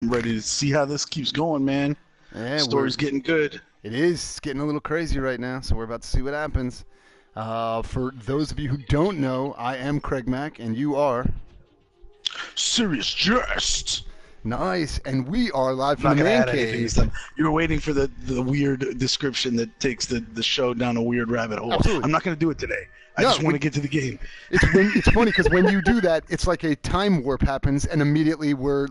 I'm ready to see how this keeps going, man. Yeah, Story's getting good. it is getting a little crazy right now, so we're about to see what happens. For those of you who don't know, I am CraigMakk, and you are Serious Jest. nice, and we are live I'm from not the gonna man add anything this cave. time. You were waiting for the weird description that takes the show down a weird rabbit hole. Absolutely. I'm not gonna do it today. I No, just want to get to the game. it's funny because when you do that, it's like a time warp happens, and immediately we're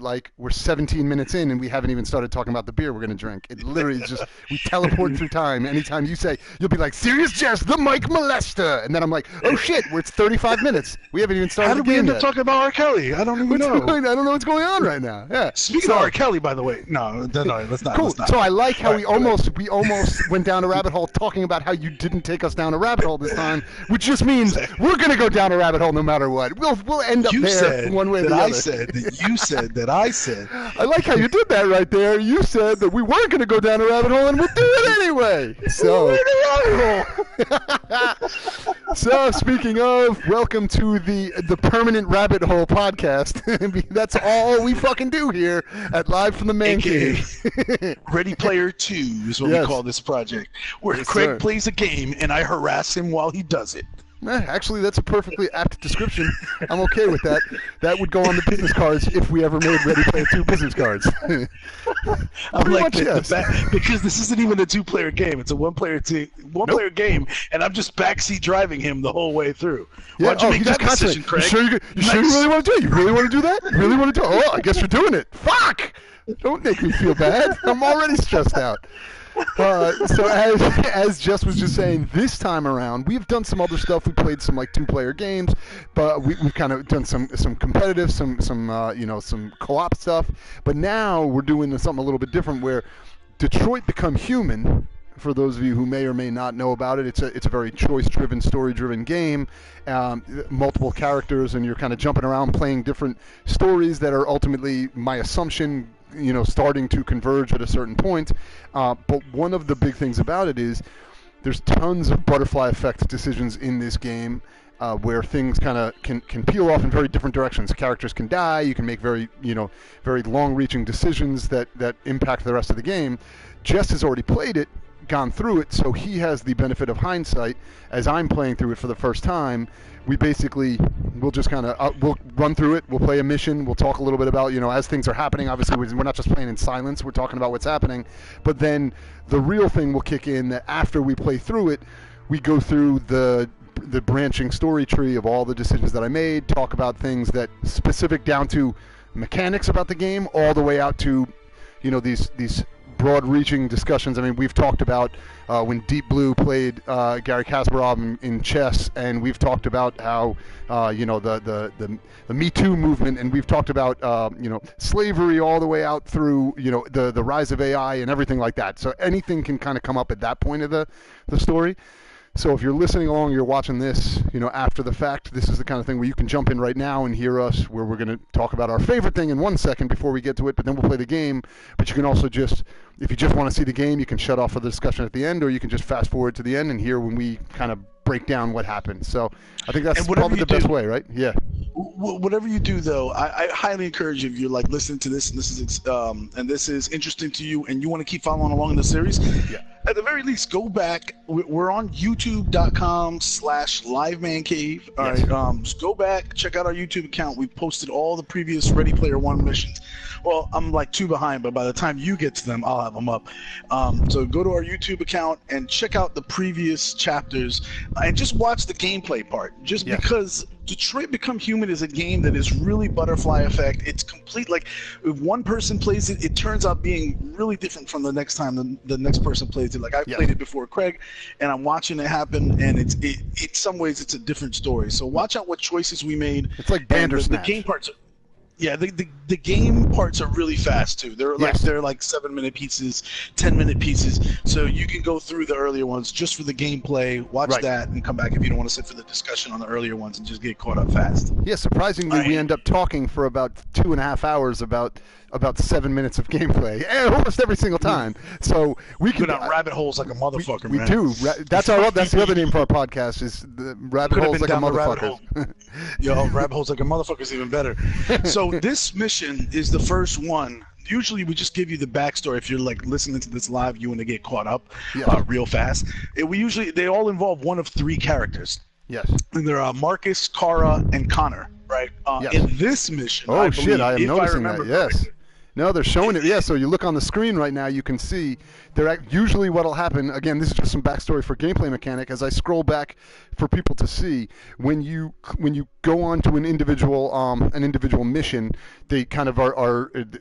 17 minutes in, and we haven't even started talking about the beer we're gonna drink. It literally is just we teleport through time. Anytime you say, you'll be like, "Serious Jest, the Mike Molester," and then I'm like, "Oh shit, it's 35 minutes. We haven't even started How the did we game end up yet." talking about R. Kelly? I don't even know. I don't know what's going on right now. Yeah. Speaking of R. Kelly, by the way, no, let's not. Cool. Let's not. So I like how All we right, go ahead. almost went down a rabbit hole talking about how you didn't take us down a rabbit hole this time, which just means we're gonna go down a rabbit hole no matter what. We'll end up You there said one way or that the I other. said that you said that I said. I like how you did that right there. You said that we weren't gonna go down a rabbit hole, and we'll do it anyway. So. So speaking of, welcome to the Permanent Rabbit Hole podcast. That's all we fucking do here at Live from the Man AKA Cave. Ready Player 2 is what Yes. we call this project, where Yes, Craig sir. plays a game and I harass him while he does it. Actually, that's a perfectly apt description. I'm okay with that. That would go on the business cards if we ever made Ready Player 2 business cards. I'm Pretty like much, yes. because this isn't even a two-player game; it's a one-player game, and I'm just backseat driving him the whole way through. Yeah, Why'd you make that just decision, constantly. Craig? You sure you really want to do it? You really want to do that? You really want to do it? Oh, I guess you're doing it. Fuck! Don't make me feel bad. I'm already stressed out. So as Jess was just saying, this time around we've done some other stuff. We played some two-player games, but we've kind of done some competitive, some co-op stuff. But now we're doing something a little bit different, where Detroit Become Human. For those of you who may or may not know about it, it's a very choice-driven, story-driven game. Multiple characters, and you're kind of jumping around playing different stories that are ultimately, my assumption, starting to converge at a certain point. But one of the big things about it is there's tons of butterfly effect decisions in this game, where things kind of can peel off in very different directions. Characters can die. You can make very long-reaching decisions that impact the rest of the game. Jess has already played it, gone through it, so he has the benefit of hindsight. As I'm playing through it for the first time, we'll just kind of we'll run through it. We'll play a mission. We'll talk a little bit about as things are happening. Obviously, we're not just playing in silence. We're talking about what's happening. But then the real thing will kick in, that after we play through it, we go through the branching story tree of all the decisions that I made. Talk about things that specific down to mechanics about the game, all the way out to these broad-reaching discussions. I mean, we've talked about when Deep Blue played Gary Kasparov in chess, and we've talked about how the Me Too movement, and we've talked about slavery all the way out through the rise of AI and everything like that. So anything can kind of come up at that point of the story. So if you're listening along, you're watching this, after the fact, this is the kind of thing where you can jump in right now and hear us, where we're going to talk about our favorite thing in 1 second before we get to it, but then we'll play the game. But you can also if you just want to see the game, you can shut off for the discussion at the end, or you can just fast forward to the end and hear when we kind of break down what happened. So I think that's probably the best way, right? Yeah. Whatever you do, though, I highly encourage you, if you're listening to this and this is interesting to you and you want to keep following along in the series. Yeah. At the very least, go back. We're on youtube.com/livemancave. All right. Just go back, check out our YouTube account. We've posted all the previous Ready Player 1 missions. Well, I'm like 2 behind, but by the time you get to them, I'll have them up. So go to our YouTube account and check out the previous chapters and just watch the gameplay part. Because Detroit Become Human is a game that is really butterfly effect. It's complete. Like, if one person plays it, it turns out being really different from the next time the next person plays it. Like, I played it before Craig, and I'm watching it happen, and in some ways it's a different story. So watch out what choices we made. It's like Bandersnatch. The game parts. Yeah, the game parts are really fast too. They're like 7-minute pieces, 10-minute pieces. So you can go through the earlier ones just for the gameplay, watch that, and come back if you don't want to sit for the discussion on the earlier ones and just get caught up fast. Yeah, surprisingly, we end up talking for about 2.5 hours about 7 minutes of gameplay, almost every single time. So we can go down rabbit holes like a motherfucker. We do. That's the other name for our podcast, is the rabbit holes like a motherfucker. Yo, rabbit holes like a motherfucker is even better. So this mission is the first one. usually we just give you the backstory. If you're like listening to this live, you want to get caught up Yeah. real fast. They all involve one of three characters. Yes. And they're Marcus, Kara, and Connor, right? Yes. In this mission, Oh I shit! believe, I am if noticing remember that. Yes. correctly. No, they're showing it. Yeah, so you look on the screen right now, you can see usually what'll happen. Again, this is just some backstory for gameplay mechanic. As I scroll back for people to see, when you go on to an individual mission, they kind of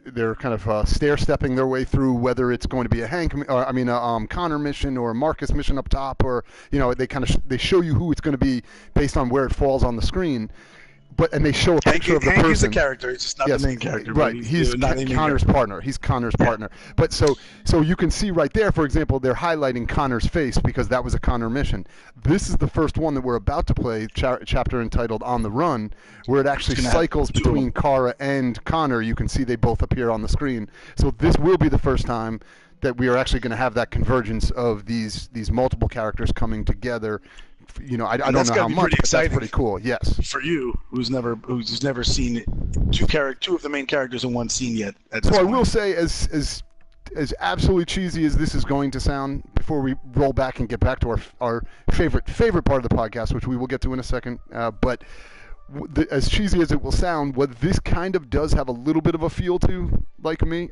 they're kind of stair stepping their way through whether it's going to be a Connor mission or a Marcus mission up top, or they show you who it's going to be based on where it falls on the screen. And they show a picture of the person. He's the character. He's just not the main character. Right. He's Connor's partner. He's Connor's partner. But so you can see right there, for example, they're highlighting Connor's face because that was a Connor mission. This is the first one that we're about to play, chapter entitled On the Run, where it actually cycles between Kara and Connor. You can see they both appear on the screen. So this will be the first time that we are actually going to have that convergence of these multiple characters coming together. I don't know how much, but that's pretty cool. Yes. For you, who's never seen two of the main characters in one scene yet. I will say, as absolutely cheesy as this is going to sound, before we roll back and get back to our favorite part of the podcast, which we will get to in a second, but as cheesy as it will sound, what this kind of does have a little bit of a feel to,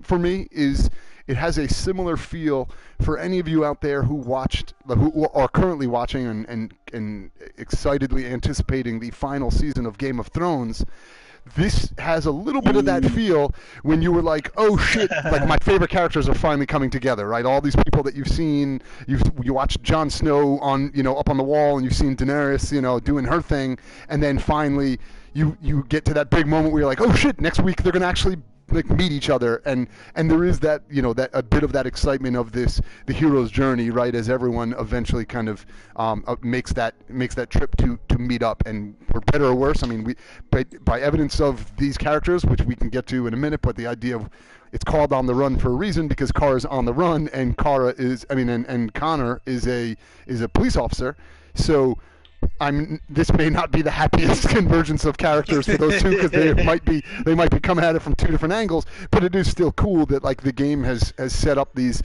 for me, is it has a similar feel for any of you out there who are currently watching and excitedly anticipating the final season of Game of Thrones. This has a little bit of that feel when you were like, oh shit, like my favorite characters are finally coming together, right? All these people that you've seen, you watched Jon Snow on, up on the wall, and you've seen Daenerys, doing her thing, and then finally you get to that big moment where you're like, oh shit, next week they're gonna actually meet each other, and there is that that a bit of that excitement of the hero's journey, right, as everyone eventually kind of makes that trip to meet up, and for better or worse, I mean, by evidence of these characters, which we can get to in a minute, but the idea of it's called On the Run for a reason, because Kara's on the run, and and Connor is a police officer, so this may not be the happiest convergence of characters for those two, because they might be coming at it from two different angles, but it is still cool that the game has set up these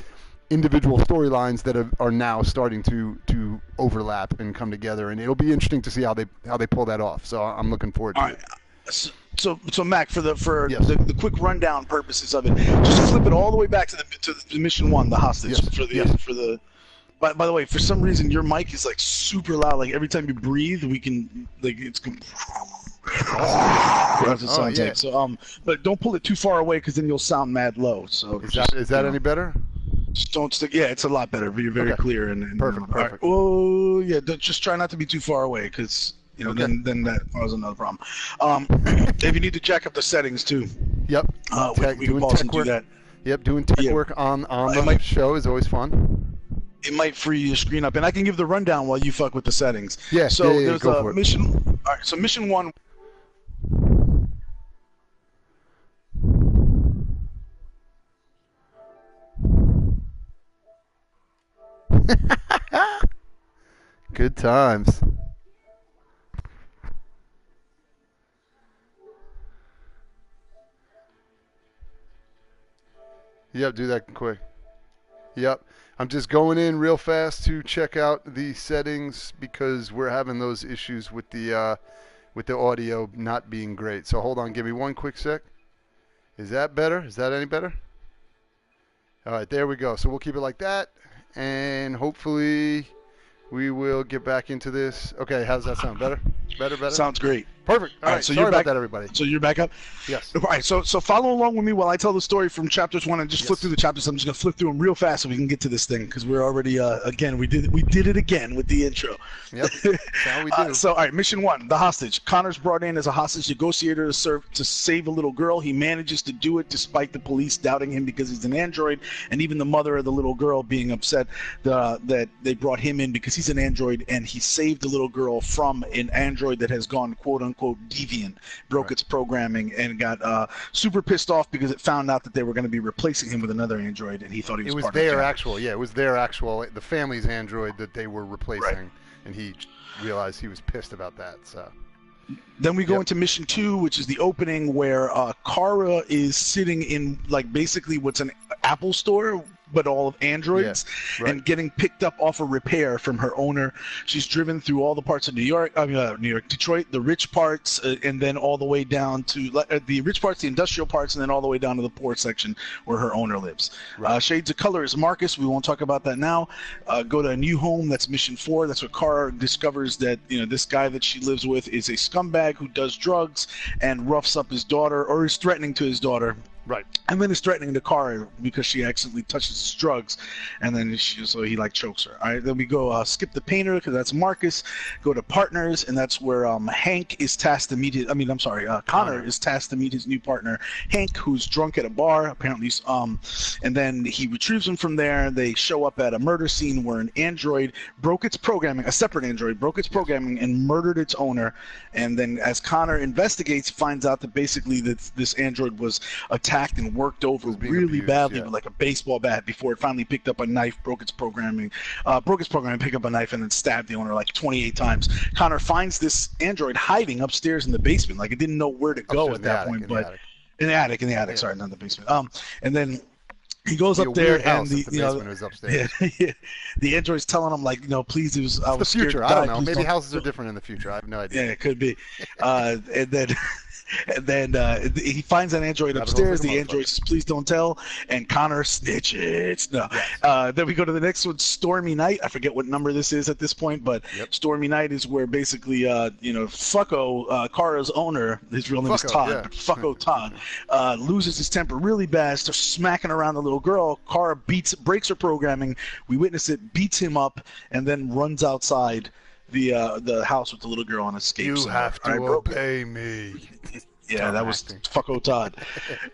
individual storylines that are now starting to overlap and come together, and it'll be interesting to see how they pull that off. So I'm looking forward to it. So Mac, for Yes. the quick rundown purposes of it, just flip it all the way back to the mission 1, the hostage. Yes. For the By the way, for some reason your mic is like super loud. Like every time you breathe, we can it's. That's what it sounds like. So but don't pull it too far away, because then you'll sound mad low. So is that any better? Just don't stick. Yeah, it's a lot better. But you're very clear and perfect. Right. Oh yeah, just try not to be too far away, because then that was another problem. If you need to jack up the settings too. Yep. We can pause and do that. Yep, doing tech work on the show is always fun. It might free your screen up, and I can give the rundown while you fuck with the settings. Yeah. So there's a mission. All right. So mission 1. Good times. Yep, do that quick. Yep. I'm just going in real fast to check out the settings, because we're having those issues with the audio not being great. So hold on, give me one quick sec. Is that better? Is that any better? All right, there we go. So we'll keep it like that, and hopefully we will get back into this. Okay, how does that sound? Better? Better? Sounds great. Perfect. All right, so sorry about that, everybody. So you're back up? Yes. All right, so follow along with me while I tell the story from chapters 1, and just flip through the chapters. I'm just going to flip through them real fast so we can get to this thing, because we're already, again, we did it again with the intro. Yep, that's how we do. So, all right, mission 1, the hostage. Connor's brought in as a hostage negotiator to save a little girl. He manages to do it despite the police doubting him because he's an android, and even the mother of the little girl being upset that they brought him in because he's an android, and he saved the little girl from an android that has gone quote-unquote deviant, broke its programming, and got super pissed off because it found out that they were going to be replacing him with another android, and he thought he was part of it was their actual, the family's android that they were replacing, and he realized he was pissed about that. So Then we go into mission 2, which is the opening where Kara is sitting in like basically what's an Apple store, but all of androids, and getting picked up off a repair from her owner. She's driven through all the parts of Detroit, the rich parts, and then all the way down to the rich parts, the industrial parts, and then all the way down to the poor section where her owner lives. Shades of Color is Marcus. We won't talk about that now. Go to a new home. That's mission 4. That's where Kara discovers that this guy that she lives with is a scumbag who does drugs and roughs up his daughter, or is threatening to his daughter. Right. And then is threatening to Kara because she accidentally touches his drugs, and then so he like chokes her. All right. Then we go skip the painter because that's Marcus. Go to partners, and that's where Hank is tasked to meet his. Connor is tasked to meet his new partner, Hank, who's drunk at a bar apparently. And then he retrieves him from there. They show up at a murder scene where an android broke its programming. A separate android broke its programming and murdered its owner. And then as Connor investigates, finds out that basically this android was attacked and worked over really badly with like a baseball bat before it finally picked up a knife, broke its programming, picked up a knife, and then stabbed the owner like 28 times. Connor finds this android hiding upstairs in the basement, like it didn't know where to go at that point, but in the attic, sorry, not the basement. And then he goes up there, and the basement was upstairs. The android's telling him like, please, I was scared to die. I don't know. Maybe houses are different in the future. I have no idea. Yeah, it could be. And then he finds an android upstairs. The android says, "Please don't tell." And Connor snitches. No. Yes. Then we go to the next one, Stormy Night. I forget what number this is at this point, but Stormy Night is where basically, Fucko, Kara's owner, his real name is Todd. But Fucko Todd loses his temper really bad. Starts smacking around the little girl. Kara breaks her programming. We witness it, beats him up, and then runs outside the house with the little girl on a skate. You have to obey me. Yeah, that was Fucko Todd.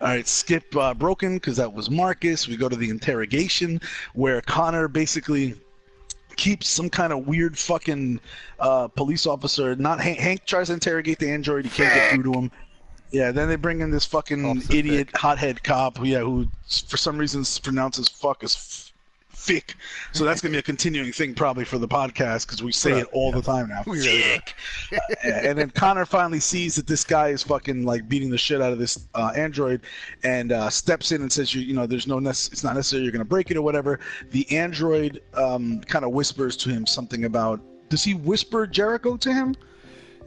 All right, skip Broken because that was Marcus. We go to the interrogation where Connor basically keeps some kind of weird fucking police officer. Not Hank tries to interrogate the android. He can't get through to him. Yeah, then they bring in this fucking idiot hothead cop. Who for some reason pronounces fuck as Fick. So that's going to be a continuing thing probably for the podcast because we say it all the time now. Fick. And then Connor finally sees that this guy is fucking like beating the shit out of this android and steps in and says, there's it's not necessary you're going to break it or whatever. The android kind of whispers to him something about, does he whisper Jericho to him?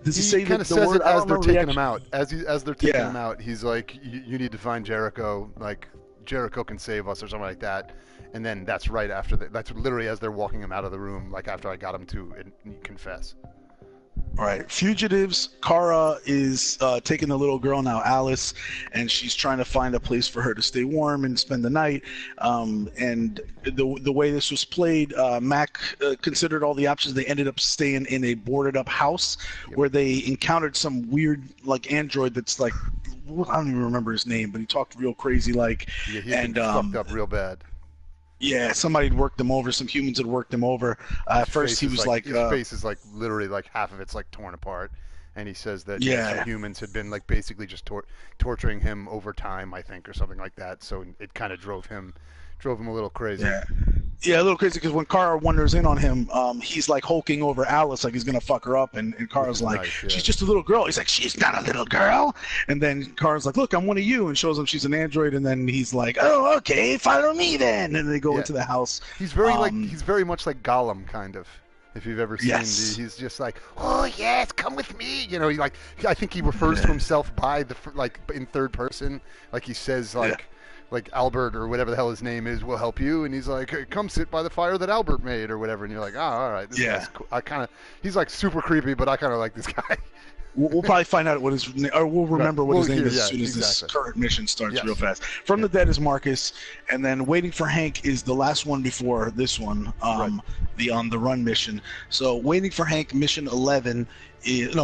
Does he say kind of says it as they're taking him out. As they're taking him out, he's like, you need to find Jericho. Like, Jericho can save us or something like that. And then that's right after that's literally as they're walking him out of the room, like after I got him to confess. All right, fugitives. Kara is taking the little girl now, Alice, and she's trying to find a place for her to stay warm and spend the night. And the way this was played, Mac considered all the options. They ended up staying in a boarded up house where they encountered some weird like android that's like, I don't even remember his name, but he talked real crazy like. Yeah, he fucked up real bad. Yeah, somebody had worked him over. Some humans had worked him over. At first, he was like, his face is like literally like half of it's like torn apart, and he says that some humans had been like basically just torturing him over time, I think, or something like that. So it kind of drove him a little crazy. Yeah, a little crazy because when Kara wanders in on him, he's like hulking over Alice like he's gonna fuck her up, and Kara's like, she's just a little girl. He's like, she's not a little girl. And then Kara's like, look, I'm one of you, and shows him she's an android. And then he's like, oh, okay, follow me then. And they go into the house. He's very much like Gollum, kind of. If you've ever seen, he's just like, oh yes, come with me. I think he refers to himself by in third person, like he says like Albert or whatever the hell his name is will help you, and he's like, hey, come sit by the fire that Albert made or whatever, and you're like, oh, all right, this guy's cool. He's like super creepy, but I kind of like this guy. We'll probably find out what his name, or we'll remember what his name is as soon as this current mission starts real fast. From the Dead is Marcus, and then Waiting for Hank is the last one before this one, the On the Run mission. So Waiting for Hank, mission 11.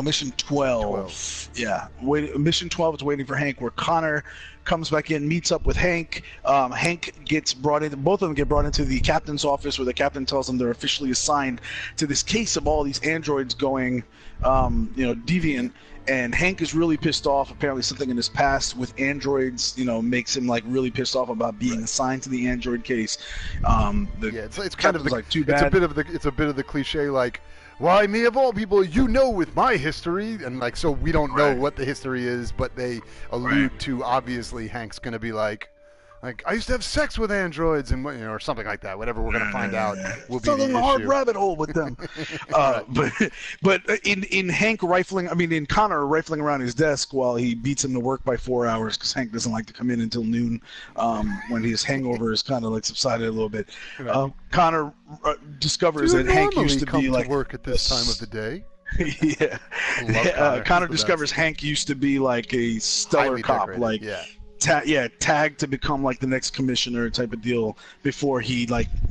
Mission 12. Yeah, mission 12 is Waiting for Hank, where Connor comes back in, meets up with Hank. Hank gets brought in. Both of them get brought into the captain's office, where the captain tells them they're officially assigned to this case of all these androids going, deviant. And Hank is really pissed off. Apparently, something in his past with androids, makes him like really pissed off about being assigned to the android case. It's kind of like too bad. It's a bit of the cliche like, why me of all people? You know, with my history, and like, so we don't know what the history is, but they allude to obviously Hank's gonna be like I used to have sex with androids and or something like that. Whatever we're gonna find out will be the issue. Hard rabbit hole with them. But in Hank in Connor rifling around his desk while he beats him to work by 4 hours because Hank doesn't like to come in until noon when his hangover is kind of like subsided a little bit. Connor discovers that Hank used to be like work at this time of the day. Connor discovers Hank used to be like a stellar cop, tagged to become like the next commissioner type of deal before he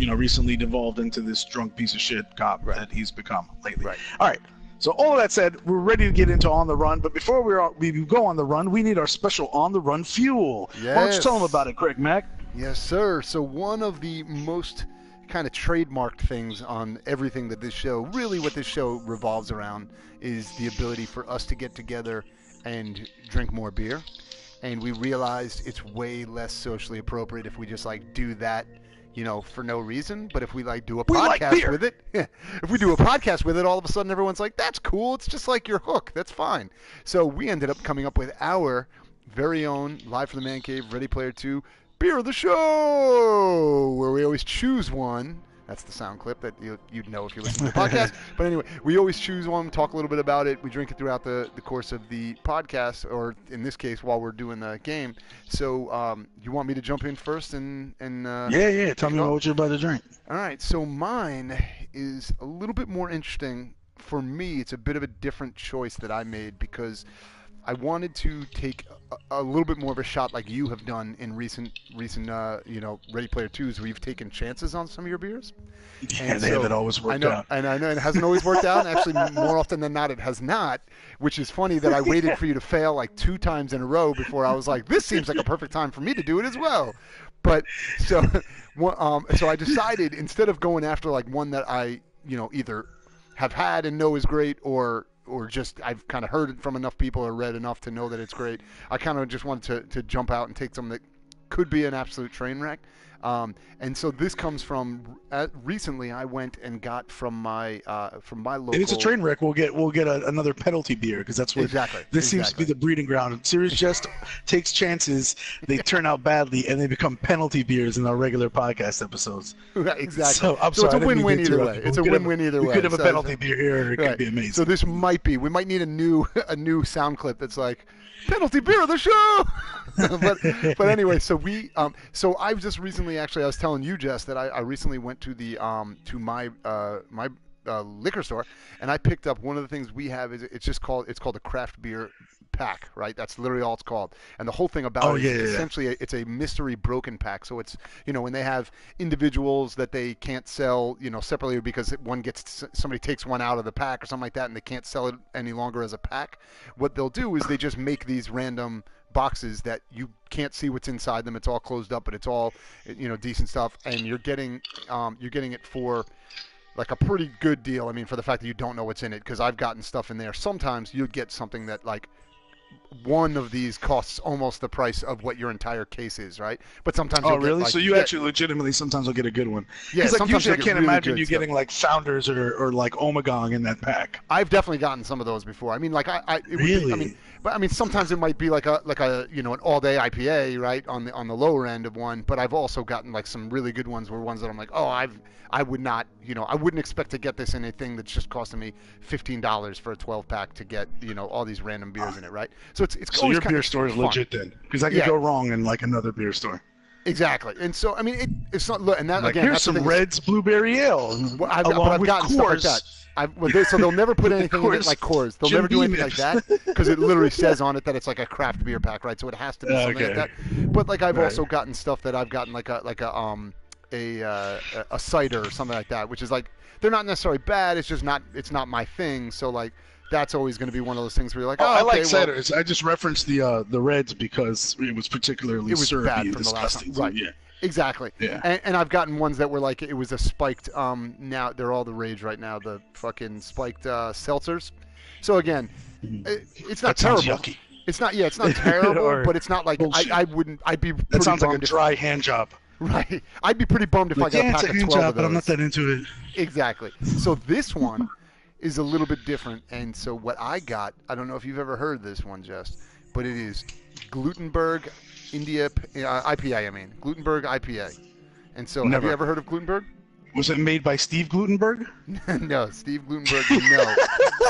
recently devolved into this drunk piece of shit cop that he's become lately. All right. So all of that said, we're ready to get into On the Run, but before we go on the run, we need our special On the Run fuel. Yes. Why don't you tell them about it, CraigMakk? Yes, sir. So one of the most kind of trademarked things on everything that this show, really what this show revolves around, is the ability for us to get together and drink more beer. And we realized it's way less socially appropriate if we just do that, for no reason. But if we do a podcast with it, if we do a podcast with it, all of a sudden everyone's like, that's cool. It's just like your hook. That's fine. So we ended up coming up with our very own Live from the Man Cave Ready Player 2 Beer of the Show, where we always choose one. That's the sound clip that you'd know if you listen to the podcast. But anyway, we always choose one, talk a little bit about it. We drink it throughout the course of the podcast, or in this case, while we're doing the game. So you want me to jump in first? And Tell me what you're about to drink. All right. So mine is a little bit more interesting. For me, it's a bit of a different choice that I made because I wanted to take a little bit more of a shot like you have done in recent Ready Player 2s where you've taken chances on some of your beers. And they haven't always worked out. And I know it hasn't always worked out. And actually, more often than not, it has not, which is funny that I waited for you to fail 2 times in a row before I was like, this seems like a perfect time for me to do it as well. But so I decided instead of going after one that I, either have had and know is great or just I've kind of heard it from enough people or read enough to know that it's great. I kind of just wanted to jump out and take something that could be an absolute train wreck. And so this comes from recently I went and got from my local. If it's a train wreck, we'll get another penalty beer because that's what this seems to be the breeding ground. Serious Jest takes chances, they turn out badly, and they become penalty beers in our regular podcast episodes. Right, exactly. So it's a win-win either way. It's a win-win either way. We could have a penalty beer here, or it could be amazing. So this might be. We might need a new sound clip that's like penalty beer of the show. but anyway, so so I just recently I was telling you, Jess, that I recently went to the to my liquor store and I picked up one of the things we have is it's called a craft beer pack, right? That's literally all it's called. And the whole thing about it is essentially it's a mystery broken pack. So it's when they have individuals that they can't sell separately because somebody takes one out of the pack or something like that and they can't sell it any longer as a pack. What they'll do is they just make these random boxes that you can't see what's inside them. It's all closed up, but it's all decent stuff, and you're getting it for a pretty good deal. I mean, for the fact that you don't know what's in it, because I've gotten stuff in there. Sometimes you'd get something that one of these costs almost the price of what your entire case is, right? But sometimes you'll really? Get, so you actually legitimately sometimes will get a good one. Yeah, usually I can't imagine you getting Founders or Omegong in that pack. I've definitely gotten some of those before. I mean, Really? Sometimes it might be like an all day IPA, right, on the lower end of one. But I've also gotten some really good ones ones that I'm like, oh, I would not, I wouldn't expect to get this in a thing that's just costing me $15 for a 12 pack to get all these random beers in it, right? So so your beer store is legit then, because that could go wrong in another beer store. Exactly, and so I mean, it's not. And that again, here's that's some Red's blueberry ale. Well, I've gotten stuff like that. So they'll never put anything in it like Coors. They'll never do anything like that because it literally says on it that it's like a craft beer pack, right? So it has to be something like that. But I've also gotten stuff that I've gotten a cider or something like that, which is they're not necessarily bad. It's just not my thing. So that's always going to be one of those things where you're like, I like ciders. I just referenced the Reds because it was particularly syrupy bad and from disgusting. The last time. Right. Yeah. Exactly. Yeah. And I've gotten ones that were it was a spiked. Now they're all the rage right now. The fucking spiked seltzers. So again, it's not terrible. Yucky. It's not. Yeah, it's not terrible, but it's not I wouldn't. I'd be. That sounds like a dry hand job. Right. I'd be pretty bummed if I got a pack of 12 job, of those. but I'm not that into it. Exactly. So this one is a little bit different. And so what I got, I don't know if you've ever heard this one, Just, but it is Glutenberg IPA. I mean, Glutenberg IPA. And so, have you ever heard of Glutenberg? Was it made by Steve Glutenberg? No, Steve Glutenberg.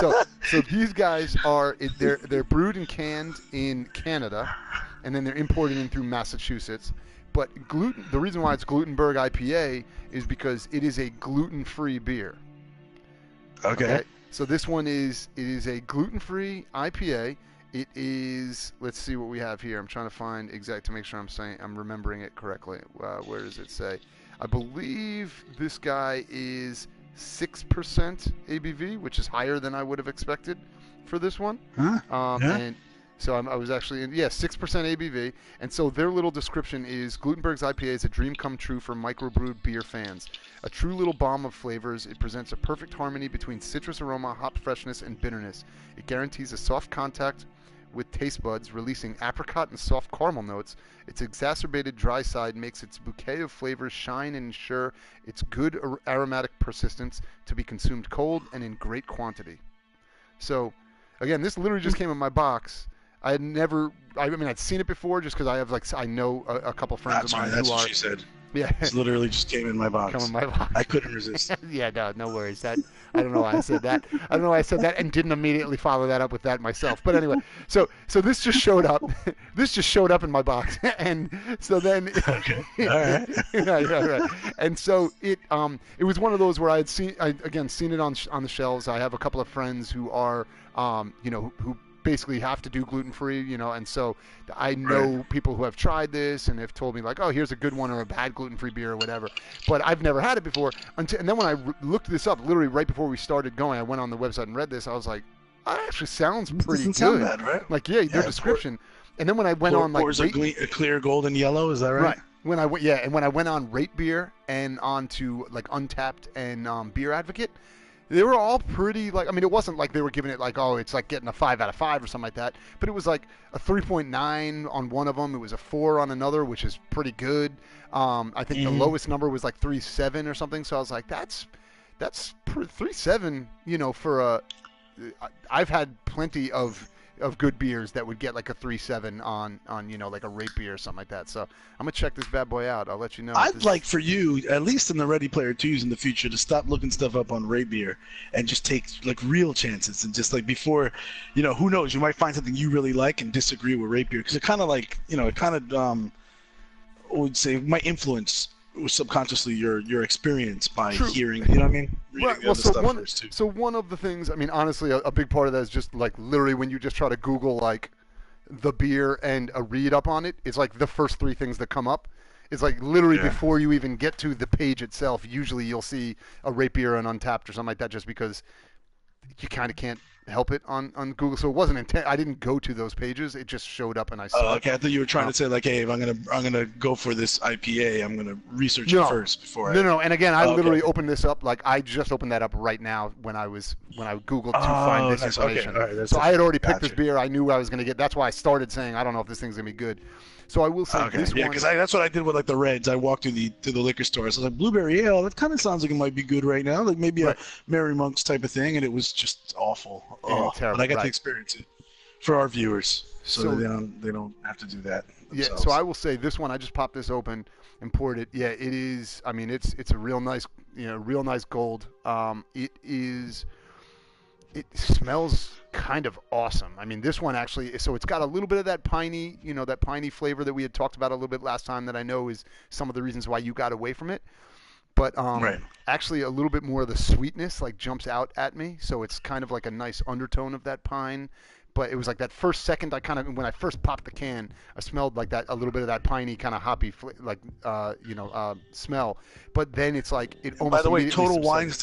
No. So these guys are they're brewed and canned in Canada, and then they're imported in through Massachusetts. But the reason why it's Glutenberg IPA is because it is a gluten-free beer. Okay. So this one is a gluten-free IPA. It is, let's see what we have here. I'm trying to find to make sure I'm remembering it correctly. Where does it say? I believe this guy is 6% ABV, which is higher than I would have expected for this one. Huh? And so I was actually 6% ABV. And so their little description is Glutenberg's IPA is a dream come true for microbrewed beer fans. A true little bomb of flavors. It presents a perfect harmony between citrus aroma, hop freshness, and bitterness. It guarantees a soft contact with taste buds, releasing apricot and soft caramel notes. Its exacerbated dry side makes its bouquet of flavors shine and ensure its good aromatic persistence to be consumed cold and in great quantity. So, again, this literally just came in my box. I'd seen it before just because I know a couple friends of mine That's who what are. she said. Yeah. It literally just came in my box. I couldn't resist. Yeah, no worries. I don't know why I said that. And didn't immediately follow that up with that myself. But anyway, so this just showed up. This just showed up in my box, and so then. Okay. All right. Right. And so it was one of those where I had seen it on the shelves. I have a couple of friends who are who basically have to do gluten-free, and so I know people who have tried this and have told me like, oh, here's a good one or a bad gluten-free beer or whatever, but I've never had it before. And then when I looked this up, literally right before we started going, I went on the website and read this. I was like, that actually sounds pretty good. Sound bad, right? Like, their description. And then when I went on like a clear golden yellow, is that right? When I went on Rate Beer and onto like Untapped and Beer Advocate, they were all pretty, it wasn't like they were giving it like, oh, it's like getting a 5 out of 5 or something like that, but it was like a 3.9 on one of them. It was a 4 on another, which is pretty good. I think the lowest number was like 3.7 or something. So I was like, that's 3.7, for I've had plenty of good beers that would get like a 3.7 on like a Rate Beer or something like that. So I'm gonna check this bad boy out. I'll let you know. I'd like for you, at least in the Ready Player 2s in the future, to stop looking stuff up on Rate Beer and just take like real chances, and just like before, who knows, you might find something you really like and disagree with Rate Beer, because it kind of like, I would say might influence subconsciously your experience by hearing, you know what I mean? So one of the things, honestly, a big part of that is just like literally when you just try to Google like the beer and a read up on it, it's like the first 3 things that come up. It's like literally before you even get to the page itself, usually you'll see a Rate Beer and Untapped or something like that, just because you kind of can't help it on Google. So it wasn't intent. I didn't go to those pages. It just showed up and I saw it. Okay, I thought you were trying to say like, hey, if I'm gonna go for this IPA, I'm gonna research it first before. No. And again, I literally opened this up. Like I just opened that up right now when I Googled to find this information. Okay. All right, so I had already picked this beer. I knew I was gonna get. That's why I started saying I don't know if this thing's gonna be good. So I will say this one. Yeah, because that's what I did with like the Reds. I walked through the liquor store. So I was like, blueberry ale. That kind of sounds like it might be good right now. Like maybe a Merry Monks type of thing, and it was just awful. Terrible. But I got to experience it for our viewers, so they don't have to do that themselves. Yeah. So I will say this one. I just popped this open and poured it. Yeah, it is. It's a real nice, real nice gold. It smells kind of awesome. This one actually, so it's got a little bit of that piney, that piney flavor that we had talked about a little bit last time that I know is some of the reasons why you got away from it. But actually a little bit more of the sweetness like jumps out at me. So it's kind of like a nice undertone of that pine. But it was like that first second when I first popped the can, I smelled like that, a little bit of that piney kind of hoppy, smell. But then it's like, it almost. By the way, Total Wine's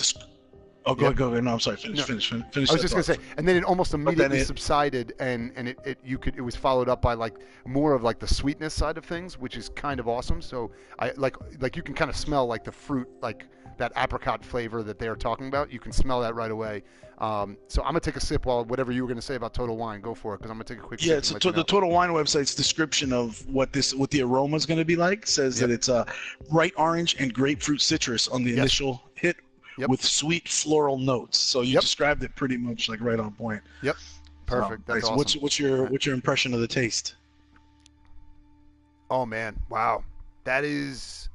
Oh, go ahead. No, I'm sorry. Finish. I was just gonna say, and then it almost immediately subsided, and it was followed up by like more of like the sweetness side of things, which is kind of awesome. So I like you can kind of smell like the fruit, like that apricot flavor that they are talking about. You can smell that right away. So I'm gonna take a sip while whatever you were gonna say about Total Wine, go for it, because I'm gonna take a quick sip. Yeah, so the Total Wine website's description of what the aroma is gonna be like says that it's bright orange and grapefruit citrus on the initial hit. with sweet floral notes. So you Yep. described it pretty much like right on point. Yep. Perfect. That's nice. awesome. What's your impression of the taste? Oh man, wow, that's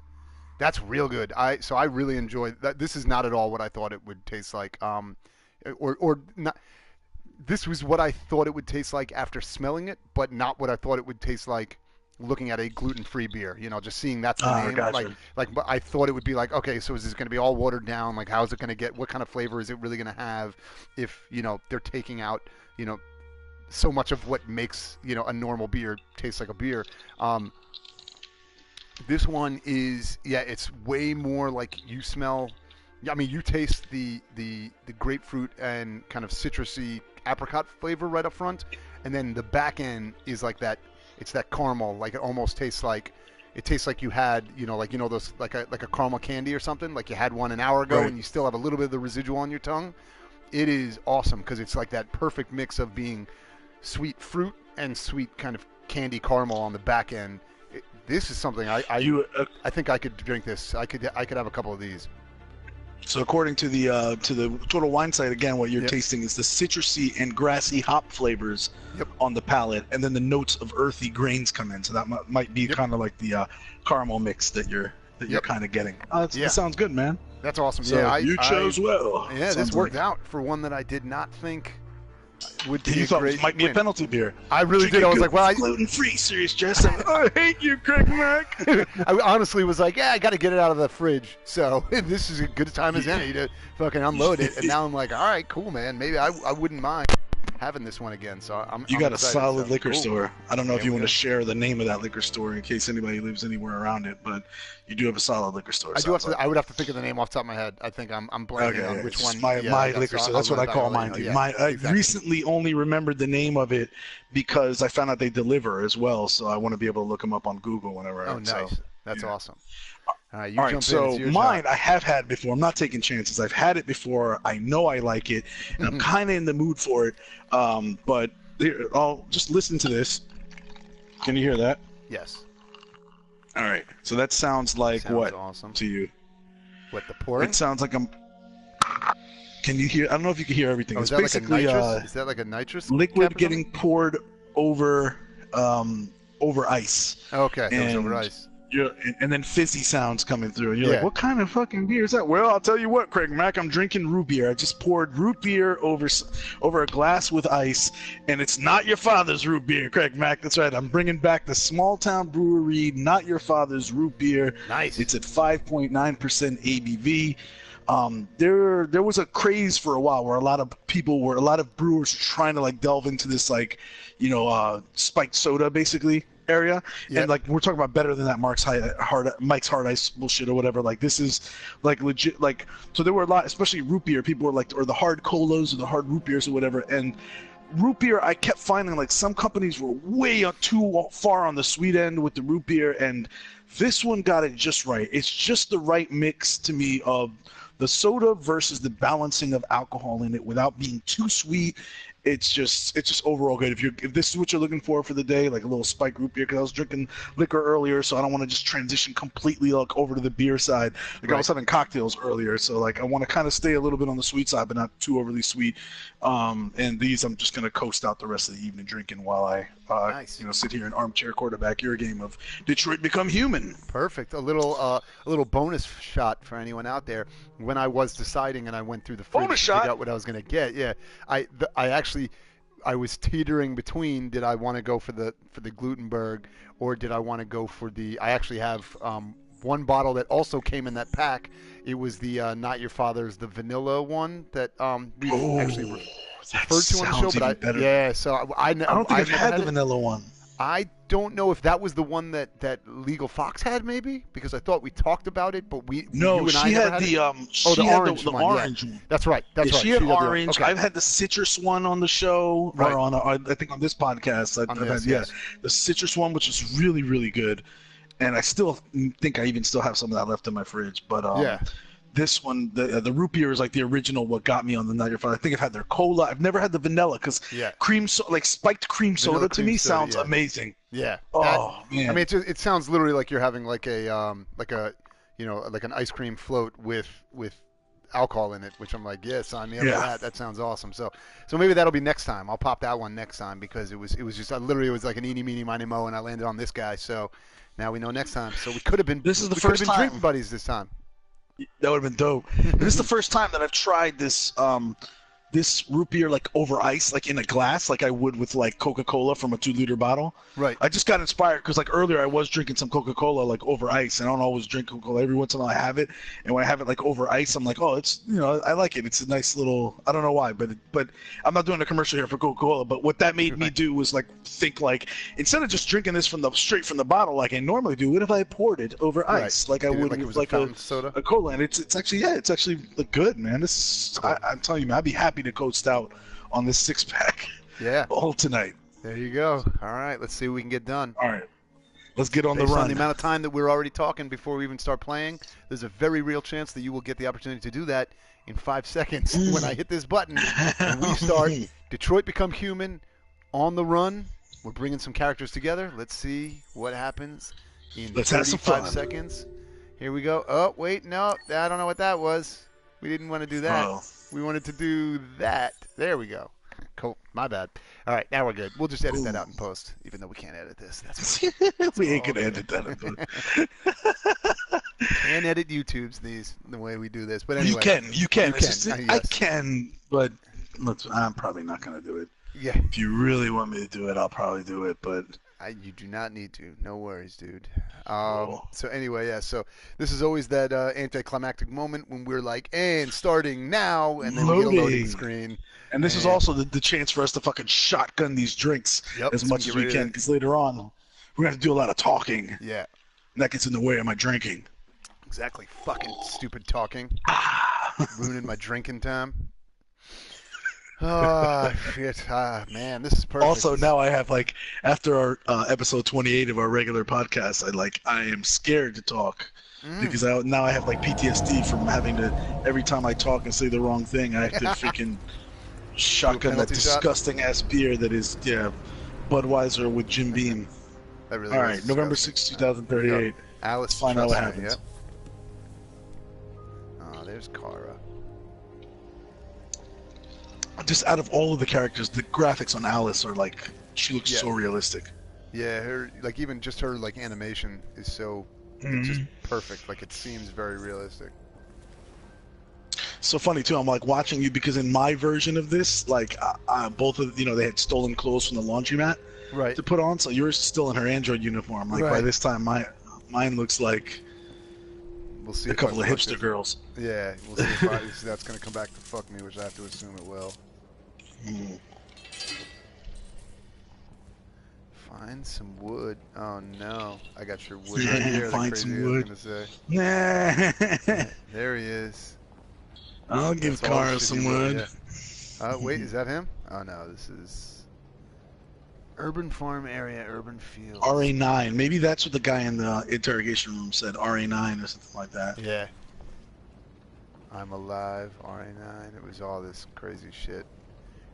real good. I really enjoyed that. This is not at all what I thought it would taste like. Or not. This was what I thought it would taste like after smelling it, but not what I thought it would taste like looking at a gluten-free beer. You know, just seeing that's the name. Gotcha. But I thought it would be like, okay, so is this going to be all watered down? Like, how's it going to get? What kind of flavor is it really going to have? If they're taking out so much of what makes a normal beer taste like a beer. This one is it's way more like you smell. I mean, you taste the grapefruit and kind of citrusy apricot flavor right up front, and then the back end is like that. It's that caramel. Like it almost tastes like you had those like a caramel candy or something. Like you had one an hour ago, right. And you still have a little bit of the residual on your tongue. It is awesome because it's like that perfect mix of being sweet fruit and sweet kind of candy caramel on the back end. This is something I think I could drink this. I could have a couple of these. So according to the Total Wine site, again, what you're tasting is the citrusy and grassy hop flavors on the palate, and then the notes of earthy grains come in. So that might be kind of like the caramel mix that you're kind of getting. That sounds good, man. That's awesome. So you chose well. Yeah, this worked out for one that I did not think would be you a thought great it might be win. a penalty beer. I really did. I was like, well, gluten-free, Serious Jest. I hate you, CraigMakk. I honestly was like, I got to get it out of the fridge. So this is a good time as any to fucking unload it. And now I'm like, all right, cool, man. Maybe I wouldn't mind having this one again. So I'm got a excited. solid liquor Cool. store. I don't know if you want to share the name of that liquor store in case anybody lives anywhere around it, but you do have a solid liquor store. I would have to think of the name off the top of my head. I think I'm blanking on which one. My liquor store. That's what I call mine. I recently only remembered the name of it because I found out they deliver as well. So I want to be able to look them up on Google whenever. Oh, nice. That's awesome. All right, All right, so mine I have had before. I'm not taking chances. I've had it before. I know I like it, and I'm kind of in the mood for it. But here, I'll just listen to this. Can you hear that? Yes. All right. So that sounds like what awesome. To you? What, the pouring? It sounds like I'm. Can you hear? I don't know if you can hear everything. It's basically is that like a nitrous liquid capsule? getting poured over ice. Okay, it was over ice. And then fizzy sounds coming through. And you're like, what kind of fucking beer is that? Well, I'll tell you what, CraigMakk, I'm drinking root beer. I just poured root beer over a glass with ice, and it's not your father's root beer, CraigMakk. That's right. I'm bringing back the small town brewery, not your father's root beer. Nice. It's at 5.9% ABV. There was a craze for a while where a lot of brewers were trying to like delve into this spiked soda basically area, and like we're talking about better than that Mike's hard ice bullshit or whatever. Like this is like legit. Like so there were a lot, especially root beer. People were like, or the hard colas or the hard root beers or whatever. And root beer, I kept finding like some companies were way too far on the sweet end with the root beer, and this one got it just right. It's just the right mix to me of the soda versus the balancing of alcohol in it without being too sweet. It's just overall good. If this is what you're looking for the day, like a little spiked root beer, because I was drinking liquor earlier, so I don't want to just transition completely like over to the beer side. Like I was having cocktails earlier, so like I want to kind of stay a little bit on the sweet side, but not too overly sweet. And these I'm just gonna coast out the rest of the evening drinking while I sit here and armchair quarterback your game of Detroit Become Human. Perfect. A little bonus shot for anyone out there. When I was deciding and I went through the fridge to figure out what I was gonna get, I was teetering between did I want to go for the Glutenberg or did I want to go for I actually have one bottle that also came in that pack. It was the Not Your Father's, the vanilla one that we actually referred to on the show. But so I don't think I've had the vanilla one. I don't know if that was the one that Legal Fox had, maybe, because I thought we talked about it, but she had the orange one. That's right. She had orange. I've had the citrus one on the show, or I think on this podcast. The citrus one, which is really, really good, and I still think I even still have some of that left in my fridge. But this one, the root beer is like the original. What got me on the Not Your Father? I think I've had their cola. I've never had the vanilla because spiked cream soda to me sounds amazing. Yeah. Man. I mean, it sounds literally like you're having like an ice cream float with alcohol in it, which I'm like, yeah, sign me up for Yeah. that. That sounds awesome. So maybe that'll be next time. I'll pop that one next time because it was just it was like an eeny meeny miny mo, and I landed on this guy. So now we know next time. So we could have been This is the we could have first been time. drinking buddies this time. That would have been dope. But this is the first time that I've tried this root beer like over ice, like in a glass, like I would with like Coca-Cola from a 2-liter bottle. Right. I just got inspired because like earlier I was drinking some Coca-Cola like over ice, and I don't always drink Coca-Cola. Every once in a while I have it, and when I have it like over ice, I'm like, oh, it's I like it. It's a nice little. I don't know why, but I'm not doing a commercial here for Coca-Cola. But what that made me do was like think like instead of just drinking this straight from the bottle like I normally do, what if I poured it over ice like I would like it with was a soda? a cola? And it's actually good, man. This is, cool. I'm telling you, man, I'd be happy to coast out on this 6-pack. Yeah. All tonight. There you go. All right, let's see what we can get done. All right. Let's get on Based the run. on the amount of time that we're already talking before we even start playing, there's a very real chance that you will get the opportunity to do that in 5 seconds when I hit this button and we start Detroit Become Human on the run. We're bringing some characters together. Let's see what happens in 35 seconds. Here we go. Oh, wait, no, I don't know what that was. We didn't want to do that. Oh. We wanted to do that. There we go. Cool. My bad. All right, now we're good. We'll just edit that out in post, even though we can't edit this. That's we ain't gonna edit that in post. Can't edit YouTube's the way we do this, but anyway. You can. Yes. I can, but I'm probably not gonna do it. Yeah. If you really want me to do it, I'll probably do it, but. You do not need to. No worries, dude. So anyway, yeah. So this is always that anticlimactic moment when we're like, and starting now, and then we get a loading screen. And this is also the chance for us to fucking shotgun these drinks as much as we can, because later on we're gonna have to do a lot of talking. Yeah. And that gets in the way of my drinking. Exactly. Fucking stupid talking. Ruining my drinking time. Oh, shit. Man, this is perfect. Also, now I have, like, after our episode 28 of our regular podcast, I am scared to talk because now I have, like, PTSD from having to, every time I talk and say the wrong thing, I have to freaking shotgun that disgusting-ass beer that is, Budweiser with Jim Beam. That really All right, November 6, 2038. Alice, let's find out what happens. Yep. Oh, there's Kara. Just out of all of the characters, the graphics on Alice are like, she looks so realistic. Yeah, her, like, even just her, like, animation is so it's just perfect. Like, it seems very realistic. So funny too. I'm like watching you because in my version of this, like both of they had stolen clothes from the laundromat to put on. So yours is still in her android uniform. Like by this time, mine looks like we'll see a couple of hipster girls. Yeah, we'll see if that's gonna come back to fuck me, which I have to assume it will. Find some wood. Oh no, I got your wood right here. Find some wood. Nah. There he is. I'll give Kara some wood. Wait, is that him? Oh no, this is urban farm area, urban field. RA9. Maybe that's what the guy in the interrogation room said. RA9 or something like that. Yeah. I'm alive. RA9. It was all this crazy shit.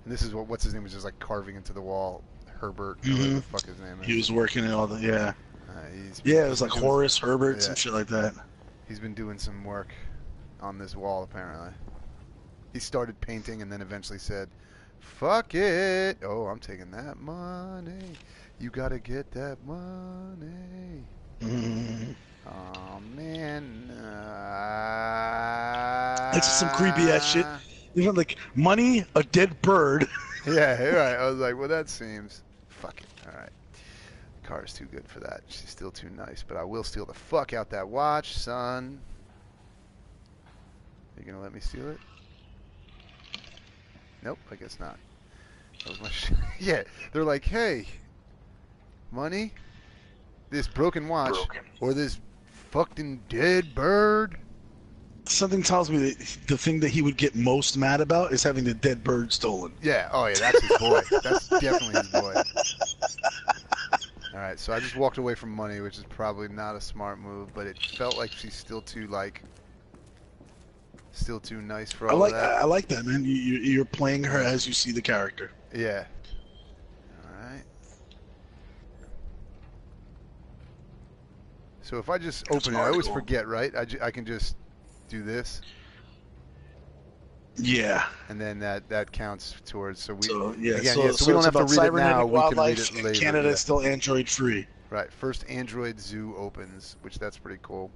And this is what's his name was just like carving into the wall. Herbert. Whatever the fuck his name is. He was working at all the it was like Horace Herbert, some shit like that. He's been doing some work on this wall apparently. He started painting and then eventually said, "Fuck it! Oh, I'm taking that money. You gotta get that money." Oh man, it's just some creepy ass shit. You know, like money, a dead bird. Yeah, right. I was like, well, that seems. Fuck it. All right. Car's too good for that. She's still too nice, but I will steal the fuck out that watch, son. You gonna let me steal it? Nope, I guess not. That was my yeah, they're like, hey, money, this broken watch, or this fucking dead bird. Something tells me that the thing that he would get most mad about is having the dead bird stolen. Yeah, oh yeah, that's his boy. That's definitely his boy. Alright, so I just walked away from money, which is probably not a smart move, but it felt like she's still too, like, still too nice for all of that. I like that, man. You're playing her as you see the character. Yeah. Alright. So if I just open it, I always forget, right? I can just do this. Yeah. And then that counts towards. So we So yeah. again, So, yeah. So we don't it's have to about read it now. cybernetic We can read wildlife, it and later. Canada Yeah. is still Android free. Right. First Android zoo opens, which that's pretty cool.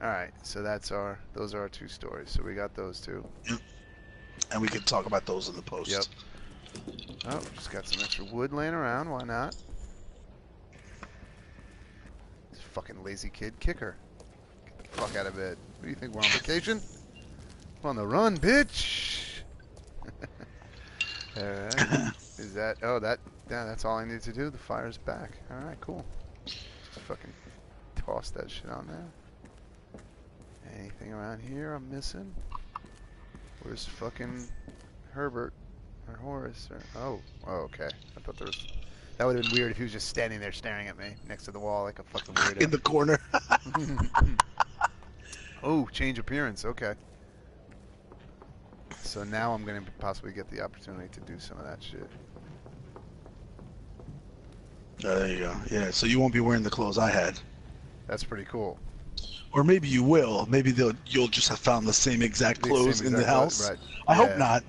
All right. So those are our 2 stories. So we got those 2. Yep. And we can talk about those in the post. Yep. Oh, just got some extra wood laying around. Why not? This fucking lazy kid. Kick her. Get the fuck out of bed. What do you think? We're on vacation? We're on the run, bitch. All right. Is that? Oh, that's all I need to do. The fire's back. All right, cool. Just fucking toss that shit on there. Anything around here I'm missing? Where's fucking Herbert or Horace? Oh, okay. I thought there was. That would have been weird if he was just standing there staring at me next to the wall like a fucking weirdo. In the corner. Oh, change appearance. Okay. So now I'm going to possibly get the opportunity to do some of that shit. There you go. Yeah, so you won't be wearing the clothes I had. That's pretty cool. Or maybe you will. Maybe you'll just have found the same exact clothes in the house. Right. I hope not.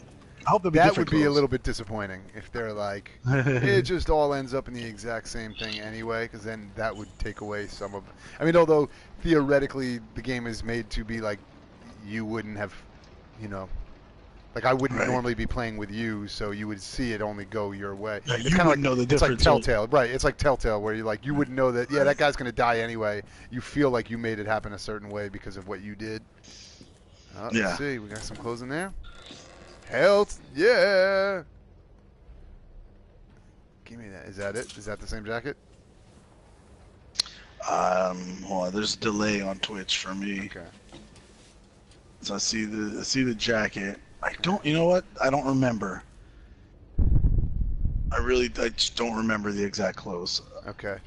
I hope that would be a little bit disappointing if they're like, it just all ends up in the exact same thing anyway, because then that would take away some of. I mean, although theoretically the game is made to be like, you wouldn't have, like I wouldn't normally be playing with you, so you would see it only go your way. Yeah, it's you kind of wouldn't know the difference. It's like Telltale, right? It's like Telltale, where you wouldn't know that. Yeah, that guy's gonna die anyway. You feel like you made it happen a certain way because of what you did. Let's see, we got some clothes in there. Health, yeah. Give me that. Is that it? Is that the same jacket? Hold on. There's a delay on Twitch for me. Okay. So I see the jacket. I don't. You know what? I don't remember. I just don't remember the exact clothes. Okay.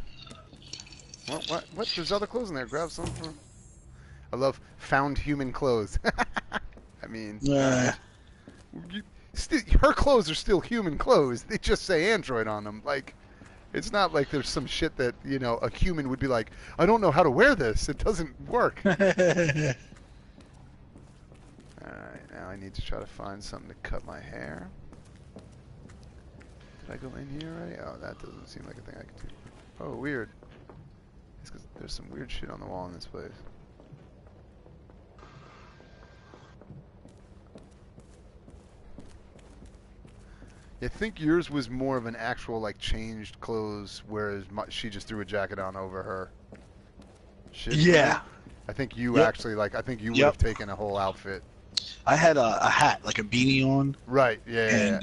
What? There's other clothes in there. Grab some. I love found human clothes. I mean. Yeah. Her clothes are still human clothes. They just say Android on them. Like, it's not like there's some shit that, a human would be like, I don't know how to wear this. It doesn't work. Alright, now I need to try to find something to cut my hair. Did I go in here already? Oh, that doesn't seem like a thing I can do. Oh, weird. It's 'cause there's some weird shit on the wall in this place. I think yours was more of an actual, like, changed clothes, whereas she just threw a jacket on over her shit. Yeah. I think you actually, like, I think you would have taken a whole outfit. I had a hat, like a beanie on. Right, yeah.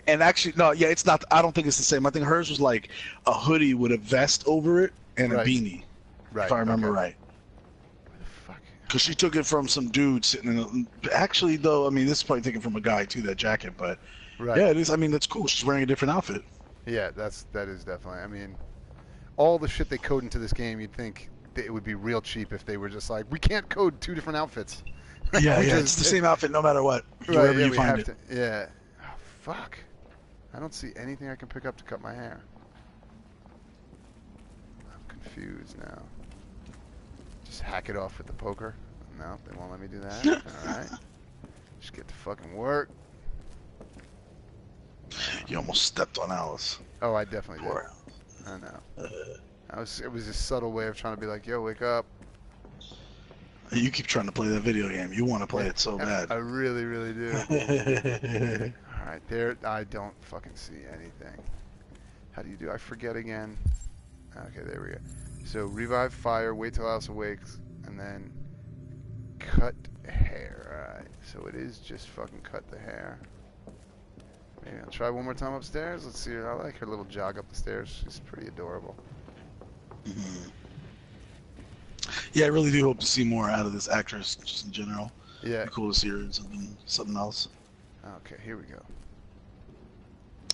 And actually, no, yeah, it's not, I don't think it's the same. I think hers was like a hoodie with a vest over it and a beanie. Right. If I remember right. Fuck. Because she took it from some dude sitting in actually, though, I mean, this is probably taken from a guy, too, that jacket, but... Right. Yeah, it is. I mean, that's cool. She's wearing a different outfit. Yeah, that is definitely. I mean, all the shit they code into this game, you'd think it would be real cheap if they were just like, we can't code 2 different outfits. Yeah, it's the same outfit no matter what. Right, wherever you find it. Yeah. Oh, fuck. I don't see anything I can pick up to cut my hair. I'm confused now. Just hack it off with the poker. No, they won't let me do that. All right. Just get to fucking work. You almost stepped on Alice. Oh, I definitely did. I know. It was a subtle way of trying to be like, yo, wake up. You keep trying to play that video game. You want to play it so bad. I really, really do. All right, there. I don't fucking see anything. How do you do? I forget again. Okay, there we go. So revive fire, wait till Alice awakes, and then cut hair. All right. So it is just fucking cut the hair. Maybe I'll try one more time upstairs. Let's see. I like her little jog up the stairs. She's pretty adorable. Mm-hmm. Yeah, I really do hope to see more out of this actress, just in general. Yeah. It'd be cool to see her in something else. Okay, here we go.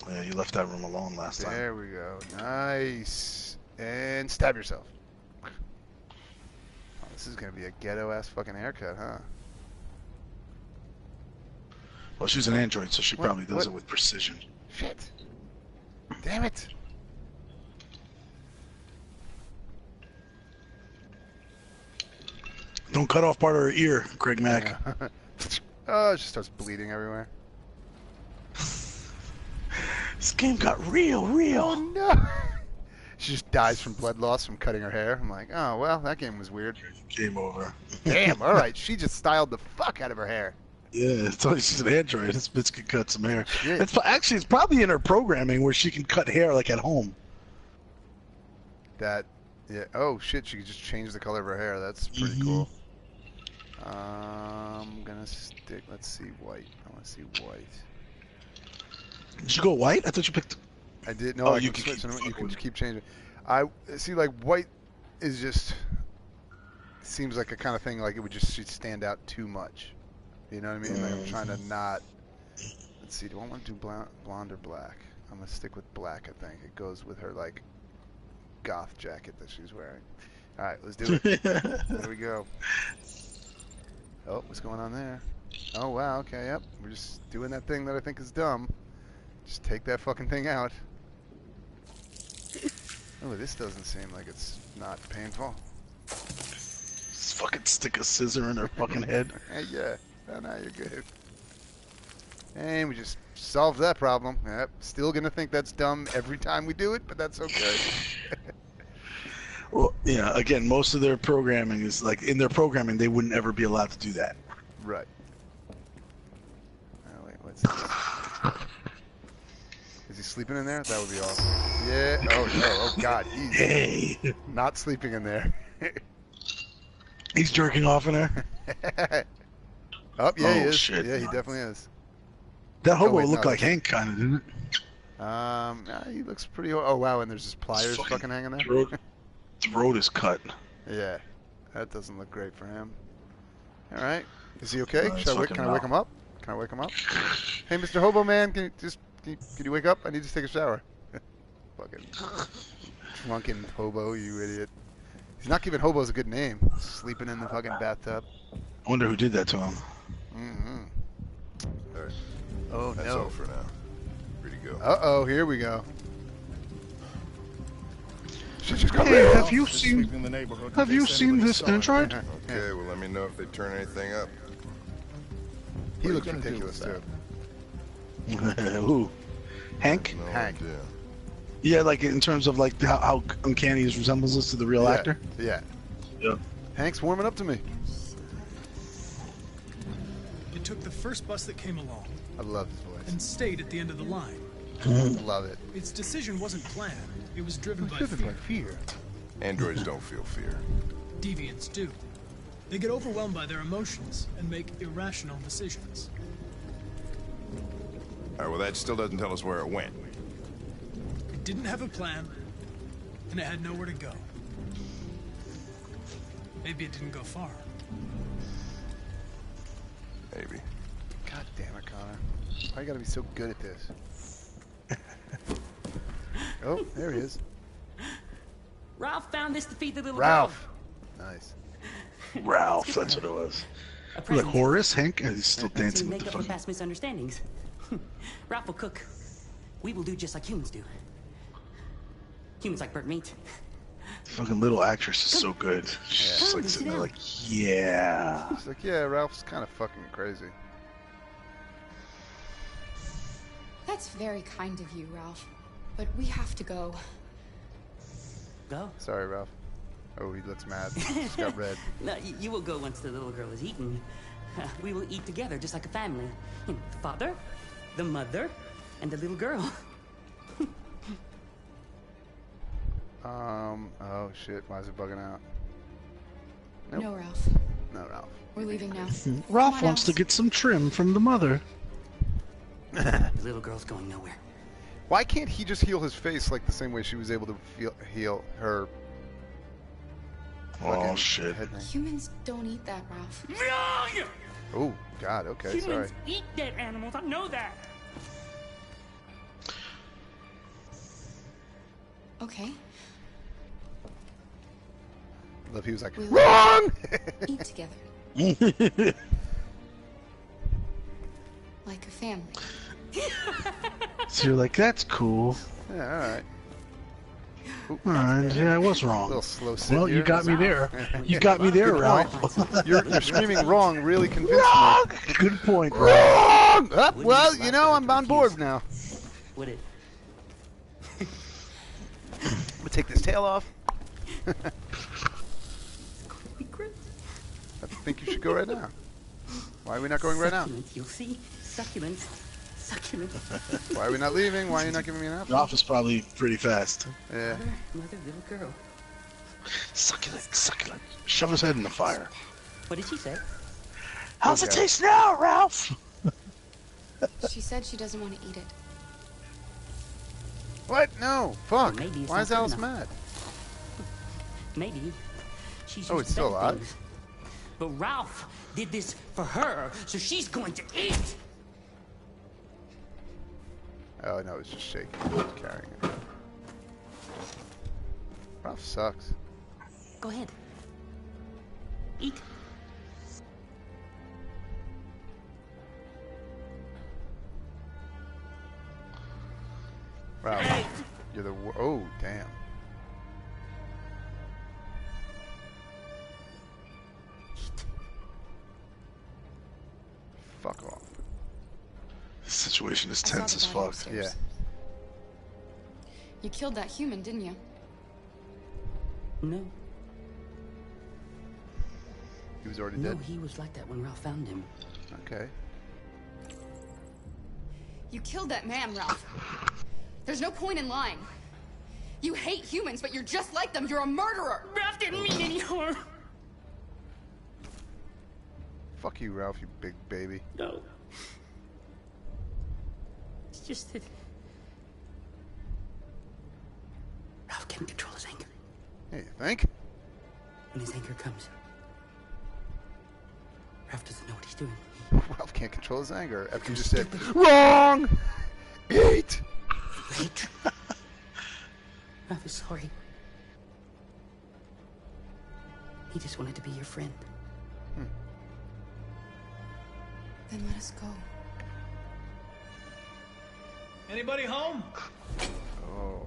Yeah, you left that room alone last time. There we go. Nice. And stab yourself. Oh, this is gonna be a ghetto-ass fucking haircut, huh? Well, she's an android, so she probably does it with precision. Shit. Damn it. Don't cut off part of her ear, CraigMakk. Yeah. Oh, it just starts bleeding everywhere. This game got real. Oh no! She just dies from blood loss from cutting her hair. I'm like, oh well, that game was weird. Game over. Damn. All right, she just styled the fuck out of her hair. Yeah, it's like she's an android. This bitch can cut some hair. Shit. It's probably in her programming where she can cut hair like at home. That, yeah. Oh shit, she could just change the color of her hair. That's pretty cool. I'm gonna stick. Let's see, white. I want to see white. Did you go white? I thought you picked. I did. No, Oh, I you can can switch. keep And you can fucking- keep changing. I see. Like white is just seems like a kind of thing. Like it would just should stand out too much. You know what I mean? Like I'm trying to not. Let's see. Do I want to do blonde or black? I'm gonna stick with black. I think it goes with her like goth jacket that she's wearing. All right, let's do it. There we go. Oh, what's going on there? Oh wow. Okay. Yep. We're just doing that thing that I think is dumb. Just take that fucking thing out. Oh, this doesn't seem like it's not painful. Just fucking stick a scissor in her fucking head. Hey, yeah. Oh, no, you're good. And we just solved that problem. Yep. Still gonna think that's dumb every time we do it, but that's okay. Well, yeah. Again, most of their programming is like in their programming they wouldn't ever be allowed to do that. Right. Oh, wait, what's this? Is he sleeping in there? That would be awesome. Yeah. Oh, no. Oh, God. He's Hey, not sleeping in there. he's jerking off in there. Oh, yeah, he Oh, is. shit. Yeah, he definitely is. That hobo wait, looked no, like Hank, kind of, didn't it? He looks pretty. Oh, wow. And there's just pliers fucking hanging there. Throat is cut. Yeah, that doesn't look great for him. All right, is he okay? It's Can I fucking wake him up? Can I wake him up? Hey, Mr. Hobo Man, can you wake up? I need to take a shower. Fucking drunken hobo, you idiot. He's not giving hobos a good name. Sleeping in the fucking bathtub. I wonder who did that to him. Mm-hmm. All right, Oh that's no. all for now. Free to go. Uh-oh, here we go. She's just Hey, have you seen this android? Okay, well, let me know if they turn anything up. He What are looks you gonna do ridiculous with too. Who? Hank? No Hank. idea. Yeah, like in terms of like how uncanny his resemblance to the real actor. Yeah. Yeah. Hank's warming up to me. It took the first bus that came along I love his voice. and stayed at the end of the line. Love it. Its decision wasn't planned. It was driven by Driven fear. by fear. Androids don't feel fear. Deviants do. They get overwhelmed by their emotions and make irrational decisions. All right, well, that still doesn't tell us where it went. It didn't have a plan, and it had nowhere to go. Maybe it didn't go far. Maybe. God damn it, Connor. Why you gotta be so good at this? Oh, there he is. Ralph found this to feed the little Ralph. Nice. Ralph, that's what it was. girl. A Like present Horace, Hank, and he's still to dancing with make the up for fucking. past misunderstandings. Ralph will cook. We will do just like humans do. Humans like burnt meat. Fucking little actress is so good. She's just like sitting there like, yeah. He's like, yeah, Ralph's kind of fucking crazy. That's very kind of you, Ralph. But we have to go. Go. Sorry, Ralph. Oh, he looks mad. He's got red. No, you will go once the little girl is eaten. We will eat together just like a family. You know, the father, the mother, and the little girl. Oh shit, why is it bugging out? Nope. No, Ralph. No, Ralph. We're leaving now. Ralph Come on, wants to Alice. get some trim from the mother. The little girl's going nowhere. Why can't he just heal his face like the same way she was able to heal her? Oh fucking shit. head thing? Humans don't eat that, Ralph. Oh God. Okay, sorry. Humans eat dead animals. I know that. Okay. Love. He was like, We'll wrong. eat together. Like a family. So you're like, that's cool. Yeah, all right. Ooh, Alright, yeah, I was a wrong. little slow sit Well, here. you got me there. You got me there, Good Ralph. point. You're screaming wrong really convinced Wrong! me. Good point, Ralph. Wrong! Well, you know, I'm on board now. Would it? I'm gonna take this tail off. Be great. I think you should go right now. Why are we not going right now? Succulent, you'll see. Succulent. Succulent. Why are we not leaving? Why are you not giving me an apple? Ralph is probably pretty fast. Yeah. Mother, little girl. Succulent, succulent. Shove his head in the fire. What did she say? How's it Okay. taste now, Ralph? She said she doesn't want to eat it. What? No. Fuck. Maybe it's Why not is good Alice enough. mad? Maybe she's Oh, used it's still to bad alive? things. But Ralph did this for her, so she's going to eat. Oh, no, it's just shaking. It's carrying it. Ralph sucks. Go ahead. Eat. Ralph, you're the oh, damn. Fuck off. This situation is I saw tense the as body fuck. upstairs. Yeah. You killed that human, didn't you? No. He was already No, dead. he was like that when Ralph found him. Okay. You killed that man, Ralph. There's no point in lying. You hate humans, but you're just like them. You're a murderer. Ralph didn't mean any harm. Fuck you, Ralph, you big baby. No. It's just that Ralph can't control his anger. Hey, you think? When his anger comes, Ralph doesn't know what he's doing. Ralph can't control his anger after you just said, WRONG! Eat! Wait. Ralph is sorry. He just wanted to be your friend. Then let us go. Anybody home? Oh,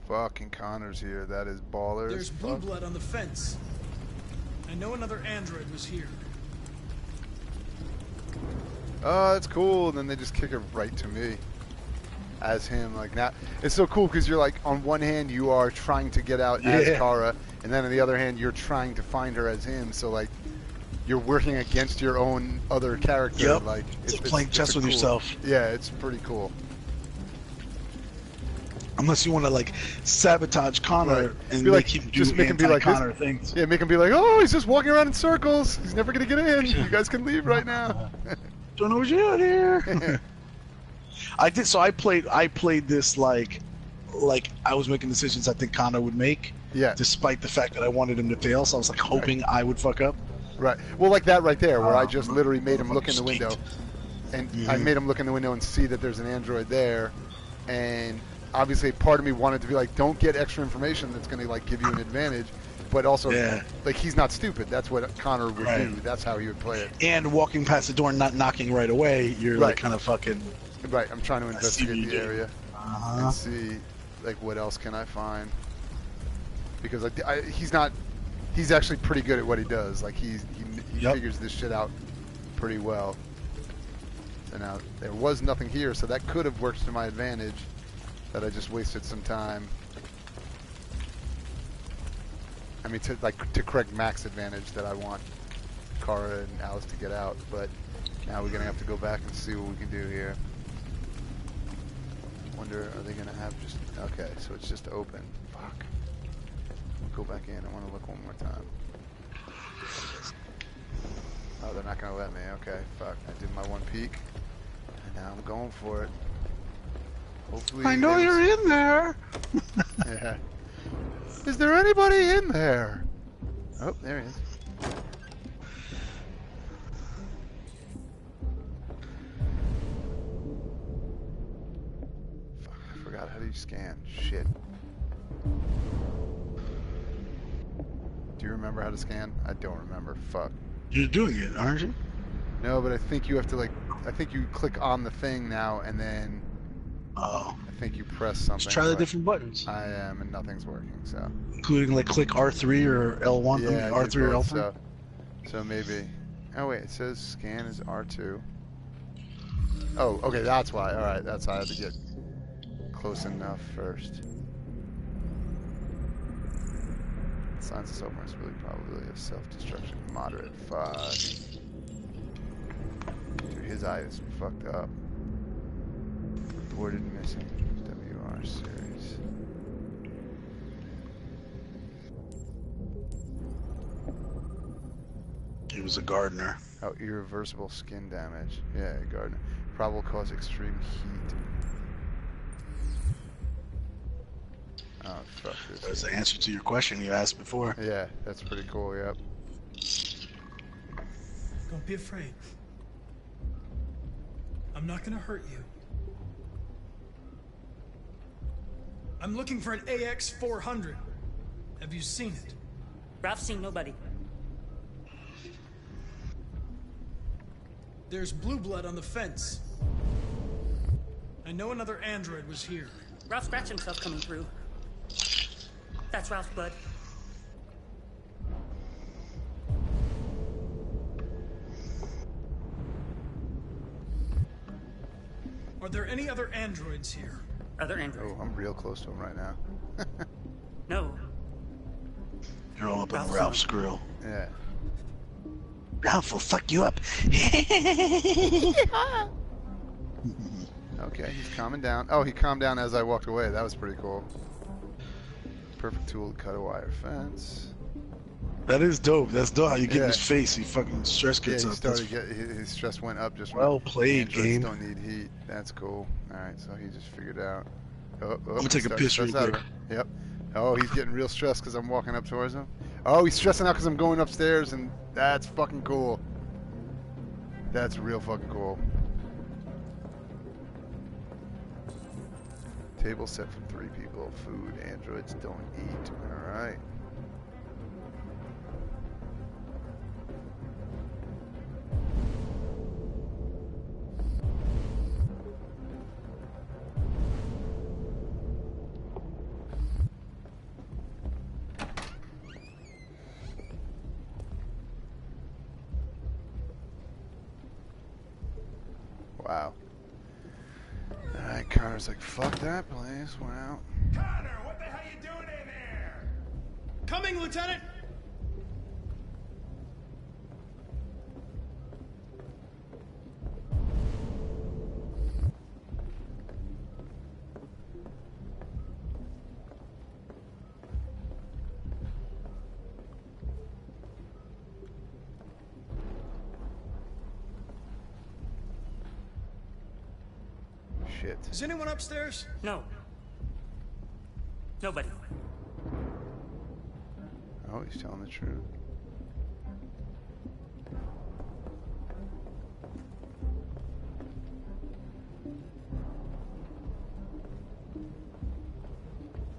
fucking Connor's here. That is baller as There's blue fuck. blood on the fence. I know another android was here. Oh, that's cool. And then they just kick it right to me as him. Like now, it's so cool because you're like, on one hand, you are trying to get out as Kara, and then on the other hand, you're trying to find her as him. So like, you're working against your own other character. Yep. Like It's playing chess a with yourself. Yeah, it's pretty cool. Unless you want to like sabotage Connor Right. and Be like- make him do just make him be like this. anti-Connor things. Yeah, make him be like, oh, he's just walking around in circles. He's never gonna get in. You guys can leave right now. Don't know what you're doing here. I did. So I played this like I was making decisions I think Connor would make. Yeah. Despite the fact that I wanted him to fail, so I was like hoping I would fuck up. Right. Well, like that right there, where I just literally made him look in the Skeet. window, and I made him look in the window and see that there's an android there, and obviously part of me wanted to be like, don't get extra information that's going to like give you an advantage, but also Yeah. like he's not stupid. That's what Connor would Right. do. That's how he would play it. And walking past the door and not knocking right away, you're Right. like kind of fucking. Right. I'm trying to see what investigate you the did. area and see like what else can I find, because like he's not. He's actually pretty good at what he does. Like he Yep. figures this shit out pretty well. So now there was nothing here, so that could have worked to my advantage. That I just wasted some time. I mean, to CraigMakk's advantage that I want Kara and Alice to get out. But now we're gonna have to go back and see what we can do here. Wonder, are they gonna have just? Okay, so it's just open. Fuck. We'll go back in. I want to look one more time. Oh, they're not gonna let me. Okay, fuck. I did my one peek, and now I'm going for it. Hopefully. I know they you're was- in there. Yeah. Is there anybody in there? Oh, there he is. Fuck, I forgot how do you scan. Shit. Do you remember how to scan? I don't remember. Fuck. You're doing it, aren't you? No, but I think you have to like. I think you click on the thing now, and then Oh. I think you press something. Let's try the but different buttons. I am, and nothing's working, so. Including like click R3 or L1. Yeah, I mean, I did R3 or both, L3. so maybe. Oh wait, it says scan is R2. Oh, okay, that's why. All right, that's why I had to get close enough first. Signs of self-harm is really probably a self-destruction moderate. Fuck. Dude, his eye is fucked up. Reported missing. WR series. He was a gardener. Oh, irreversible skin damage. Yeah, gardener. Probable cause extreme heat. Oh, fuck this. That's the answer to your question you asked before. Yeah, that's pretty cool, yep. Don't be afraid. I'm not gonna hurt you. I'm looking for an AX-400. Have you seen it? Ralph's seen nobody. There's blue blood on the fence. I know another android was here. Ralph scratched himself coming through. That's Ralph's blood. Are there any other androids here? Other android. Oh, I'm real close to him right now. No. You're all up in Ralph's grill. Yeah. Ralph will fuck you up. Okay, he's calming down. Oh, he calmed down as I walked away. That was pretty cool. Perfect tool to cut a wire fence. That is dope. That's dope how you get in Yeah. his face. He fucking stress Yeah, gets he up. started his stress went up just Well when played, androids game. don't need heat. That's cool. All right, so he just figured out. I'm gonna take a piss real quick. Yep. Oh, he's getting real stressed because I'm walking up towards him. Oh, he's stressing out because I'm going upstairs, and that's fucking cool. That's real fucking cool. Table set for 3 people. Food androids don't eat. All right. Wow. Alright, Connor's like, fuck that place. Wow. Connor, what the hell you doing in there? Coming, Lieutenant! Shit. Is anyone upstairs? No. Nobody. Oh, he's telling the truth.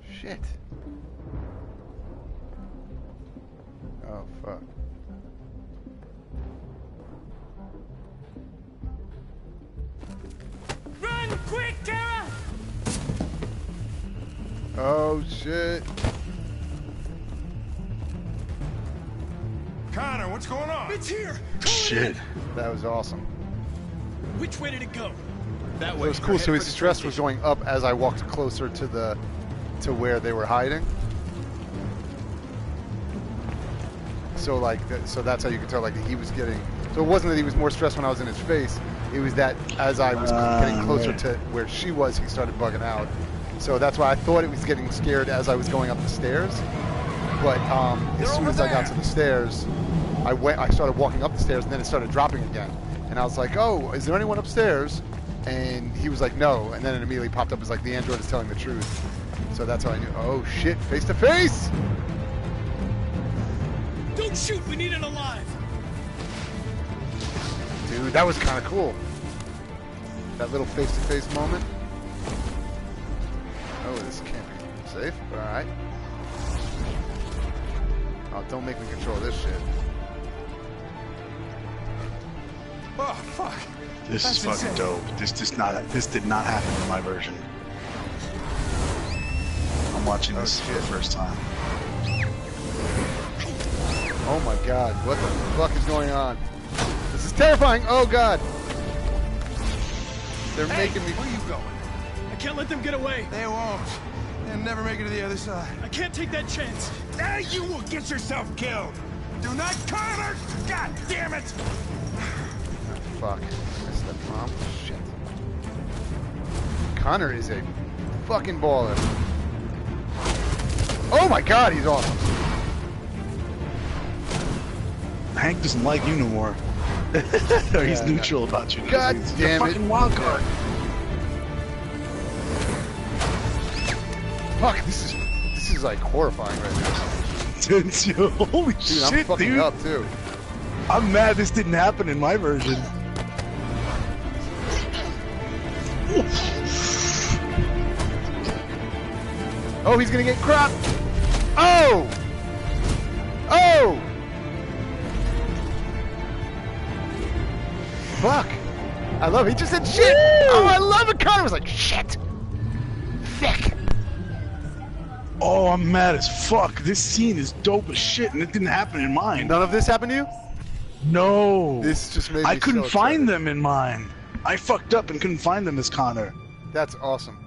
Shit. Oh, fuck. Run, quick, Kara! Oh, shit. Connor, what's going on? It's here! Shit. That was awesome. Which way did it go? That It was cool. So his stress was going up as I walked closer to where they were hiding. So like, so that's how you could tell like he was getting. So it wasn't that he was more stressed when I was in his face. It was that as I was getting closer to where she was, he started bugging out. So that's why I thought it was getting scared as I was going up the stairs. But as soon as I got to the stairs, I started walking up the stairs, and then it started dropping again. And I was like, oh, is there anyone upstairs? And he was like, no. And then it immediately popped up as like, the android is telling the truth. So that's how I knew, oh shit, face to face! Don't shoot! We need it alive! Dude, that was kind of cool. That little face to face moment. Oh, this can't be safe. All right. Oh, don't make me control this shit. Oh, fuck. This is fucking dope. This did not happen in my version. I'm watching this for the first time. Oh my god, what the fuck is going on? This is terrifying! Oh god! They're making me... Where are you going? I can't let them get away. They won't. They'll never make it to the other side. I can't take that chance. Now you will get yourself killed. Do not Connor! God damn it! Fuck. Missed that bomb. Shit. Connor is a fucking baller. Oh my god, he's awesome. Hank doesn't like you no more. Or he's neutral about you. God He's damn a it. fucking wild card. Fuck, this is like horrifying right now. Dude, holy Dude, shit, I'm fucking dude. up too. I'm mad this didn't happen in my version. Oh, he's gonna get cropped. Oh! Oh! Fuck. I love it. He just said shit. Oh, I love it. Connor was like, shit. Thick. Oh, I'm mad as fuck. This scene is dope as shit, and it didn't happen in mine. None of this happened to you? No. This just made me I couldn't so find excited. them in mine. I fucked up and couldn't find them as Connor. That's awesome.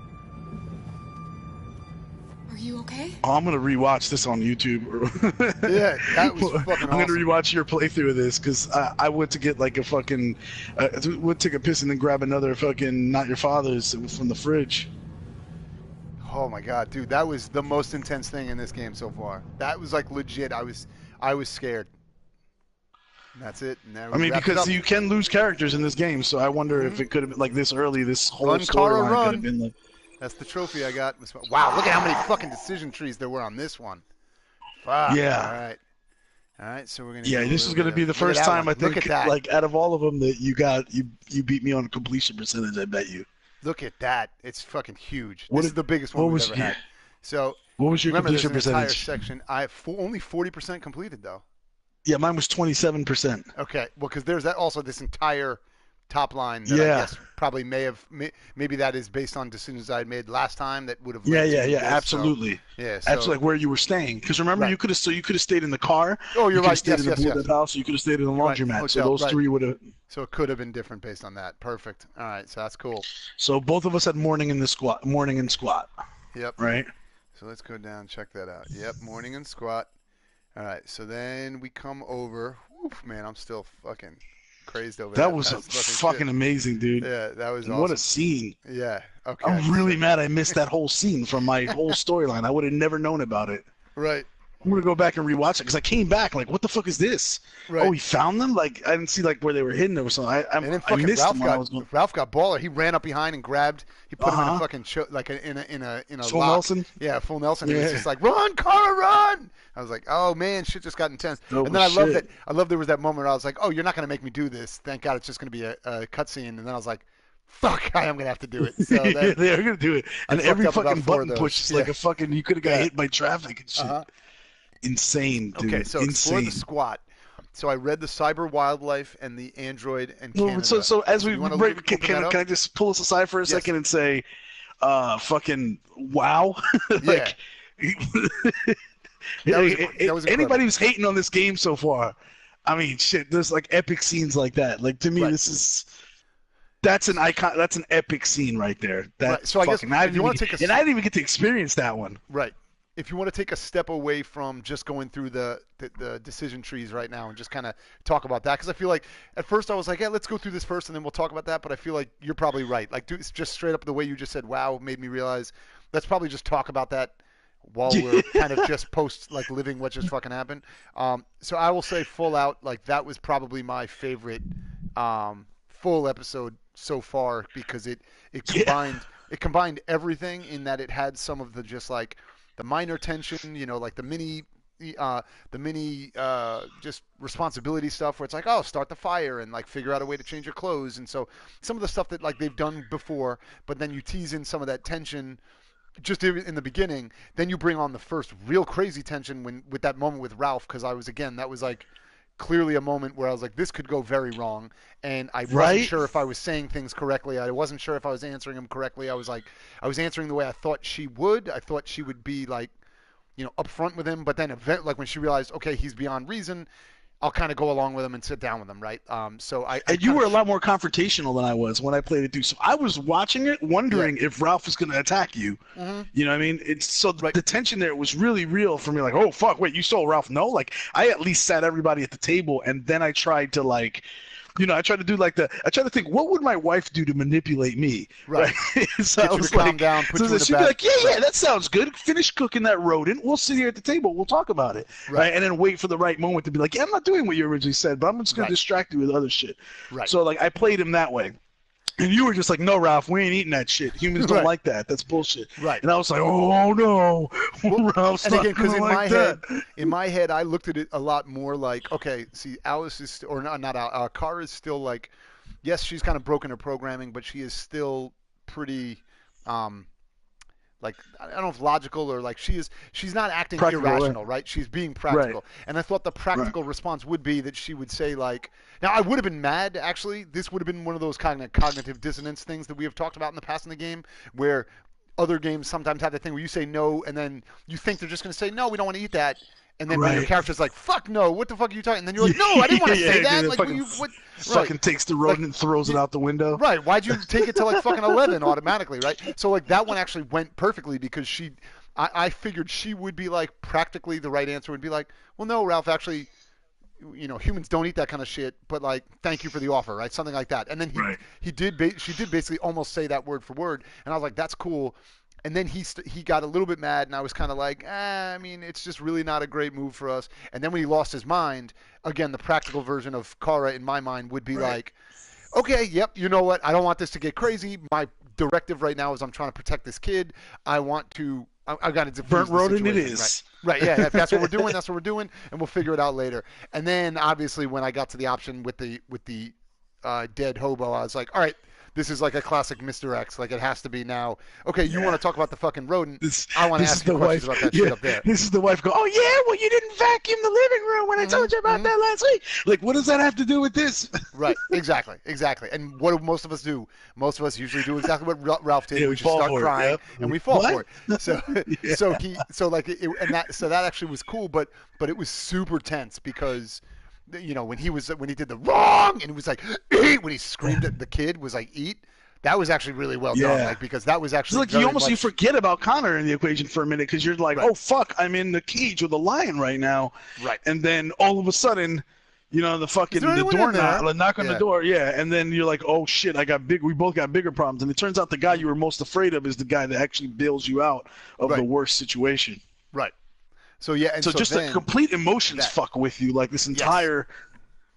Are you okay? Oh, I'm gonna rewatch this on YouTube. Yeah, that was fucking I'm gonna awesome. rewatch your playthrough of this because I went to get like a fucking, would take a piss and then grab another fucking Not Your Father's from the fridge. Oh my god, dude, that was the most intense thing in this game so far. That was like legit. I was scared. And that's it. And I mean, because you can lose characters in this game, so I wonder if it could have been like this early. This whole Run, Kara, storyline run. could have been like. That's the trophy I got. Wow, look at how many fucking decision trees there were on this one. Fuck. Yeah. All right, so we're gonna. Yeah, do a this is little gonna bit be of- the look at first that time one. I think, Look at that. like out of all of them, that you beat me on completion percentage. I bet you. Look at that. It's fucking huge. What This is- is the biggest what one we've was ever your- had. So What was your remember, there's completion an entire percentage? section. I have only 40% completed though. Yeah, mine was 27%. Okay, well, because there's that also this entire top line that I Yeah. guess probably maybe that is based on decisions I had made last time that would have. Yeah, led to yeah, this, absolutely. So, yeah, so, That's like where you were staying. Because remember, Right. you could have stayed in the car. Oh, you're you could right. have stayed Yes, in the yes, boarded yes. house. You could have stayed in the Right, laundromat. So hotel, those right. three would have. So it could have been different based on that. Perfect. All right, so that's cool. So both of us had morning and squat. Yep. Right. So let's go down, check that out. Yep, morning and squat. All right, so then we come over. Oof, man, I'm still fucking crazed over that. That was That's fucking shit. amazing, dude. Yeah, that was What a awesome. scene. Yeah, okay. I'm really mad I missed that whole scene from my whole storyline. I would have never known about it. Right. I'm gonna go back and rewatch it because I came back like, what the fuck is this? Right. Oh, he found them? Like I didn't see like where they were hidden or something. And then I fucking missed Ralph them when I was going. got baller. He ran up behind and grabbed. He put him in a Uh-huh. fucking in a Full lock. Nelson? Yeah, full Nelson. He was Yeah. just like, run, Cara, run! I was like, oh man, shit just got intense. Oh, and then I love shit. that. I love there was that moment where I was like, oh, you're not gonna make me do this. Thank God, it's just gonna be a cutscene. And then I was like, fuck, I am gonna have to do it. So Yeah, then, they are gonna do it, and fucked every up about fucking 4 of button those. push is like Yeah. a fucking. You could have got Yeah. hit by traffic and shit. Uh-huh. Insane, dude. Okay, so explore Insane. the squat. So I read the cyber wildlife and the android and Well, Canada. so as we You wanna break, open that up? can I just pull us aside for a Yes. second and say, fucking wow, like. That was incredible. Anybody who's hating on this game so far, I mean, shit. There's like epic scenes like that. Like to me, Right. that's an icon. That's an epic scene right there. That's Right, so I guess fucking. I if you didn't wanna even- take a and I didn't even get to experience that one. Right. If you want to take a step away from just going through the decision trees right now and just kind of talk about that, because I feel like at first I was like, yeah, let's go through this first and then we'll talk about that. But I feel like you're probably right. Like, dude, it's just straight up the way you just said, wow, made me realize let's probably just talk about that while we're kind of just like living what just fucking happened. So I will say full out, like that was probably my favorite full episode so far because it combined everything in that it had some of the just like the minor tension, you know, like the mini just responsibility stuff where it's like, oh, start the fire and like figure out a way to change your clothes. And so some of the stuff that like they've done before, but then you tease in some of that tension just in the beginning. Then you bring on the first real crazy tension with that moment with Ralph. Cause that was like clearly a moment where I was like, this could go very wrong, and I wasn't Right? sure if I was saying things correctly. I wasn't sure if I was answering them correctly. I was answering the way I thought she would. I thought she would be like, upfront with him, but then like when she realized, okay, he's beyond reason, I'll kind of go along with him and sit down with him, right? So And you were a lot more confrontational than I was when I played it too. So I was watching it, wondering if Ralph was going to attack you. You know what I mean? It's so the tension there was really real for me. Like, oh fuck, wait, you saw Ralph? No, like I at least sat everybody at the table, and then I tried to like. I tried to do I tried to think, what would my wife do to manipulate me? Right. So Get I you was to calm down, put you in a she'd bad- be like, yeah, that sounds good. Finish cooking that rodent. We'll sit here at the table. We'll talk about it. Right. And then wait for the right moment to be like, yeah, I'm not doing what you originally said, but I'm just going to distract you with other shit. Right. So like I played him that way. And you were just like, no, Ralph, we ain't eating that shit. Humans don't like that. That's bullshit. Right. And I was like, oh no, Ralph's and not again, because like in my head, I looked at it a lot more like, okay, see, Alice is, or not Alice, Kara is still like, yes, she's kind of broken her programming, but she is still pretty, like, I don't know if logical or like she's not acting Practical, irrational, right? She's being practical. And I thought the practical response would be that she would say like, now I would have been mad, actually. This would have been one of those cognitive dissonance things that we have talked about in the past in the game, where other games sometimes have that thing where you say no, and then you think they're just going to say, no, we don't want to eat that. And then when your character's like, fuck no, what the fuck are you talking? And then you're like, no, I didn't want to say that. Like, fucking takes the rodent and throws it out the window. Right. Why'd you take it to like fucking 11 automatically, right? So like that one actually went perfectly because I figured she would be like practically the right answer would be like, well, no, Ralph, actually, humans don't eat that kind of shit, but like, thank you for the offer, right? Something like that. And then she did basically almost say that word for word. And I was like, that's cool. And then he got a little bit mad, and I was kind of like, I mean, it's just really not a great move for us. And then when he lost his mind, again, the practical version of Kara in my mind would be like, okay, yep, you know what? I don't want this to get crazy. My directive right now is I'm trying to protect this kid. I've got to defuse burnt the rodent situation. it is. Right, yeah, if that's what we're doing, that's what we're doing, and we'll figure it out later. And then, obviously, when I got to the option with the dead hobo, I was like, all right, this is like a classic Mr. X. Like, it has to be now. Okay, you want to talk about the fucking rodent. I want to ask you questions about that shit up there. This is the wife go, oh, yeah, well, you didn't vacuum the living room when I told you about that last week. Like, what does that have to do with this? Right, exactly. And what do most of us do? Most of us usually do exactly what Ralph did, which is start crying, and we fall for it. So, that actually was cool, but it was super tense because when he did the wrong and it was like eat, when he screamed at the kid was like eat, that was actually really well done, like, because that was actually it's like you forget about Connor in the equation for a minute because you're like, oh fuck, I'm in the cage with a lion right now, and then all of a sudden, the fucking the door knock on the door, and then you're like, oh shit, we both got bigger problems, and it turns out the guy you were most afraid of is the guy that actually bails you out of the worst situation. Right. So and so just the complete emotions fuck with you, like this entire,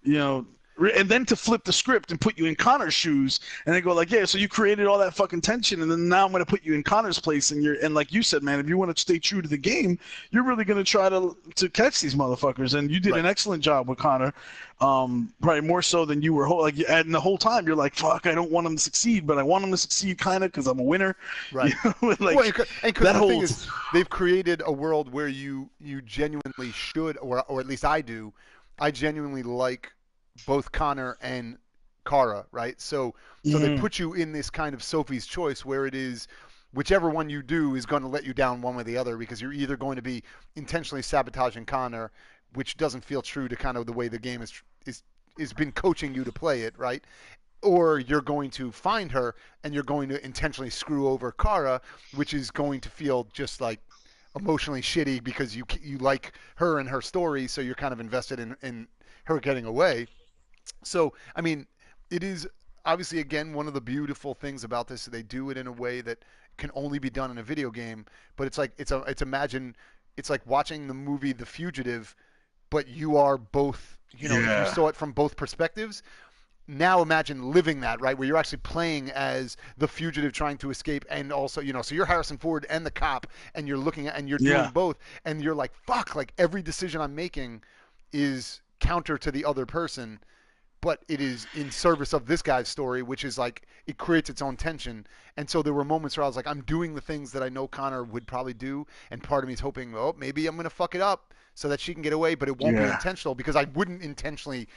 and then to flip the script and put you in Connor's shoes, and they go like, yeah, so you created all that fucking tension, and then now I'm going to put you in Connor's place, and like you said, man, if you want to stay true to the game, you're really going to try to catch these motherfuckers, and you did an excellent job with Connor, probably more so than you were, and the whole time you're like, fuck, I don't want him to succeed, but I want him to succeed kind of because I'm a winner, right? Like, the thing is, they've created a world where you genuinely should, or at least I do, I genuinely like both Connor and Kara, right? So they put you in this kind of Sophie's choice where it is whichever one you do is going to let you down one way or the other, because you're either going to be intentionally sabotaging Connor, which doesn't feel true to kind of the way the game is been coaching you to play it, right? Or you're going to find her and you're going to intentionally screw over Kara, which is going to feel just like emotionally shitty because you like her and her story, so you're kind of invested in her getting away. So, I mean, it is obviously, again, one of the beautiful things about this. They do it in a way that can only be done in a video game, but it's like it's like watching the movie The Fugitive, but you are both, you saw it from both perspectives. Now imagine living that, right, where you're actually playing as the fugitive trying to escape, and also, so you're Harrison Ford and the cop, and you're looking at, and you're doing both, and you're like, fuck, like every decision I'm making is counter to the other person, but it is in service of this guy's story, which is like it creates its own tension. And so there were moments where I was like, I'm doing the things that I know Connor would probably do, and part of me is hoping, oh, maybe I'm gonna fuck it up so that she can get away, but it won't be intentional because I wouldn't intentionally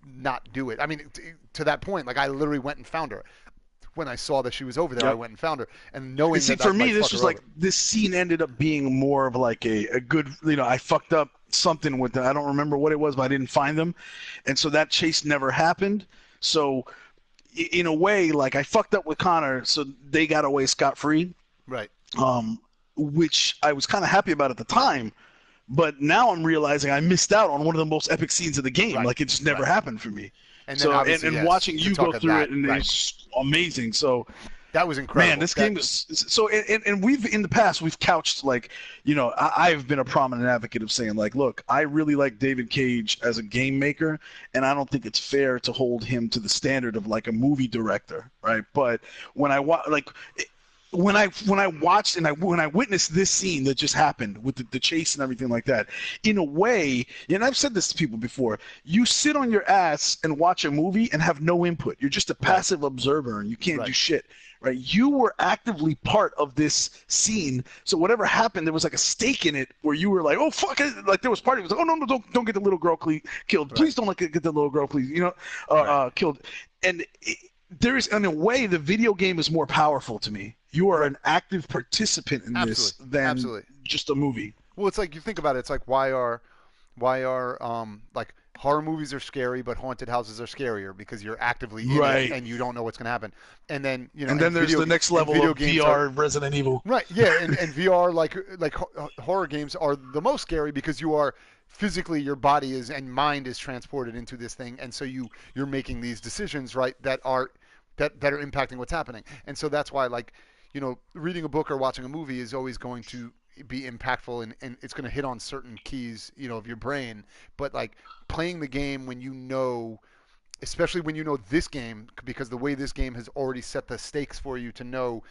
not do it. I mean, to that point, like I literally went and found her. When I saw that she was over there, I went and found her. And knowing see, that for me, this was like this scene ended up being more of like a good, I fucked up something with them. I don't remember what it was, but I didn't find them, and so that chase never happened. So in a way, like I fucked up with Connor, so they got away scot-free. Right. Which I was kind of happy about at the time, but now I'm realizing I missed out on one of the most epic scenes of the game. Right. Like it just never happened for me. And then and watching you go through it, and it's amazing. So that was incredible. Man, this game is so. And we've in the past we've couched like, I've been a prominent advocate of saying like, look, I really like David Cage as a game maker, and I don't think it's fair to hold him to the standard of like a movie director, right? But when I when I watched and when I witnessed this scene that just happened with the chase and everything like that, in a way, and I've said this to people before, you sit on your ass and watch a movie and have no input. You're just a passive observer and you can't do shit, right? You were actively part of this scene, so whatever happened, there was like a stake in it where you were like, oh fuck it, like there was part of it was like, oh no, don't get the little girl killed, please don't get the little girl, please, killed, and there is, in a way, the video game is more powerful to me. You are an active participant in this than just a movie. Well, it's like you think about it. It's like why are like horror movies are scary, but haunted houses are scarier because you're actively in it and you don't know what's going to happen. And then and then there's the next level of VR Resident Evil. Right. Yeah, and VR like horror games are the most scary because you are physically, your body is and mind is transported into this thing, and so you're making these decisions, right, that are impacting what's happening. And so that's why, like, reading a book or watching a movie is always going to be impactful, and it's going to hit on certain keys, of your brain. But like playing the game when especially when this game, because the way this game has already set the stakes for you to know,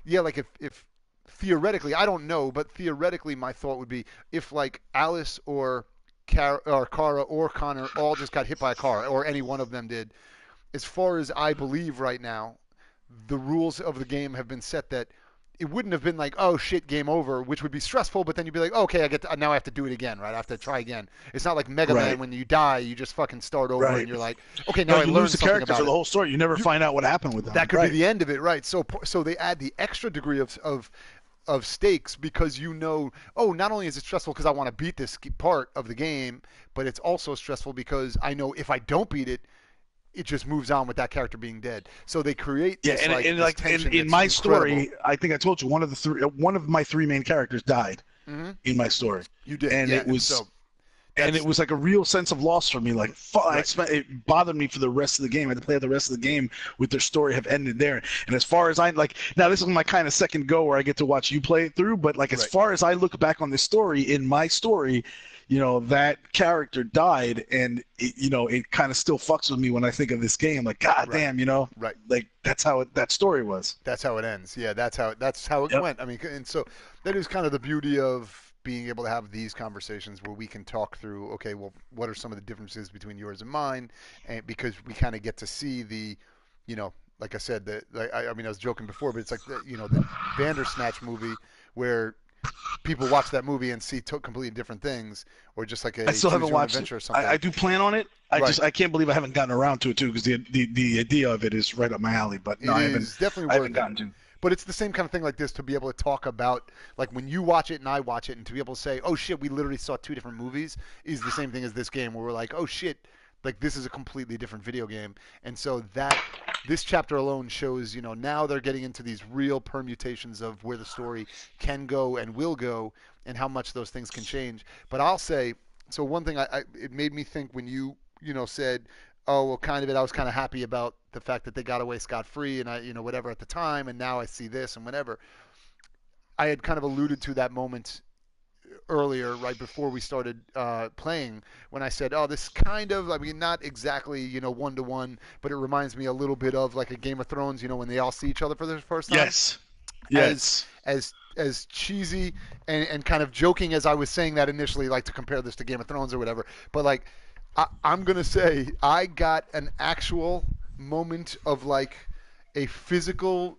like if theoretically, I don't know, but theoretically my thought would be if like Alice or Kara or Connor all just got hit by a car, or any one of them did, as far as I believe right now, the rules of the game have been set that it wouldn't have been like, oh shit, game over, which would be stressful, but then you'd be like, oh, okay, now I have to do it again, right? I have to try again. It's not like Mega Man when you die, you just fucking start over and you're like, okay, now I learned something about it. You lose the character for the whole story. You never find out what happened with them. That could be the end of it, right? So they add the extra degree of stakes because not only is it stressful because I want to beat this part of the game, but it's also stressful because I know if I don't beat it, it just moves on with that character being dead. So they create this, this tension in my story, I think I told you one of my three main characters died in my story. You did, and it was it was like a real sense of loss for me. Like it bothered me for the rest of the game. I had to play the rest of the game with their story have ended there. And as far as now this is my kind of second go where I get to watch you play it through. But as far as I look back on this story, in my story, that character died, and it kind of still fucks with me when I think of this game. Like, God damn, like that's how that story was. That's how it ends. Yeah, that's how it went. I mean, and so that is kind of the beauty of being able to have these conversations where we can talk through, okay, well, what are some of the differences between yours and mine, and because we kind of get to see the, like I said, I was joking before, but it's like the Bandersnatch movie where people watch that movie and see completely different things, or just like I still haven't watched it. Or something. I do plan on it. I can't believe I haven't gotten around to it too, because the idea of it is right up my alley. But no, I haven't gotten to. But it's the same kind of thing like this, to be able to talk about, like when you watch it and I watch it, and to be able to say, oh shit, we literally saw two different movies, is the same thing as this game, where we're like, oh shit, like this is a completely different video game. And so this chapter alone shows, now they're getting into these real permutations of where the story can go and will go, and how much those things can change. But I'll say, so one thing it made me think when you said, oh, well, kind of it, I was kind of happy about the fact that they got away scot-free, and I, whatever at the time, and now I see this and whatever. I had kind of alluded to that moment earlier, right before we started playing, when I said, oh, this kind of, not exactly, one-to-one, but it reminds me a little bit of like a Game of Thrones, when they all see each other for the first time. Yes. As cheesy and kind of joking as I was saying that initially, like to compare this to Game of Thrones or whatever, but like, I'm gonna say I got an actual moment of like a physical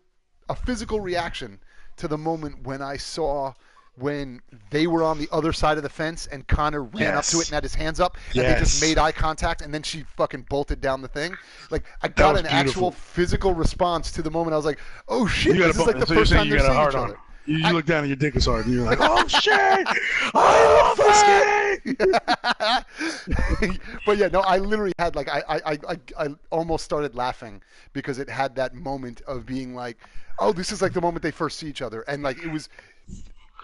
reaction to the moment when I saw when they were on the other side of the fence and Connor ran up to it and had his hands up and they just made eye contact and then she fucking bolted down the thing. Like I got an actual physical response to the moment. I was like, oh shit, this is like the first time they're seeing each other. You look down and your dick is hard, and you're like, "Oh shit, I love this game." But yeah, no, I literally had like I almost started laughing because it had that moment of being like, "Oh, this is like the moment they first see each other," and like it was.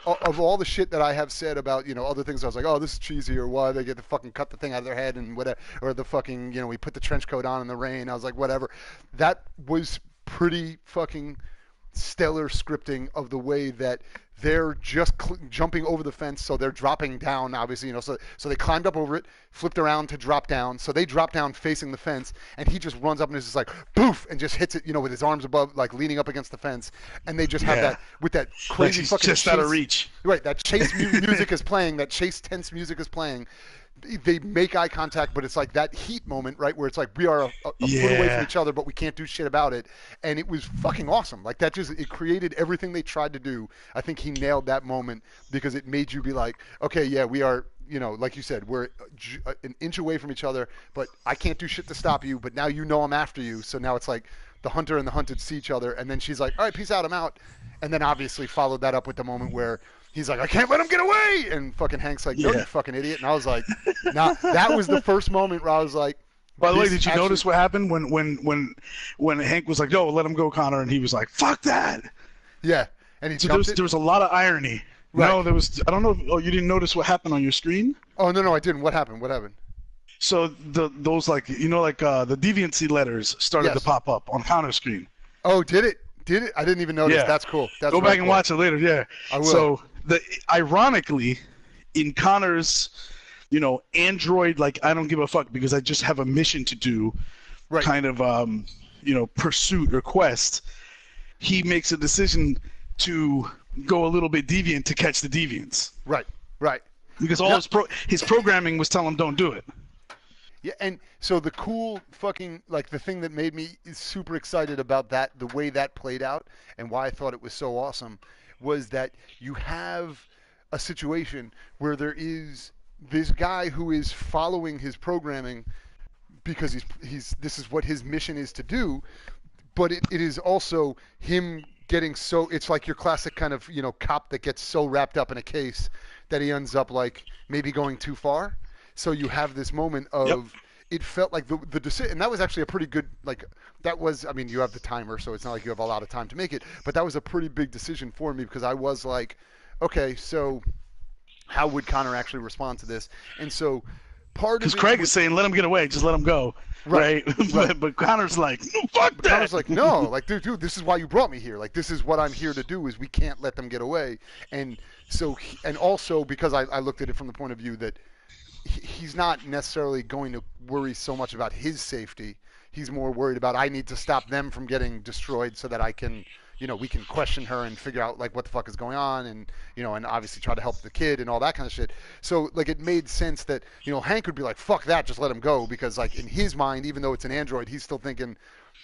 Of all the shit that I have said about, you know, other things, I was like, oh, this is cheesy, or why they get to fucking cut the thing out of their head and whatever, or the fucking, you know, we put the trench coat on in the rain. I was like, whatever. That was pretty fucking stellar scripting of the way that they're just jumping over the fence, so they're dropping down, obviously, you know, so they climbed up over it, flipped around to drop down, so they drop down facing the fence, and he just runs up and is just like, boof, and just hits it, you know, with his arms above, like leaning up against the fence, and they just have that, with that crazy fucking just chase, out of reach. Right, that chase music is playing, that chase tense music is playing. They make eye contact, but it's like that heat moment, right, where it's like we are a foot away from each other, but we can't do shit about it. And it was fucking awesome. Like that it created everything they tried to do. I think he nailed that moment because it made you be like, okay, yeah, we are, you know, like you said, we're an inch away from each other, but I can't do shit to stop you. But now you know I'm after you. So now it's like the hunter and the hunted see each other. And then she's like, all right, peace out, I'm out. And then obviously followed that up with the moment where he's like, I can't let him get away! And fucking Hank's like, no, you fucking idiot. And I was like, nah, that was the first moment where I was like, by the way, did you notice what happened when Hank was like, no, let him go, Connor, and he was like, fuck that. Yeah. And there was a lot of irony. Right. No, there was, I don't know, you didn't notice what happened on your screen? Oh, no, I didn't. What happened? So those like, you know, like the deviancy letters started to pop up on Connor's screen. Oh, did it? I didn't even notice. Yeah. That's cool. That's Go back and watch it later. Yeah. I will. So ironically, in Connor's, you know, Android, like I don't give a fuck because I just have a mission to do, kind of, you know, pursuit or quest. He makes a decision to go a little bit deviant to catch the deviants. Right. Because all his programming was telling him don't do it. Yeah, and so the cool fucking, like, the thing that made me super excited about that, the way that played out, and why I thought it was so awesome, was that you have a situation where there is this guy who is following his programming because this is what his mission is to do, but it is also him getting so, it's like your classic kind of, you know, cop that gets so wrapped up in a case that he ends up, like, maybe going too far. So you have this moment of it felt like the decision, and that was actually a pretty good, like, that was, I mean, you have the timer, so it's not like you have a lot of time to make it, but that was a pretty big decision for me because I was like, okay, so how would Connor actually respond to this? And so part of it... Because Craig is saying, let him get away, just let him go, right? But Connor's like, no, fuck that! Connor's like, no, like, dude, this is why you brought me here. Like, this is what I'm here to do, is we can't let them get away. And so, and also because I looked at it from the point of view that he's not necessarily going to worry so much about his safety. He's more worried about, I need to stop them from getting destroyed so that I can, you know, we can question her and figure out, like, what the fuck is going on, and, you know, and obviously try to help the kid and all that kind of shit. So, like, it made sense that, you know, Hank would be like, fuck that, just let him go, because, like, in his mind, even though it's an android, he's still thinking,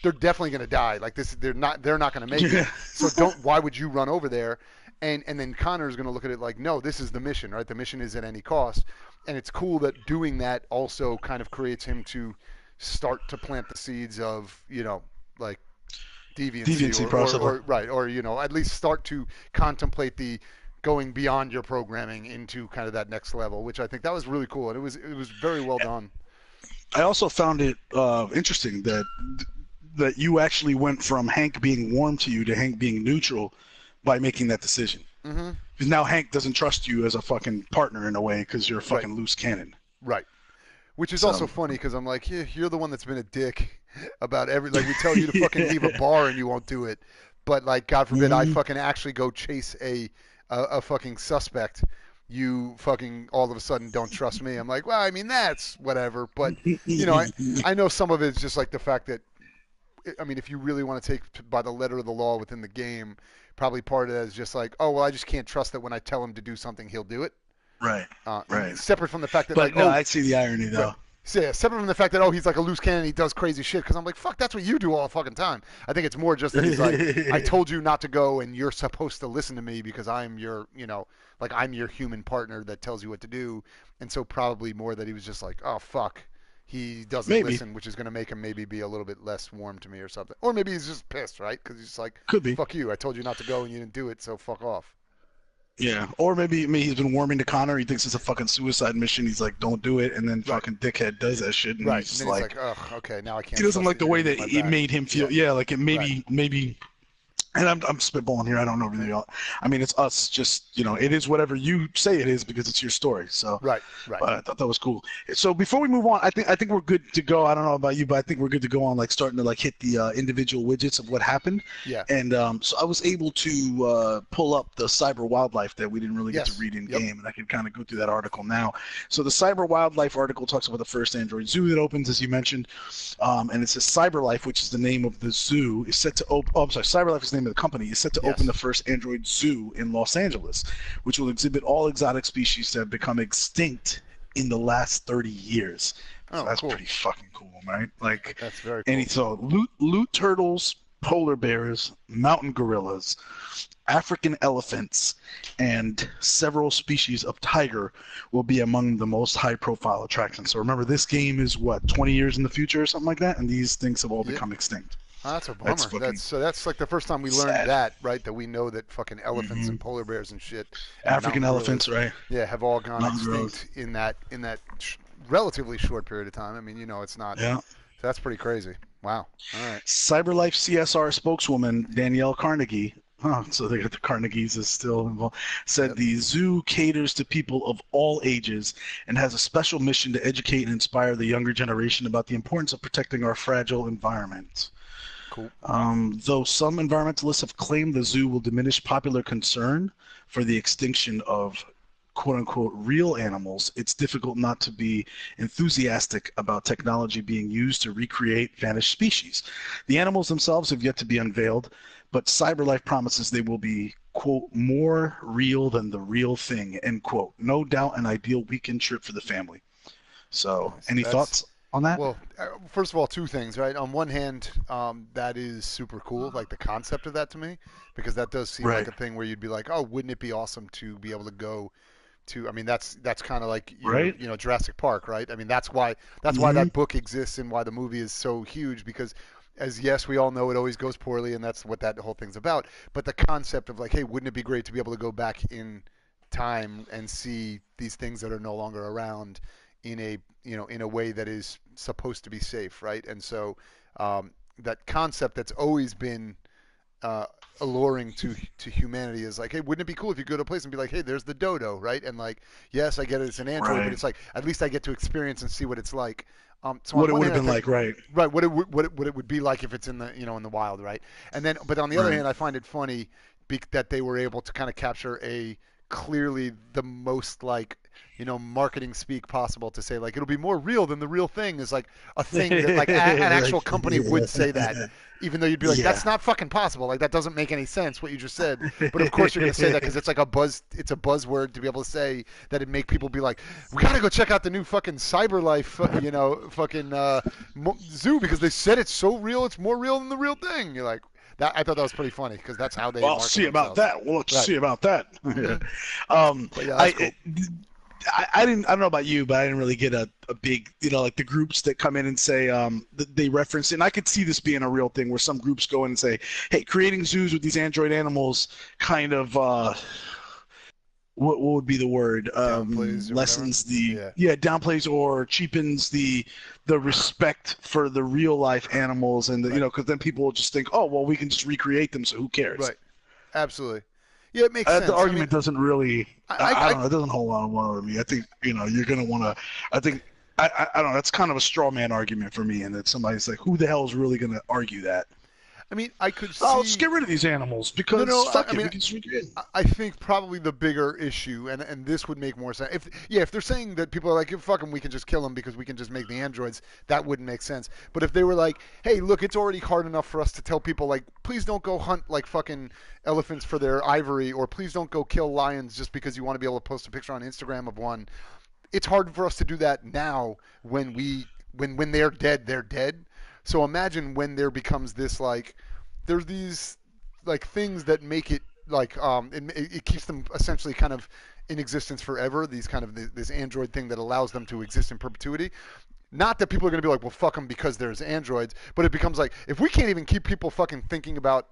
they're definitely going to die. Like, they're not going to make it. So why would you run over there? And then Connor's going to look at it like, no, this is the mission, right? The mission is at any cost. And it's cool that doing that also kind of creates him to start to plant the seeds of, you know, like deviancy or you know, at least start to contemplate the going beyond your programming into kind of that next level, which I think that was really cool, and it was very well done. I also found it interesting that you actually went from Hank being warm to you to Hank being neutral by making that decision. Mm-hmm. Because now Hank doesn't trust you as a fucking partner in a way because you're a fucking loose cannon. Right. Which is also funny because I'm like, yeah, you're the one that's been a dick about like, we tell you to fucking leave a bar and you won't do it. But, like, God forbid I fucking actually go chase a fucking suspect. You fucking all of a sudden don't trust me. I'm like, well, I mean, that's whatever. But, you know, I know some of it's just like the fact that, I mean, if you really want to take by the letter of the law within the game, probably part of that is just like, oh, well, I just can't trust that when I tell him to do something, he'll do it. Right. Right. Separate from the fact that, but like, no, I see the irony though. So yeah, separate from the fact that he's like a loose cannon, he does crazy shit. Because I'm like, fuck, that's what you do all the fucking time. I think it's more just that he's like, I told you not to go, and you're supposed to listen to me because I'm your, like I'm your human partner that tells you what to do. And so probably more that he was just like, oh fuck, he doesn't listen, which is going to make him maybe be a little bit less warm to me or something. Or maybe he's just pissed, right? Because he's just like, Could be. Fuck you, I told you not to go and you didn't do it, so fuck off. Yeah, or maybe he's been warming to Connor. He thinks it's a fucking suicide mission. He's like, "Don't do it," and then fucking dickhead does that shit, and he's just and like, ugh, okay, now I can't. He doesn't like the way that it made him feel. Yeah, like it maybe. And I'm spitballing here. I don't know really. I mean, it's us. Just it is whatever you say it is because it's your story. So right. But I thought that was cool. So before we move on, I think we're good to go. I don't know about you, but I think we're good to go on like starting to like hit the individual widgets of what happened. Yeah. And so I was able to pull up the cyber wildlife that we didn't really get to read in game, and I can kind of go through that article now. So the cyber wildlife article talks about the first Android zoo that opens, as you mentioned, and it says CyberLife, which is the name of the zoo, is set to open. Oh, I'm sorry, CyberLife is the name of the company, is set to open the first Android zoo in Los Angeles, which will exhibit all exotic species that have become extinct in the last 30 years. So that's pretty fucking cool, right? Like, that's very cool. And so loot turtles, polar bears, mountain gorillas, African elephants, and several species of tiger will be among the most high-profile attractions. So remember, this game is, 20 years in the future or something like that? And these things have all become extinct. Oh, that's a bummer. That's like the first time we learned that, right? That we know that fucking elephants and polar bears and shit, and African elephants, right? Yeah, have all gone extinct in that relatively short period of time. I mean, it's not. Yeah. That's pretty crazy. Wow. All right. CyberLife CSR spokeswoman Danielle Carnegie. So they got the Carnegies is still involved. Said the zoo caters to people of all ages and has a special mission to educate and inspire the younger generation about the importance of protecting our fragile environment. Cool. Though some environmentalists have claimed the zoo will diminish popular concern for the extinction of quote-unquote real animals, it's difficult not to be enthusiastic about technology being used to recreate vanished species. The animals themselves have yet to be unveiled, but CyberLife promises they will be, quote, more real than the real thing, end quote. No doubt an ideal weekend trip for the family. So, any thoughts on that? Well, first of all, two things, right? On one hand, that is super cool, like the concept of that to me, because that does seem like a thing where you'd be like, oh, wouldn't it be awesome to be able to go to, I mean, that's kind of like, Jurassic Park, right? I mean, that's why that book exists and why the movie is so huge, because we all know it always goes poorly, and that's what that whole thing's about. But the concept of like, hey, wouldn't it be great to be able to go back in time and see these things that are no longer around in a way that is supposed to be safe, right? And so that concept that's always been alluring to humanity is like, hey, wouldn't it be cool if you go to a place and be like, hey, there's the dodo, right? And like, yes, I get it, it's an android, but it's like, at least I get to experience and see what it's like. So what it would have been like, right? What it would be like if it's in the in the wild, right? And then, but on the other hand, I find it funny that they were able to kind of capture a clearly the most like marketing speak possible to say like it'll be more real than the real thing is like a thing that like an actual company would say that, even though you'd be like that's not fucking possible, like that doesn't make any sense what you just said, but of course you're gonna say that because it's like a buzzword to be able to say that it make people be like, we gotta go check out the new fucking CyberLife zoo because they said it's so real, it's more real than the real thing. You're like, that, I thought that was pretty funny because that's how they. Well, see about that. Well, let's see about that. I don't know about you, but I didn't really get a big, like the groups that come in and say they reference, and I could see this being a real thing where some groups go in and say, hey, creating zoos with these android animals kind of, what would be the word? Lessens downplays or cheapens the respect for the real life animals, and because then people will just think, oh, well, we can just recreate them, so who cares? Right. Absolutely. Yeah, it makes sense. The argument doesn't really. I don't know. It doesn't hold on water with me. I think you're gonna want to. I think I don't know. That's kind of a straw man argument for me, and that somebody's like, who the hell is really gonna argue that? I mean, I could see. Oh, let's get rid of these animals because fuck it, we can just recreate. I think probably the bigger issue, and this would make more sense. If they're saying that people are like, fuck them, we can just kill them because we can just make the androids, that wouldn't make sense. But if they were like, hey, look, it's already hard enough for us to tell people like, please don't go hunt like fucking elephants for their ivory, or please don't go kill lions just because you want to be able to post a picture on Instagram of one. it's hard for us to do that now when they're dead, they're dead. So imagine when there becomes this like, there's these like things that make it like it keeps them essentially kind of in existence forever. These kind of this android thing that allows them to exist in perpetuity. Not that people are going to be like, well, fuck them because there's androids, but it becomes like, if we can't even keep people fucking thinking about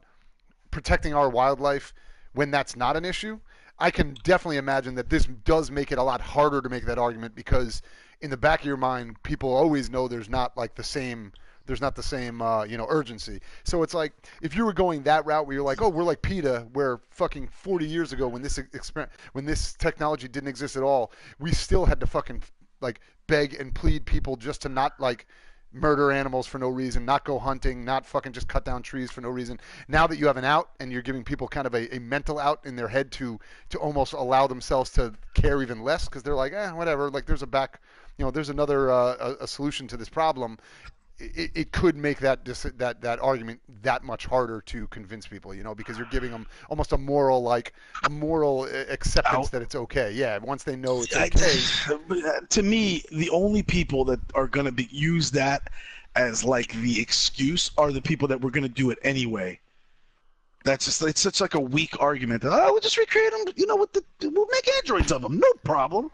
protecting our wildlife when that's not an issue, I can definitely imagine that this does make it a lot harder to make that argument, because in the back of your mind, people always know there's not the same urgency. So it's like, if you were going that route where you're like, oh, we're like PETA, where fucking 40 years ago when this technology didn't exist at all, we still had to fucking like beg and plead people just to not like murder animals for no reason, not go hunting, not fucking just cut down trees for no reason. Now that you have an out and you're giving people kind of a mental out in their head to almost allow themselves to care even less, because they're like, whatever, like there's there's another a solution to this problem. It could make that argument that much harder to convince people, because you're giving them almost a moral acceptance that it's okay. Yeah, once they know it's okay. To me, the only people that are going to use that as like the excuse are the people that were going to do it anyway. It's such like a weak argument. We'll just recreate them. We'll make androids of them. No problem.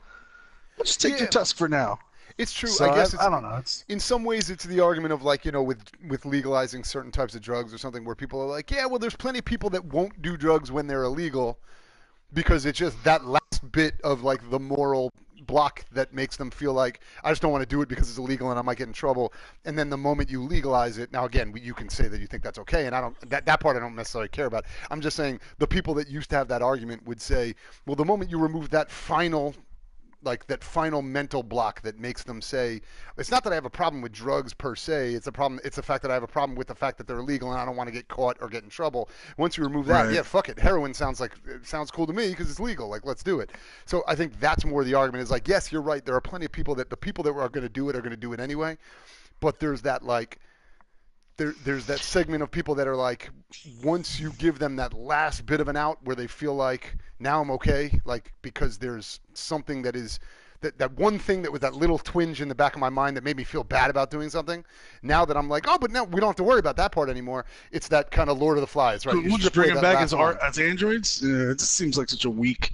We'll just take your tusk for now. It's true. So I guess I don't know. In some ways, it's the argument of like, with legalizing certain types of drugs or something, where people are like, yeah, well, there's plenty of people that won't do drugs when they're illegal, because it's just that last bit of like the moral block that makes them feel like, I just don't want to do it because it's illegal and I might get in trouble. And then the moment you legalize it, now again, you can say that you think that's okay, and that part I don't necessarily care about. I'm just saying the people that used to have that argument would say, well, the moment you remove that final mental block that makes them say, it's not that I have a problem with drugs per se, it's the fact that I have a problem with the fact that they're illegal and I don't want to get caught or get in trouble. Once you remove that, yeah, fuck it, heroin sounds cool to me because it's legal, like let's do it. So I think that's more the argument, is like, yes, you're right, there are plenty of people that the people that are going to do it anyway, but there's that like, there's that segment of people that are like, once you give them that last bit of an out where they feel like, now I'm okay, like, because there's something that is that one thing that was that little twinge in the back of my mind that made me feel bad about doing something. Now that I'm like, oh, but now we don't have to worry about that part anymore. It's that kind of Lord of the Flies, right? We'll just bring them back as androids. It just seems like such a weak.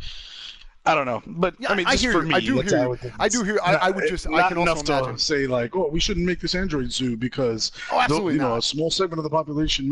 I don't know, but yeah, I mean, just for me, I do hear. I would just. I can also imagine. Say like, oh, we shouldn't make this android zoo because absolutely a small segment of the population.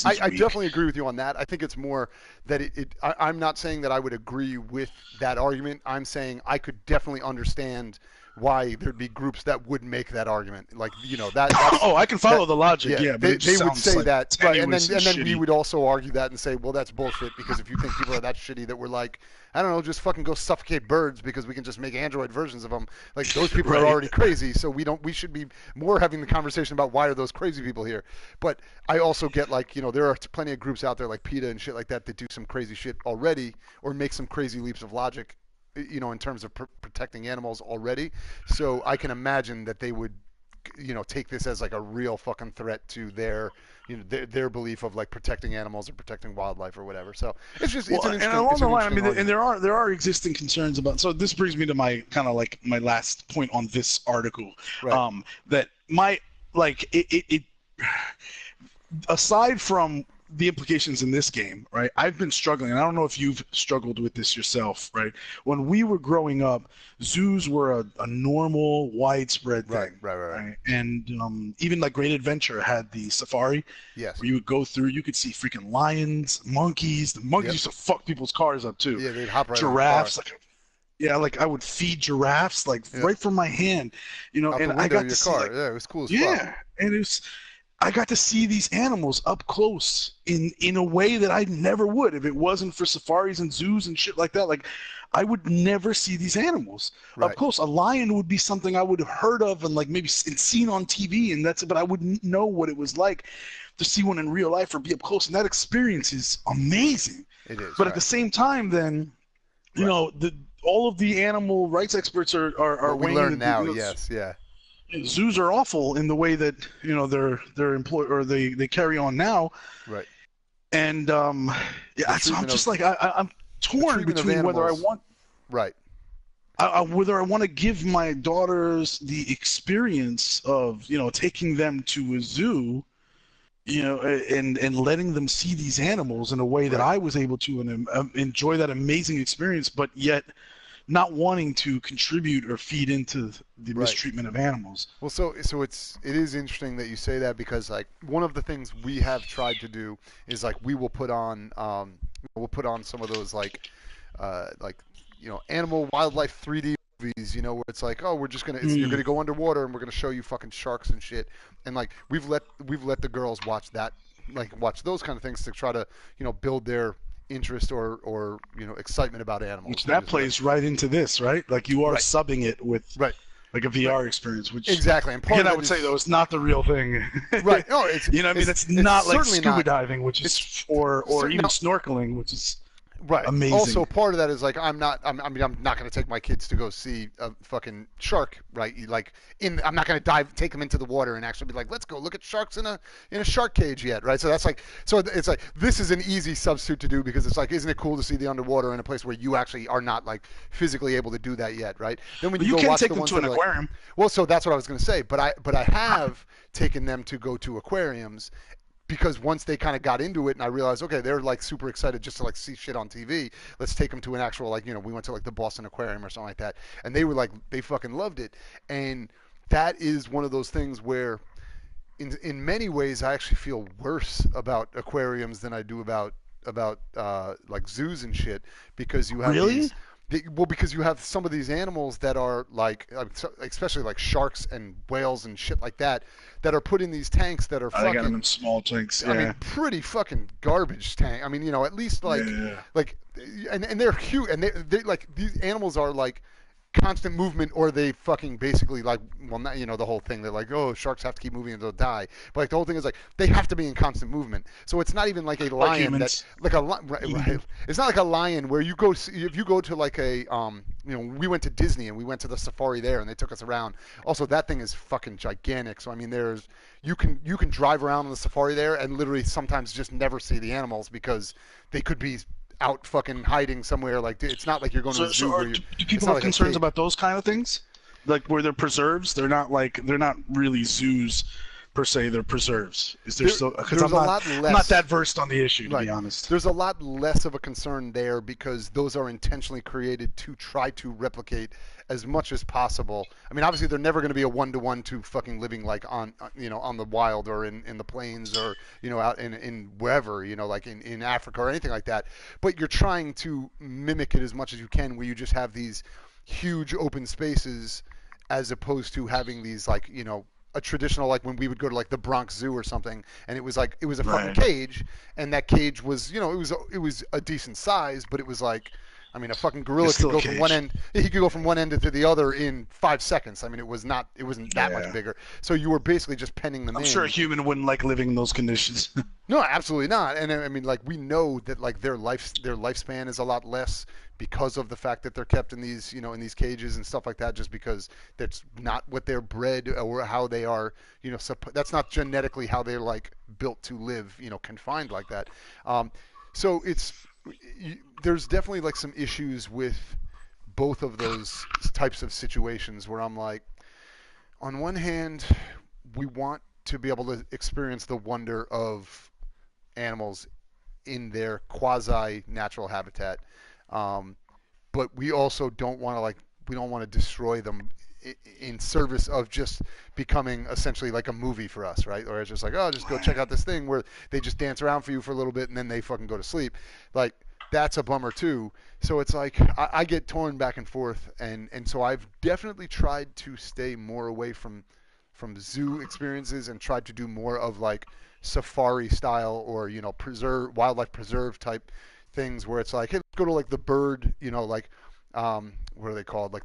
I definitely agree with you on that. I think it's more that I'm not saying that I would agree with that argument. I'm saying I could definitely understand why there'd be groups that would make that argument, like that. I can follow the logic. Yeah, but they would say that, right? And then we would also argue that and say, well, that's bullshit, because if you think people are that shitty that we're like, I don't know, just fucking go suffocate birds because we can just make android versions of them. Like, those people are already crazy, so we should be more having the conversation about why are those crazy people here. But I also get like, there are plenty of groups out there like PETA and shit like that do some crazy shit already, or make some crazy leaps of logic, in terms of protecting animals already. So I can imagine that they would, take this as like a real fucking threat to their belief of like protecting animals or protecting wildlife or whatever. So it's just, it's an interesting. And along the line, I mean, and there are existing concerns about. So this brings me to my kind of like my last point on this article. Right. That it aside from the implications in this game, right? I've been struggling, and I don't know if you've struggled with this yourself, right? When we were growing up, zoos were a normal, widespread thing. Right. And even like Great Adventure had the safari. Yes. Where you would go through, you could see freaking lions, monkeys. The monkeys used to fuck people's cars up too. Yeah, they'd hop right giraffes, on the car. Like I would feed giraffes right from my hand, out and the I got of your to car. see, It was cool as fuck. And it was. I got to see these animals up close in a way that I never would if it wasn't for safaris and zoos and shit like that. Like, I would never see these animals up close. A lion would be something I would have heard of and like maybe seen on TV, and that's it. But I wouldn't know what it was like to see one in real life or be up close. And that experience is amazing. It is. But at the same time, then, all of the animal rights experts are we learn now. Yes. Yeah. Zoos are awful in the way that they're employed or they carry on now, right? And so I'm just like I'm torn between whether I want, right? whether I want to give my daughters the experience of, taking them to a zoo, and letting them see these animals in a way that I was able to and enjoy that amazing experience, but yet not wanting to contribute or feed into the mistreatment of animals. Well, so it is interesting that you say that, because like one of the things we have tried to do is like we will put on some of those animal wildlife 3D movies, where it's like, oh, we're just gonna you're gonna go underwater and we're gonna show you fucking sharks and shit, and like we've let the girls watch that, like watch those kind of things to try to build their interest or excitement about animals. Which that plays right into this, right? Like you are subbing it with like a VR experience, which exactly. And part of I would say though, it's not the real thing. Right. No, it's it's not like scuba diving, which is or even snorkeling, which is amazing. Also, part of that is like I'm not going to take my kids to go see a fucking shark, right? I'm not going to take them into the water and actually be like, let's go look at sharks in a shark cage yet, right? So it's like this is an easy substitute to do, because it's like, isn't it cool to see the underwater in a place where you actually are not like physically able to do that yet, right? Then when you go can watch take the them ones to an that aquarium. Well, so that's what I was going to say, but I have taken them to go to aquariums. Because once they kind of got into it and I realized, okay, they're like super excited just to like see shit on TV. Let's take them to an actual, like, we went to like the Boston Aquarium or something like that. And they were like, they fucking loved it. And that is one of those things where in many ways I actually feel worse about aquariums than I do about like zoos and shit, because you have these, because you have some of these animals that are like, especially like sharks and whales and shit like that are put in these tanks that are fucking. I got them in small tanks. I mean, pretty fucking garbage tank. I mean, at least like, and they're huge, and they like, these animals are like constant movement, or they fucking basically like, well, not, the whole thing, they're like, oh, sharks have to keep moving or they'll die, but like the whole thing is like they have to be in constant movement. So it's not even like a lion that's like it's not like a lion where you go, if you go to like a we went to Disney and we went to the safari there and they took us around. Also, that thing is fucking gigantic. So I mean, you can drive around on the safari there and literally sometimes just never see the animals because they could be out fucking hiding somewhere. Like, it's not like you're going to a zoo where do people have concerns about those kind of things? Like where they're preserves? They're not really zoos per se. They're preserves. Is there still? Because I'm not that versed on the issue, to be honest. There's a lot less of a concern there because those are intentionally created to try to replicate as much as possible. I mean, obviously they're never going to be a one-to-one to fucking living like on the wild or in the plains or out in wherever, like in Africa or anything like that. But you're trying to mimic it as much as you can, where you just have these huge open spaces as opposed to having these like a traditional, like when we would go to like the Bronx Zoo or something, and it was a fucking cage, and that cage was it was a decent size, but it was like, I mean, a fucking gorilla could go from one end. He could go from one end to the other in 5 seconds. I mean, it wasn't that much bigger. So you were basically just penning them in. I'm sure a human wouldn't like living in those conditions. No, absolutely not. And I mean, like, we know that like their lifespan is a lot less because of the fact that they're kept in these in these cages and stuff like that. Just because that's not what they're bred or how they are. That's not genetically how they're like built to live. Confined like that. So there's definitely like some issues with both of those types of situations where I'm like, on one hand, we want to be able to experience the wonder of animals in their quasi-natural habitat, but we also don't want to destroy them in service of just becoming essentially like a movie for us, right? Or it's just like, oh, just go check out this thing where they just dance around for you for a little bit and then they fucking go to sleep. Like, that's a bummer too. So it's like I get torn back and forth, and so I've definitely tried to stay more away from zoo experiences and tried to do more of like safari style or wildlife preserve type things where it's like, hey, let's go to like the bird, like what are they called, like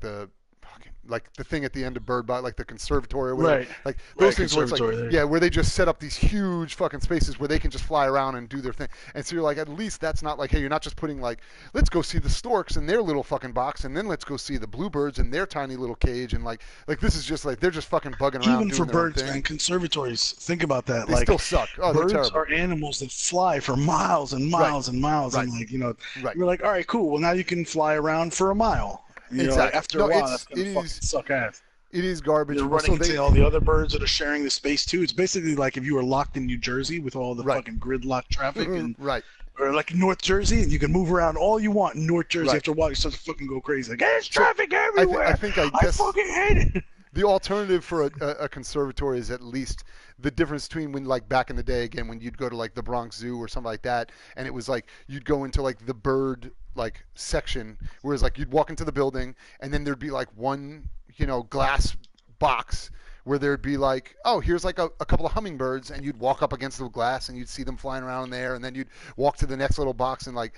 the thing at the end of Bird Box, like the conservatory or whatever. Right. Like those things where it's like, where they just set up these huge fucking spaces where they can just fly around and do their thing. And so you're like, at least that's not like, hey, you're not just putting like, let's go see the storks in their little fucking box and then let's go see the bluebirds in their tiny little cage, and like this is just like, they're just fucking bugging around. Even for birds and conservatories, think about that. They still suck. Oh, birds they're terrible. are animals that fly for miles and miles and miles, and like, you're like, all right, cool. Well, now you can fly around for a mile. You know, Exactly. after a while, that's gonna fucking suck ass. It is garbage. You're running into all the other birds that are sharing the space too. It's basically like if you were locked in New Jersey with all the fucking gridlock traffic, and or like in North Jersey, and you can move around all you want in North Jersey. After a while, you start to fucking go crazy. Like, there's traffic everywhere. I guess fucking hate it. The alternative for a conservatory is at least the difference between when, like, back in the day, again, when you'd go to like the Bronx Zoo or something like that, and it was like you'd go into like the bird like section, whereas like you'd walk into the building and then there'd be like one, you know, glass box where there'd be like, oh, here's like a couple of hummingbirds, and you'd walk up against the glass and you'd see them flying around there, and then you'd walk to the next little box, and like,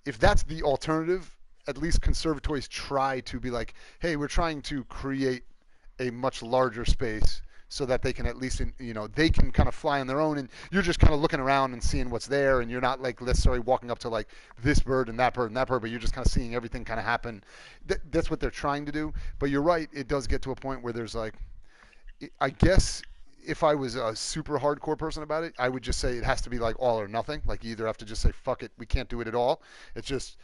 if that's the alternative, at least conservatories try to be like, hey, we're trying to create a much larger space so that they can at least, you know, they can kind of fly on their own, and you're just kind of looking around and seeing what's there, and you're not like necessarily walking up to like this bird and that bird and that bird, but you're just kind of seeing everything kind of happen. That's what they're trying to do. But you're right, it does get to a point where there's like, I guess if I was a super hardcore person about it, I would just say it has to be like all or nothing. Like, you either have to just say, fuck it, we can't do it at all. It's just,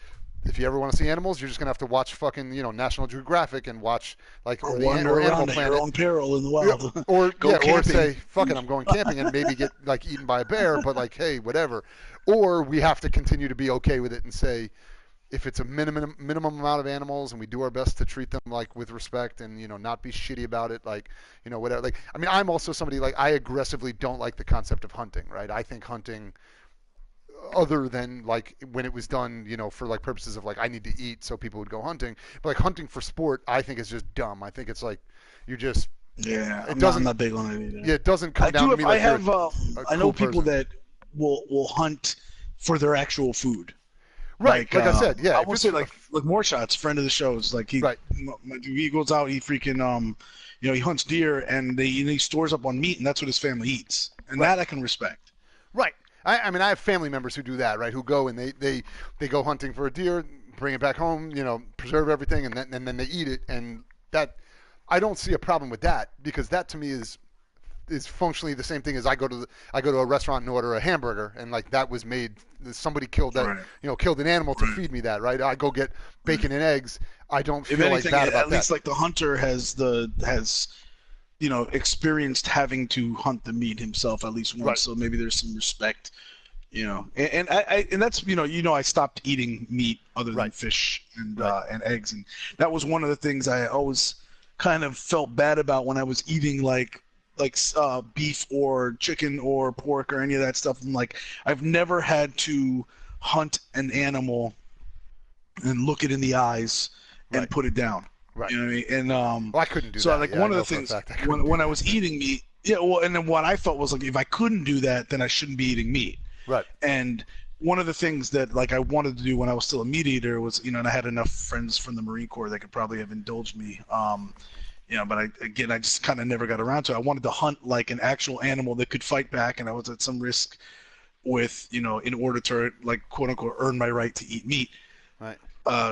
if you ever want to see animals, you're just gonna have to watch fucking, you know, National Geographic and watch like or wander around at your own peril in the wild. Or say, fuck it, I'm going camping, and maybe get like eaten by a bear, but like, hey, whatever. Or we have to continue to be okay with it and say, if it's a minimum amount of animals and we do our best to treat them like with respect and, you know, not be shitty about it, like, you know, whatever. Like, I mean, I'm also somebody, like, I aggressively don't like the concept of hunting, right? I think hunting, other than like when it was done, you know, for like purposes of like, I need to eat, so people would go hunting, but like hunting for sport, I think is just dumb. I think it's like, you just, I'm not big on it either. Yeah, it doesn't come down to me like, I know people that will hunt for their actual food. Right, like I said, yeah. I will say, like More Shots, friend of the shows, like he goes out, he freaking you know, he hunts deer, and he stores up on meat, and that's what his family eats, and that I can respect. Right. I mean, I have family members who do that, right? Who go and they go hunting for a deer, bring it back home, you know, preserve everything, and then they eat it, and that, I don't see a problem with that, because that to me is functionally the same thing as I go to a restaurant and order a hamburger, and like that was made, somebody killed that, you know, killed an animal to feed me that, right? I go get bacon and eggs. I don't feel like bad about that. At least like the hunter has you know, experienced having to hunt the meat himself at least once, so maybe there's some respect, you know. And that's, you know, I stopped eating meat other than fish and eggs, and that was one of the things I always kind of felt bad about when I was eating like beef or chicken or pork or any of that stuff. I'm like, I've never had to hunt an animal and look it in the eyes and put it down. Right. You know what I mean? And well, I couldn't do that. So like one of the things when I was eating meat, and then what I felt was like, if I couldn't do that, then I shouldn't be eating meat. Right. And one of the things that like I wanted to do when I was still a meat eater was, you know, and I had enough friends from the Marine Corps that could probably have indulged me. You know, but I just kind of never got around to it. I wanted to hunt like an actual animal that could fight back, and I was at some risk with, you know, in order to like quote unquote earn my right to eat meat. Right.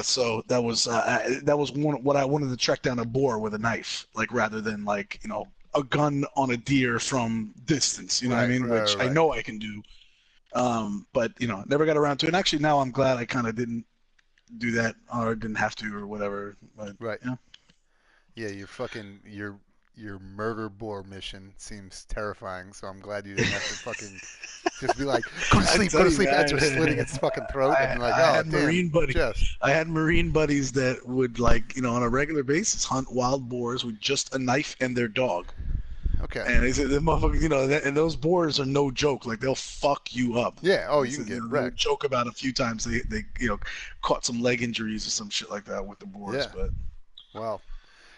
So that was what I wanted to track down a boar with a knife, like rather than like, you know, a gun on a deer from distance. You know what I mean? Which I know I can do. But you know, never got around to it. And actually, now I'm glad I kind of didn't do that or didn't have to or whatever. But, you know. Yeah, your murder boar mission seems terrifying, so I'm glad you didn't have to fucking just be like, go to sleep, as you're slitting its fucking throat, and like, I had Marine buddies that would, like, you know, on a regular basis hunt wild boars with just a knife and their dog. Okay. And they said the motherfuckers, you know, and those boars are no joke. Like, they'll fuck you up. Yeah. Oh, you can get wrecked. Joke about a few times they you know, caught some leg injuries or some shit like that with the boars. Yeah. But wow.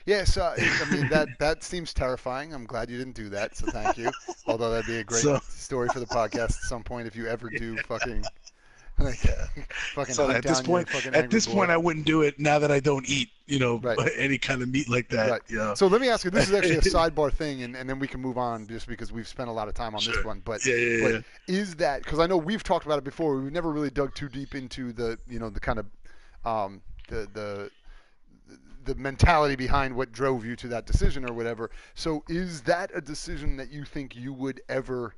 Yes, I mean, that seems terrifying. I'm glad you didn't do that, so thank you. Although that'd be a great story for the podcast at some point if you ever do fucking so at this point I wouldn't do it now that I don't eat, you know, any kind of meat like that. Right. Yeah. So let me ask you, this is actually a sidebar thing, and then we can move on just because we've spent a lot of time on this one. But, but is that, because I know we've talked about it before, we've never really dug too deep into the, you know, the kind of the mentality behind what drove you to that decision or whatever. So is that a decision that you think you would ever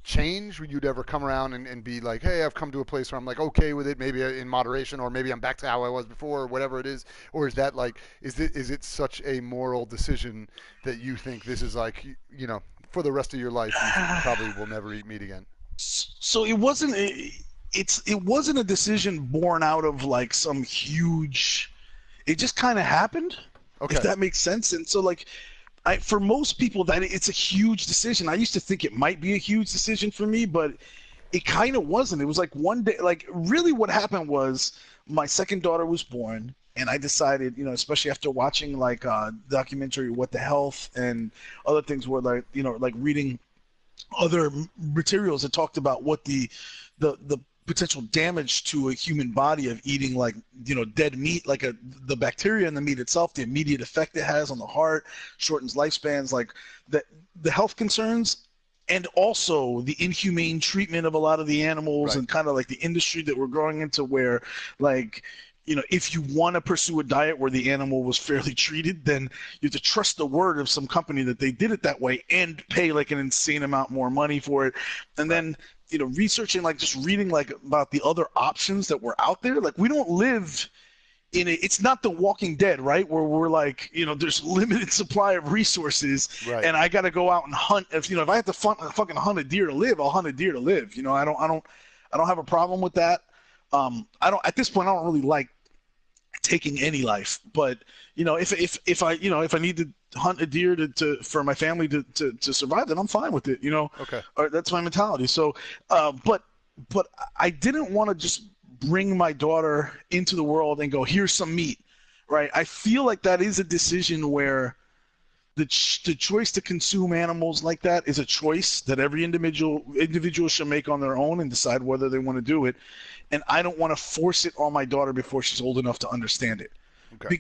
change? Would you'd ever come around and be like, hey, I've come to a place where I'm like okay with it, maybe in moderation, or maybe I'm back to how I was before, or whatever it is? Or is that like, is it such a moral decision that you think this is like, for the rest of your life, you probably will never eat meat again? So it wasn't it wasn't a decision born out of like some huge. It just kind of happened. Okay. If that makes sense. And so like, for most people, that it's a huge decision. I used to think it might be a huge decision for me, but it kind of wasn't. It was like one day, like really what happened was my second daughter was born, and I decided, especially after watching like a documentary, What the Health, and other things where like, like reading other materials that talked about what the potential damage to a human body of eating like dead meat, like the bacteria in the meat itself, the immediate effect it has on the heart, shortens lifespans, like the health concerns, and also the inhumane treatment of a lot of the animals, right. And kind of like the industry that we're growing into, where like if you want to pursue a diet where the animal was fairly treated, then you have to trust the word of some company that they did it that way and pay like an insane amount more money for it. And then researching, like just reading like about the other options that were out there. Like we don't live in it's not The Walking Dead, right? Where we're like, there's limited supply of resources, right. And I got to go out and hunt. If I have to fucking hunt a deer to live, I'll hunt a deer to live. I don't have a problem with that. At this point, I don't really like taking any life, but if I need to hunt a deer for my family to survive, then I'm fine with it. Okay. Or that's my mentality. So, but I didn't want to just bring my daughter into the world and go, here's some meat, right? I feel like that is a decision where the choice to consume animals like that is a choice that every individual should make on their own and decide whether they want to do it. And I don't want to force it on my daughter before she's old enough to understand it,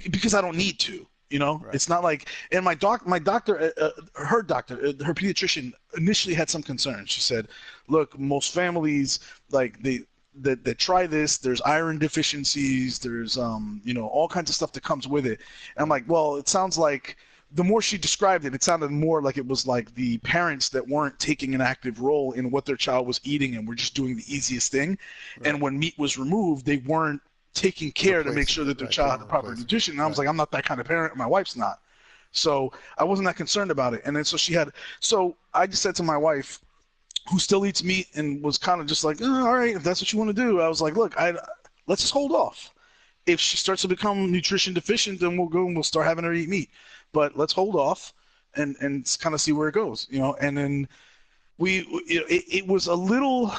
because I don't need to. Right. It's not like, and my doctor, her pediatrician initially had some concerns. She said, look, most families, like that try this, there's iron deficiencies, there's all kinds of stuff that comes with it. And I'm like, well, it sounds like, the more she described it, it sounded more like it was like the parents that weren't taking an active role in what their child was eating and were just doing the easiest thing. Right. And when meat was removed, they weren't taking care to make sure that their child had the proper nutrition. And I was like, I'm not that kind of parent. My wife's not. So I wasn't that concerned about it. And then so I just said to my wife, who still eats meat and was kind of just like, all right, if that's what you want to do. I was like, look, let's just hold off. If she starts to become nutrition deficient, then we'll go and we'll start having her eat meat. But let's hold off and kind of see where it goes, And then it was a little,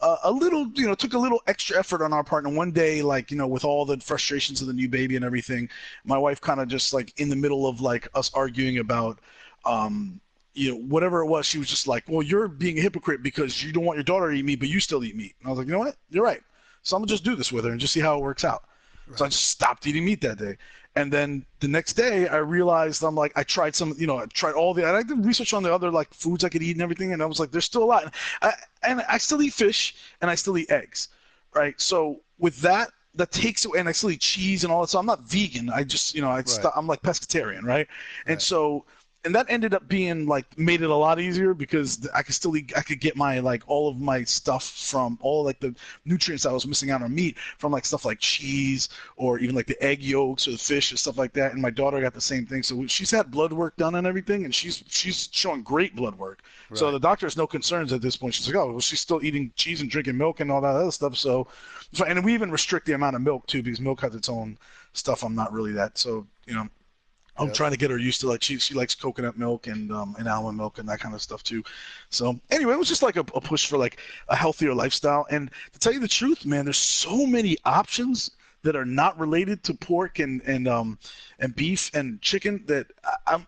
took a little extra effort on our part. And one day, like, with all the frustrations of the new baby and everything, my wife kind of just like in the middle of like us arguing about, whatever it was, she was just like, well, you're being a hypocrite because you don't want your daughter to eat meat, but you still eat meat. And I was like, you know what? You're right. So I'm gonna just do this with her and just see how it works out. Right. So I just stopped eating meat that day. And then the next day I realized, I'm like, I tried I did research on the other like foods I could eat and everything. And I was like, there's still a lot. And I still eat fish and I still eat eggs. Right. So with that takes away, and I still eat cheese and all that. So I'm not vegan. I just, I'm like pescatarian. Right. And so, and that ended up being like, made it a lot easier because I could get my, like all of my stuff from all like the nutrients I was missing out on meat from like stuff like cheese or even like the egg yolks or the fish and stuff like that. And my daughter got the same thing. So she's had blood work done and everything. And she's showing great blood work. Right. So the doctor has no concerns at this point. She's like, oh, well, she's still eating cheese and drinking milk and all that other stuff. So, and we even restrict the amount of milk too, because milk has its own stuff. I'm not really that. So, I'm trying to get her used to, like, she likes coconut milk and almond milk and that kind of stuff too. So anyway, it was just like a push for like a healthier lifestyle. And to tell you the truth, man, there's so many options that are not related to pork and beef and chicken that I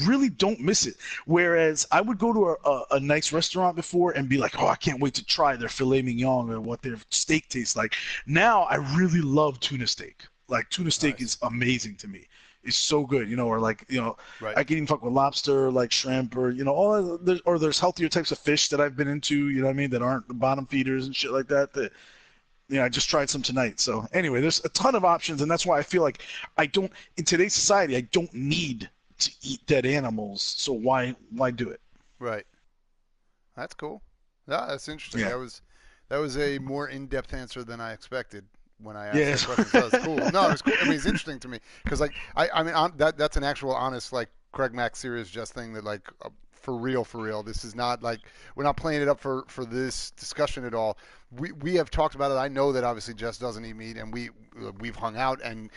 really don't miss it. Whereas I would go to a nice restaurant before and be like, oh, I can't wait to try their filet mignon or what their steak tastes like. Now I really love tuna steak. Like tuna steak is amazing to me. It's so good, or like, right. I can even fuck with lobster, like shrimp, or there's healthier types of fish that I've been into, what I mean, that aren't the bottom feeders and shit like that. That, I just tried some tonight. So anyway, there's a ton of options, and that's why I feel like in today's society, I don't need to eat dead animals. So why do it? Right. That's cool. Yeah, that's interesting. Yeah. That was a more in-depth answer than I expected when I asked Yes. that question. So that's cool. No, it was cool. I mean, it's interesting to me because like I mean that's an actual honest like CraigMakk Serious Jest thing that like for real. This is not like we're not playing it up for this discussion at all. We have talked about it. I know that obviously Jess doesn't eat meat, and we've hung out and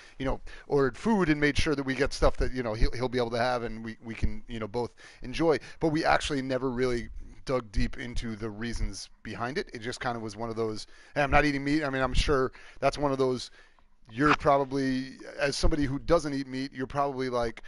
ordered food and made sure that we get stuff that he'll be able to have and we can both enjoy. But we actually never really dug deep into the reasons behind it. It just kind of was one of those, hey, I'm not eating meat. I mean, I'm sure that's one of those, you're probably, as somebody who doesn't eat meat, you're probably like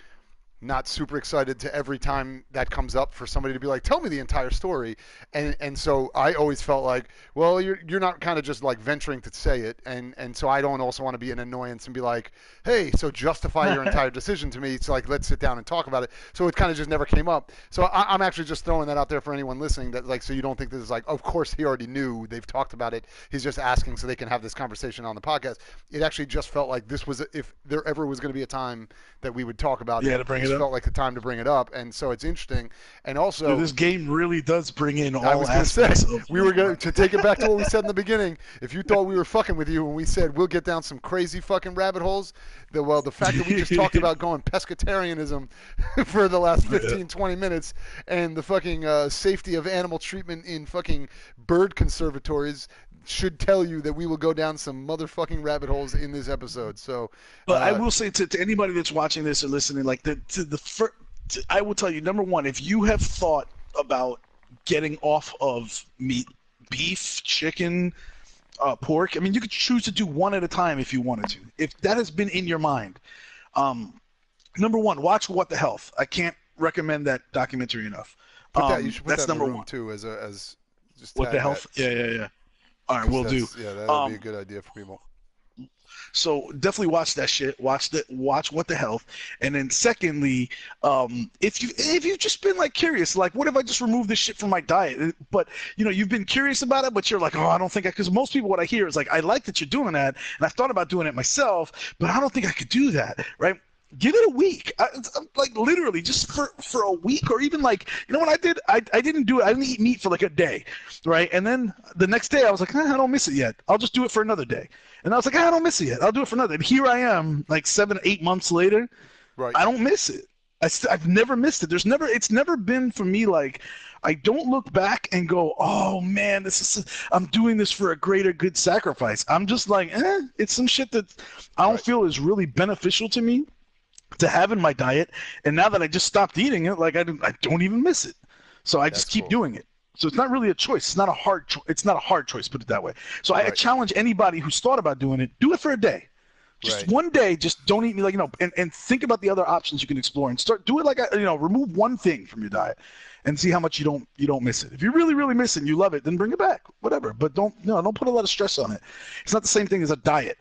not super excited to every time that comes up for somebody to be like, tell me the entire story. And so I always felt like, well, you're not kind of just like venturing to say it. And so I don't also want to be an annoyance and be like, hey, so justify your entire decision to me. It's like, let's sit down and talk about it. So it kind of just never came up. So I'm actually just throwing that out there for anyone listening that like, so you don't think this is like, of course he already knew, they've talked about it. He's just asking so they can have this conversation on the podcast. It actually just felt like this was, if there ever was going to be a time that we would talk about to bring it up. Felt like the time to bring it up, and so it's interesting. And also, Dude, this game really does bring in all I was aspects. We were going to take it back to what we said in the beginning. If you thought we were fucking with you when we said we'll get down some crazy fucking rabbit holes, the fact that we just talked about going pescatarianism for the last 15, 20 minutes, and the fucking safety of animal treatment in fucking bird conservatories should tell you that we will go down some motherfucking rabbit holes in this episode. So, but I will say to anybody that's watching this or listening, like I will tell you, number one, if you have thought about getting off of meat, beef, chicken, pork, I mean, you could choose to do one at a time if you wanted to. If that has been in your mind, number one, watch What the Health. I can't recommend that documentary enough. You should put that's that in number the room one too, as just What the Health. Yeah. All right, we'll do. Yeah, that would be a good idea for people. So definitely watch that shit. Watch What the Health, and then secondly, if you've just been like curious, like what if I just remove this shit from my diet? But you've been curious about it, but you're like, oh, I don't think because most people what I hear is like, I like that you're doing that, and I've thought about doing it myself, but I don't think I could do that, right? Give it a week, like literally just for a week, or even like, what I did? I didn't do it. I didn't eat meat for like a day, right? And then the next day I was like, I don't miss it yet. I'll just do it for another day. And I was like, I don't miss it yet. I'll do it for another. And here I am, like 7-8 months later. Right. I don't miss it. I've never missed it. It's never been for me like, I don't look back and go, oh man, I'm doing this for a greater good sacrifice. I'm just like, it's some shit that I don't feel is really beneficial to me to have in my diet, and now that I just stopped eating it, like I don't even miss it. So I just keep doing it. So it's not really a choice. It's not a hard choice, put it that way. So I challenge anybody who's thought about doing it, do it for a day. Just one day, just don't eat meat, and think about the otdo options you can explore and do it like remove one thing from your diet and see how much you don't miss it. If you really, really miss it and you love it, then bring it back, whatever. But don't put a lot of stress on it. It's not the same thing as a diet.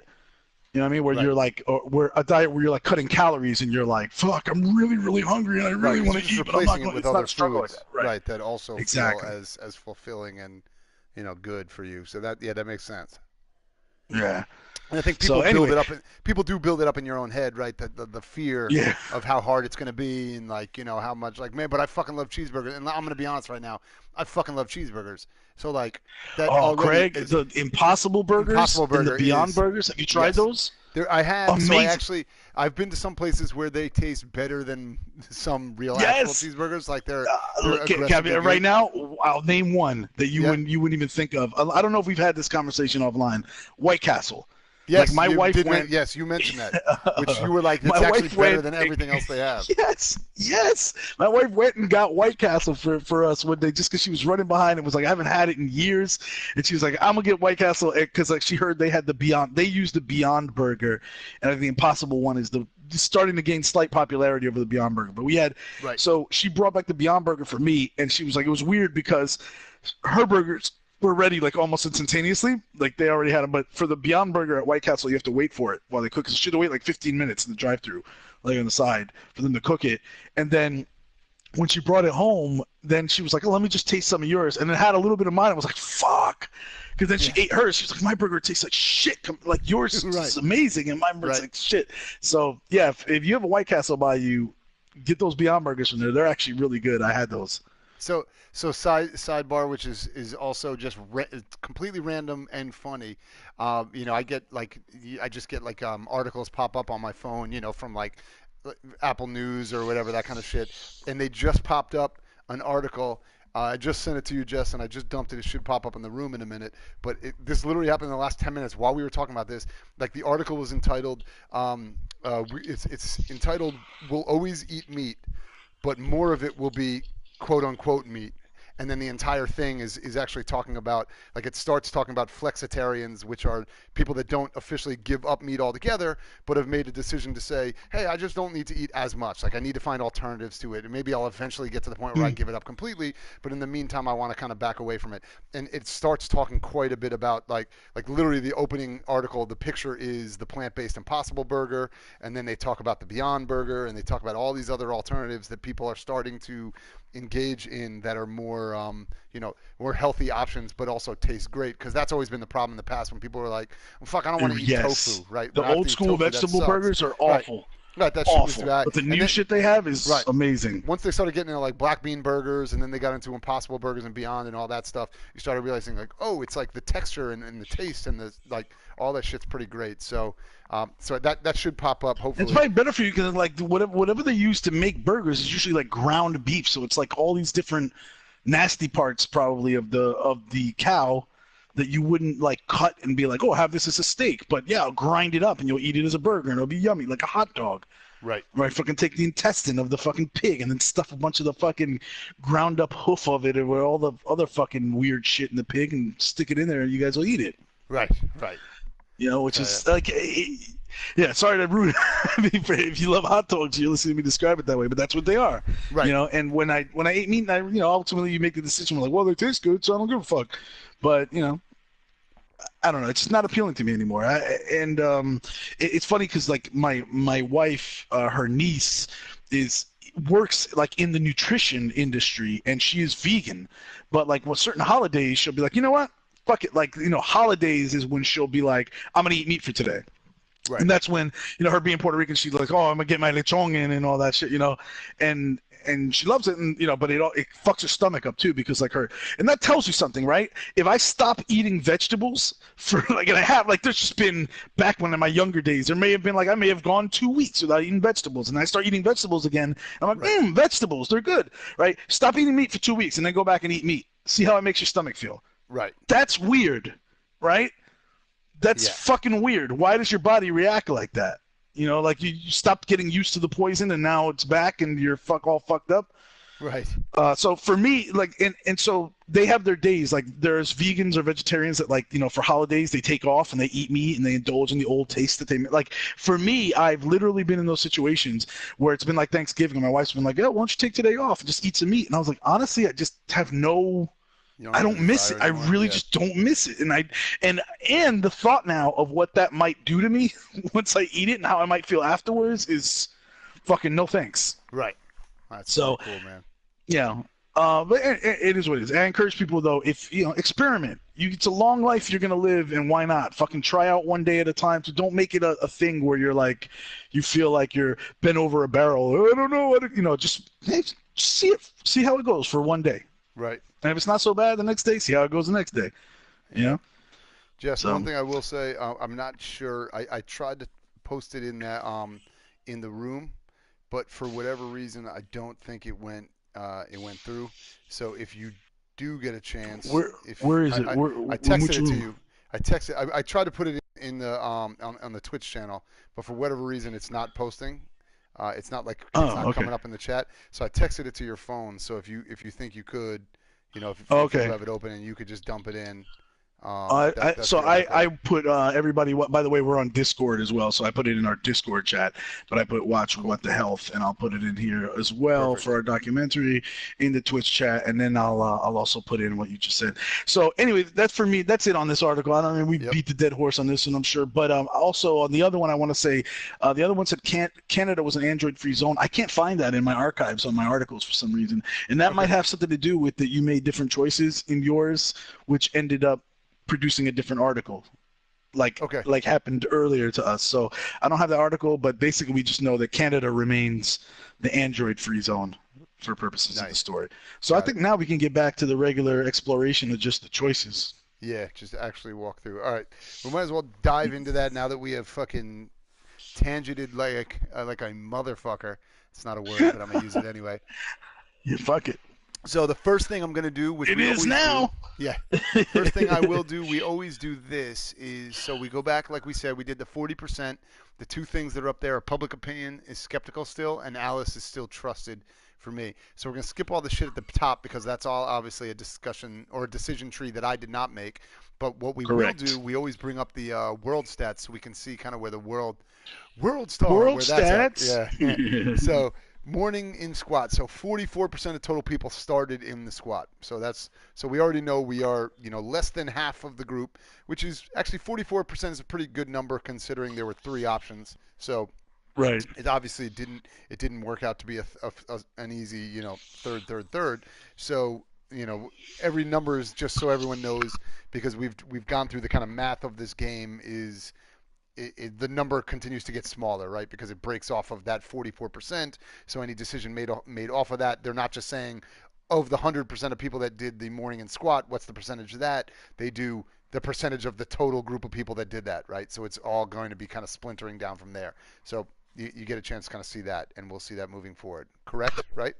You know what I mean? Where you're like, where a diet where you're like cutting calories and you're like, fuck, I'm really, really hungry and I really want to eat, but I'm not going to. It's not a struggle like that. Right. That also feel as fulfilling and good for you. So that makes sense. Yeah. And I think people build it up. People do build it up in your own head, right? The fear of how hard it's going to be, and like how much, like, man, but I fucking love cheeseburgers, and I'm going to be honest right now, I fucking love cheeseburgers. So like that. Oh, Craig, the Impossible Burgers, and the Beyond Burgers. Have you tried those? I have. Amazing. So I've been to some places where they taste better than some real actual cheeseburgers. Like they're aggressive. Right now, I'll name one that you wouldn't even think of. I don't know if we've had this conversation offline. White Castle. Yes, like my wife went. Yes, you mentioned that, which you were like, it's actually better than everything else they have. Yes. My wife went and got White Castle for us one day just because she was running behind and was like, I haven't had it in years, and she was like, I'm gonna get White Castle because like she heard they had the Beyond. They used the Beyond Burger, and the Impossible one is starting to gain slight popularity over the Beyond Burger. But we had so she brought back the Beyond Burger for me, and she was like, it was weird because her burgers were ready like almost instantaneously, like they already had them. But for the Beyond Burger at White Castle, you have to wait for it while they cook. Cause you have to wait like 15 minutes in the drive-thru, like on the side, for them to cook it. And then when she brought it home, then she was like, "Oh, let me just taste some of yours," and it had a little bit of mine. I was like, "Fuck." Because then she ate hers. She was like, "My burger tastes like shit. Like yours is amazing, and mine burger's like shit." So yeah, if you have a White Castle by you, get those Beyond Burgers from there. They're actually really good. I had those. So sidebar, which is also just completely random and funny. I just get like articles pop up on my phone, from like Apple News or whatever, that kind of shit, and they just popped up an article. I just sent it to you, Jess, and I just dumped it. It should pop up in the room in a minute. But this literally happened in the last 10 minutes while we were talking about this. Like the article was entitled, it's entitled "We'll Always Eat Meat, but more of it will be quote unquote meat." And then the entire thing is actually talking about, like, it starts talking about flexitarians, which are people that don't officially give up meat altogether, but have made a decision to say, hey, I just don't need to eat as much. Like, I need to find alternatives to it. And maybe I'll eventually get to the point where I give it up completely. But in the meantime, I want to kind of back away from it. And it starts talking quite a bit about, like literally the opening article, the picture is the plant-based Impossible Burger. And then they talk about the Beyond Burger. And they talk about all these other alternatives that people are starting to engage in that are more more healthy options, but also taste great, because that's always been the problem in the past when people were like, well, fuck, I don't want to eat tofu, right? The old school vegetable burgers are awful. Right, that shit was awful. bad. But the new shit they have is amazing. Once they started getting into like black bean burgers, and then they got into Impossible Burgers and Beyond and all that stuff, you started realizing like, oh, it's like the texture and the taste and the like, all that shit's pretty great. So that should pop up hopefully. It's probably better for you because like whatever they use to make burgers is usually like ground beef, so it's like all these different nasty parts probably of the cow that you wouldn't like cut and be like, oh, have this as a steak, but yeah, I'll grind it up and you'll eat it as a burger and it'll be yummy like a hot dog. Right. Fucking take the intestine of the fucking pig and then stuff a bunch of the fucking ground up hoof of it or all the other fucking weird shit in the pig and stick it in there and you guys will eat it. Right. Which is like, yeah, sorry to ruin it. If you love hot dogs, you're listening to me describe it that way, but that's what they are. Right. And when I ate meat, and ultimately you make the decision, like, well, they taste good, so I don't give a fuck. But, I don't know. It's just not appealing to me anymore. It's funny because, like, my wife, her niece, works like in the nutrition industry, and she is vegan. But like, with certain holidays, she'll be like, you know what? Fuck it. Like, holidays is when she'll be like, I'm gonna eat meat for today. Right. And that's when, her being Puerto Rican, she's like, oh, I'm gonna get my lechon in and all that shit, and she loves it, and but it fucks her stomach up too, because like and that tells you something, right? If I stop eating vegetables for like, and I have like, there's just been back when in my younger days, there may have been like, I may have gone 2 weeks without eating vegetables, and I start eating vegetables again. I'm like, vegetables, they're good, right? Stop eating meat for 2 weeks, and then go back and eat meat. See how it makes your stomach feel. Right. That's weird, right? That's fucking weird. Why does your body react like that? Like you stopped getting used to the poison and now it's back and you're all fucked up. Right. So for me, like, and so they have their days. Like, there's vegans or vegetarians that, like, for holidays they take off and they eat meat and they indulge in the old taste that they like. For me, I've literally been in those situations where it's been like Thanksgiving and my wife's been like, yeah, why don't you take today off and just eat some meat? And I was like, honestly, I just have I don't miss it. I really just don't miss it. And the thought now of what that might do to me once I eat it and how I might feel afterwards is fucking no thanks. Right. That's so cool, man. Yeah. But it is what it is. I encourage people though, if experiment. It's a long life you're gonna live, and why not? Fucking try out one day at a time. So don't make it a thing where you're like, you feel like you're bent over a barrel. I don't know. Just see it. See how it goes for one day. Right. And if it's not so bad the next day, see how it goes the next day. Jess, one thing I will say, I'm not sure. I tried to post it in that in the room, but for whatever reason, I don't think it went through. So if you do get a chance, where is it? I texted it to you. I tried to put it in the on the Twitch channel, but for whatever reason, it's not posting. It's not coming up in the chat. So I texted it to your phone. So if you think you could, if you have it open and you could just dump it in. I put everybody. By the way, we're on Discord as well, so I put it in our Discord chat. But I put watch What the Health, and I'll put it in here as well for our documentary in the Twitch chat, and then I'll also put in what you just said. So anyway, that's for me. That's it on this article. I don't mean we beat the dead horse on this one, I'm sure. But also on the other one, I want to say the other one said Canada was an Android-free zone. I can't find that in my archives on my articles for some reason, and that might have something to do with that you made different choices in yours, which ended up producing a different article like happened earlier to us. So I don't have the article, but basically we just know that Canada remains the Android free zone for purposes of the Nice. story. So I Got it. think now we can get back to the regular exploration of just the choices. Yeah, just actually walk through. All right, we might as well dive into that now that we have fucking tangented like a motherfucker. It's not a word, but I'm gonna use it anyway. Yeah, fuck it. So the first thing I'm gonna do, which It we is always now. do, yeah. First thing I will do, we always do this is so we go back like we said, we did the 40%. The two things that are up there are public opinion is skeptical still, and Alice is still trusted for me. So we're gonna skip all the shit at the top because that's all obviously a discussion or a decision tree that I did not make. But what we Correct. will do, we always bring up the world stats so we can see kind of where the world star World where that's stats. at. Yeah. So morning in squat. So 44% of total people started in the squat. So we already know we are, less than half of the group, which is actually 44% is a pretty good number considering there were 3 options. So Right. it obviously didn't work out to be an easy, third. So, every number is just so everyone knows because we've gone through the kind of math of this game is the number continues to get smaller, right? Because it breaks off of that 44%. So any decision made off of that, they're not just saying of the 100% of people that did the morning and squat, what's the percentage of that? They do the percentage of the total group of people that did that, right? So it's all going to be kind of splintering down from there. So you get a chance to kind of see that, and we'll see that moving forward. Correct, right?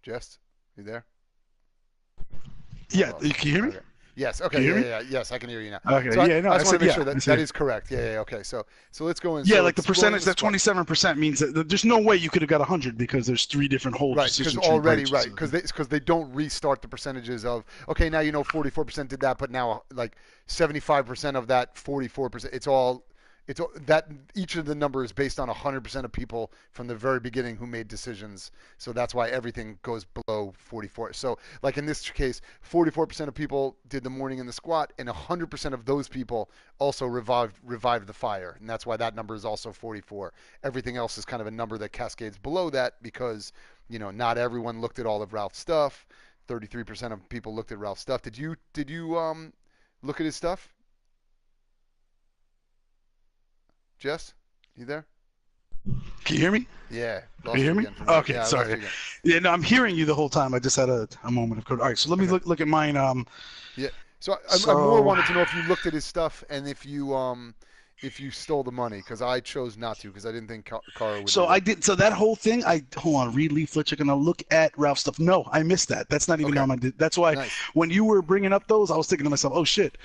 Jess, you there? Yeah. Can you hear me? Okay. Yes. Okay. Can you hear Yeah. Yes, I can hear you now. Okay. So Yeah. No. I I just want said to make yeah. sure that is correct. Yeah. Okay. So let's go in. Yeah, so like the it's going percentage, in that squat. 27% means that there's no way you could have got 100 because there's 3 different whole Right, because decision tree already, branches. right, because they don't restart the percentages of, okay, now 44% did that, but now like 75% of that 44%, it's all that each of the numbers based on 100% of people from the very beginning who made decisions. So that's why everything goes below 44. So like in this case, 44% of people did the morning and the squat, and 100% of those people also revived the fire, and that's why that number is also 44. Everything else is kind of a number that cascades below that because not everyone looked at all of Ralph's stuff. 33% of people looked at Ralph's stuff. Did you look at his stuff? Jess, you there? Can you hear me? Yeah. Can you hear me? Okay, Yeah, sorry. Yeah, no, I'm hearing you the whole time. I just had a moment of code. All right, so let me look at mine. Yeah. So I more wanted to know if you looked at his stuff and if you stole the money, because I chose not to because I didn't think Kara would. So I did. So that whole thing. Hold on. Read leaflet. You're gonna look at Ralph's stuff. No, I missed that. That's not even on my. That's why Nice. when you were bringing up those, I was thinking to myself, oh shit,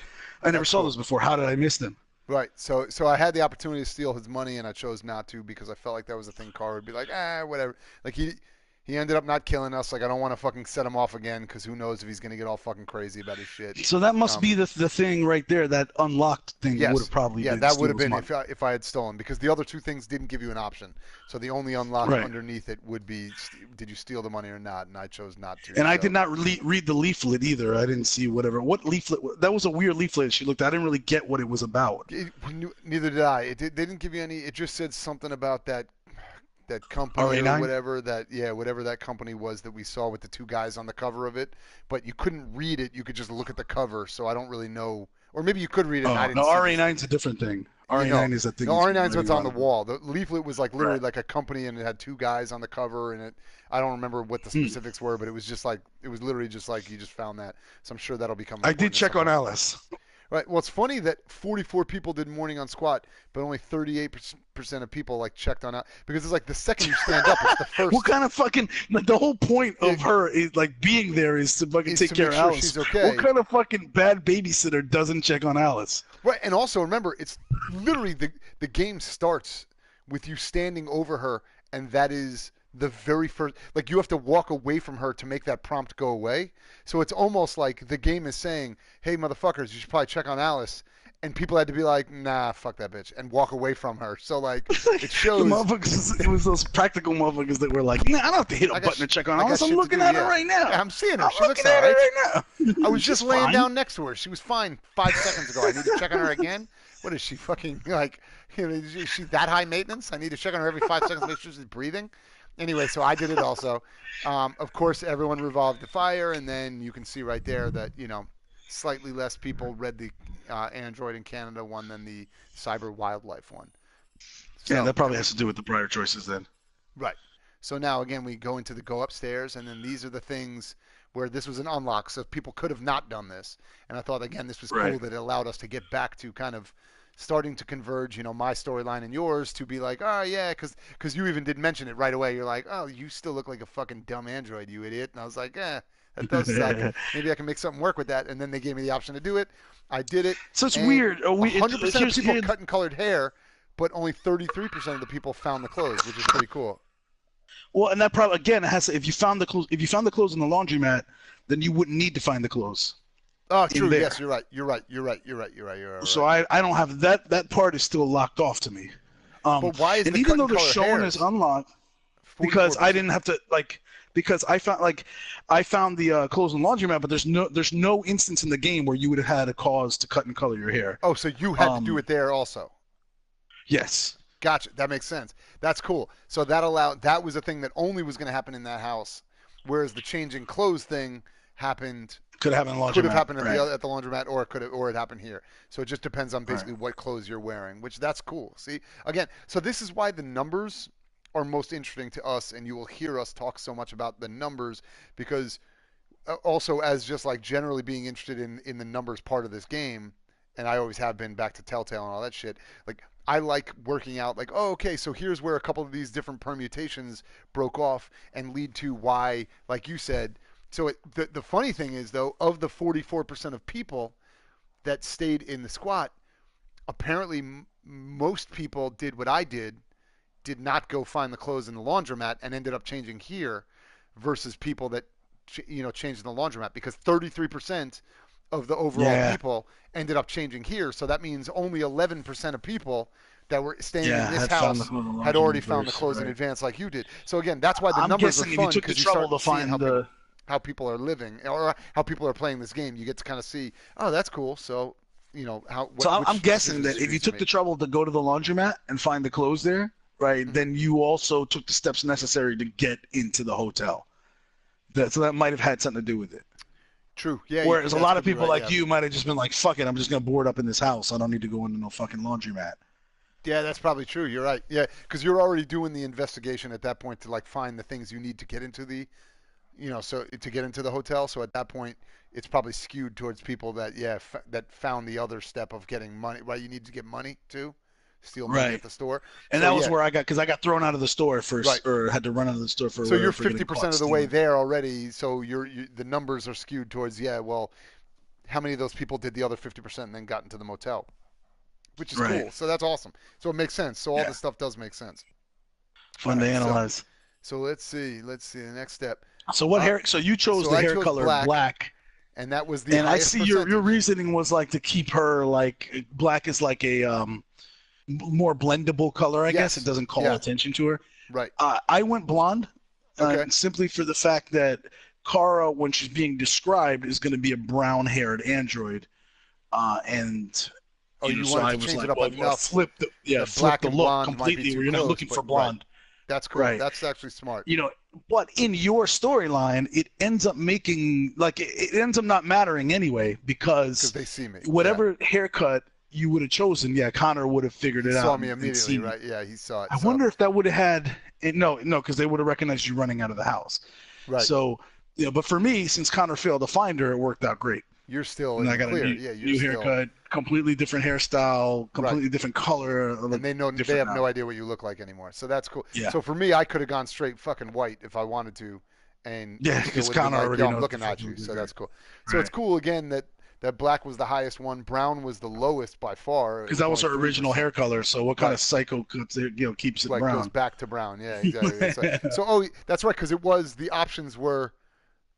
I never saw those before. How did I miss them? Right. So I had the opportunity to steal his money, and I chose not to because I felt like that was a thing Carr would be like, whatever. Like he ended up not killing us. Like I don't want to fucking set him off again because who knows if he's gonna get all fucking crazy about his shit. So that must be the thing right there. That unlocked thing Yes. would have probably been that would have Steele's been money. if I had stolen, because the other 2 things didn't give you an option. So the only unlock underneath it would be did you steal the money or not, and I chose not to. And I did not read the leaflet either. I didn't see what leaflet. That was a weird leaflet she looked at. I didn't really get what it was about. Neither did I. They didn't give you any. It just said something about that company RA9? or whatever that company was that we saw with the 2 guys on the cover of it. But you couldn't read it. You could just look at the cover. So I don't really know. Or maybe you could read it. And I didn't see RA9's a different thing. RA9 is a thing. No, RA9's what's on the wall. The leaflet was like literally like a company, and it had 2 guys on the cover, and I don't remember what the specifics were, but it was literally just like you just found that. So I'm sure that'll become. I did check on Alice. Right. Well, it's funny that 44 people did morning on squat, but only 38% of people checked on out because it's like the second you stand up, it's the first. What kind of fucking the whole point of her is being there is to fucking take care of Alice. She's okay. What kind of fucking bad babysitter doesn't check on Alice? Right, and also remember, it's literally the game starts with you standing over her, and that is the very first. Like you have to walk away from her to make that prompt go away. So it's almost like the game is saying, "Hey, motherfuckers, you should probably check on Alice." And people had to be like, "Nah, fuck that bitch," and walk away from her. So it shows. The motherfuckers, it was those practical motherfuckers that were like, "Nah, I don't have to hit a button to check on Alice. I'm looking at her right now. I'm seeing her. I'm She looks looking at her alright. right now." I was just laying fine. down next to her. She was fine 5 seconds ago. I need to check on her again. What is she fucking is she that high maintenance? I need to check on her every 5 seconds to make sure she's breathing. Anyway, so I did it also. Of course, everyone revived the fire, and then you can see right there that slightly less people read the Android in Canada one than the cyber wildlife one. So, Yeah, that probably has to do with the prior choices then. Right. So now again we go into the go upstairs, and then these are the things where this was an unlock, so people could have not done this. And I thought again this was cool that it allowed us to get back to kind of starting to converge, my storyline and yours to be like, oh yeah, because you even did mention it right away. You're like, oh, you still look like a fucking dumb android, you idiot. And I was like, that does suck. Maybe I can make something work with that. And then they gave me the option to do it. I did it. So it's weird. 100% of people cut and colored hair, but only 33% of the people found the clothes, which is pretty cool. Well, and that probably again it has to, if you found the clothes in the laundromat, then you wouldn't need to find the clothes. Oh, true. Yes, you're right. You're right. So I don't have that. That part is still locked off to me. But why is and the even cut though and they're color showing hairs as unlocked, because 44%. I didn't have to because I found the clothes in the laundromat, but there's no instance in the game where you would have had a cause to cut and color your hair. Oh, so you had to do it there also. Yes. Gotcha. That makes sense. That's cool. So that was a thing that only was going to happen in that house, whereas the changing clothes thing happened. Could have happened in the laundromat. Could have happened at the laundromat, or it happened here. So it just depends on basically what clothes you're wearing, which that's cool. See, again, so this is why the numbers are most interesting to us, and you will hear us talk so much about the numbers, because also as just like generally being interested in the numbers part of this game, and I always have been, back to Telltale and all that shit. Like, I like working out, like, oh, okay, so here's where a couple of these different permutations broke off and lead to why, like you said. So the funny thing is, though, of the 44% of people that stayed in the squat, apparently most people did what I did not go find the clothes in the laundromat and ended up changing here, versus people that changed in the laundromat, because 33% of the overall people ended up changing here. So that means only 11% of people that were staying in this house had already found the clothes in advance, like you did. So again, that's why the numbers are fun, because you start to find how people are living, or how people are playing this game. You get to kind of see, oh, that's cool. So I'm guessing that if you took the trouble to go to the laundromat and find the clothes there, right, then you also took the steps necessary to get into the hotel. So that might have had something to do with it. True. Yeah. Whereas a lot of people like you might have just been like, fuck it, I'm just going to board up in this house. I don't need to go into no fucking laundromat. Yeah, that's probably true. You're right. Yeah, because you're already doing the investigation at that point to like find the things you need to get into the, so to get into the hotel. So at that point, it's probably skewed towards people that that found the other step of getting money. Right, you need to get money too, steal money at the store. And that was where I got thrown out of the store first, or had to run out of the store for. So you're 50% of the way there already. So the numbers are skewed towards well, how many of those people did the other 50% and then got into the motel? Which is cool. So that's awesome. So it makes sense. So all this stuff does make sense. Fun to analyze. So let's see the next step. So what hair? So you chose the hair color black, and that was the. And I see your reasoning was like to keep her like black is like a more blendable color. I guess it doesn't call attention to her. Right. I went blonde, simply for the fact that Kara, when she's being described, is going to be a brown-haired android, and. Oh, you wanted to change it up enough. Flip the look completely. Where you're not looking for blonde. That's cool. Right. That's actually smart. But in your storyline, it ends up making it ends up not mattering anyway, because they see me. Whatever haircut you would have chosen, Connor would have figured it out. Saw me immediately, right? Yeah, he saw it. I wonder if that would have had no, because they would have recognized you running out of the house. Right. So, but for me, since Connor failed to find her, it worked out great. You're still in I got clear. a new haircut, completely different hairstyle, completely different color. And they have no idea what you look like anymore. So that's cool. Yeah. So for me, I could have gone straight fucking white if I wanted to, and because Connor already knows. I'm looking at you, so that's cool. So it's cool again that black was the highest one, brown was the lowest by far. Because that was her original hair color. So what kind of cycle keeps it brown? Goes back to brown. Yeah, exactly. So that's right, because it was the options were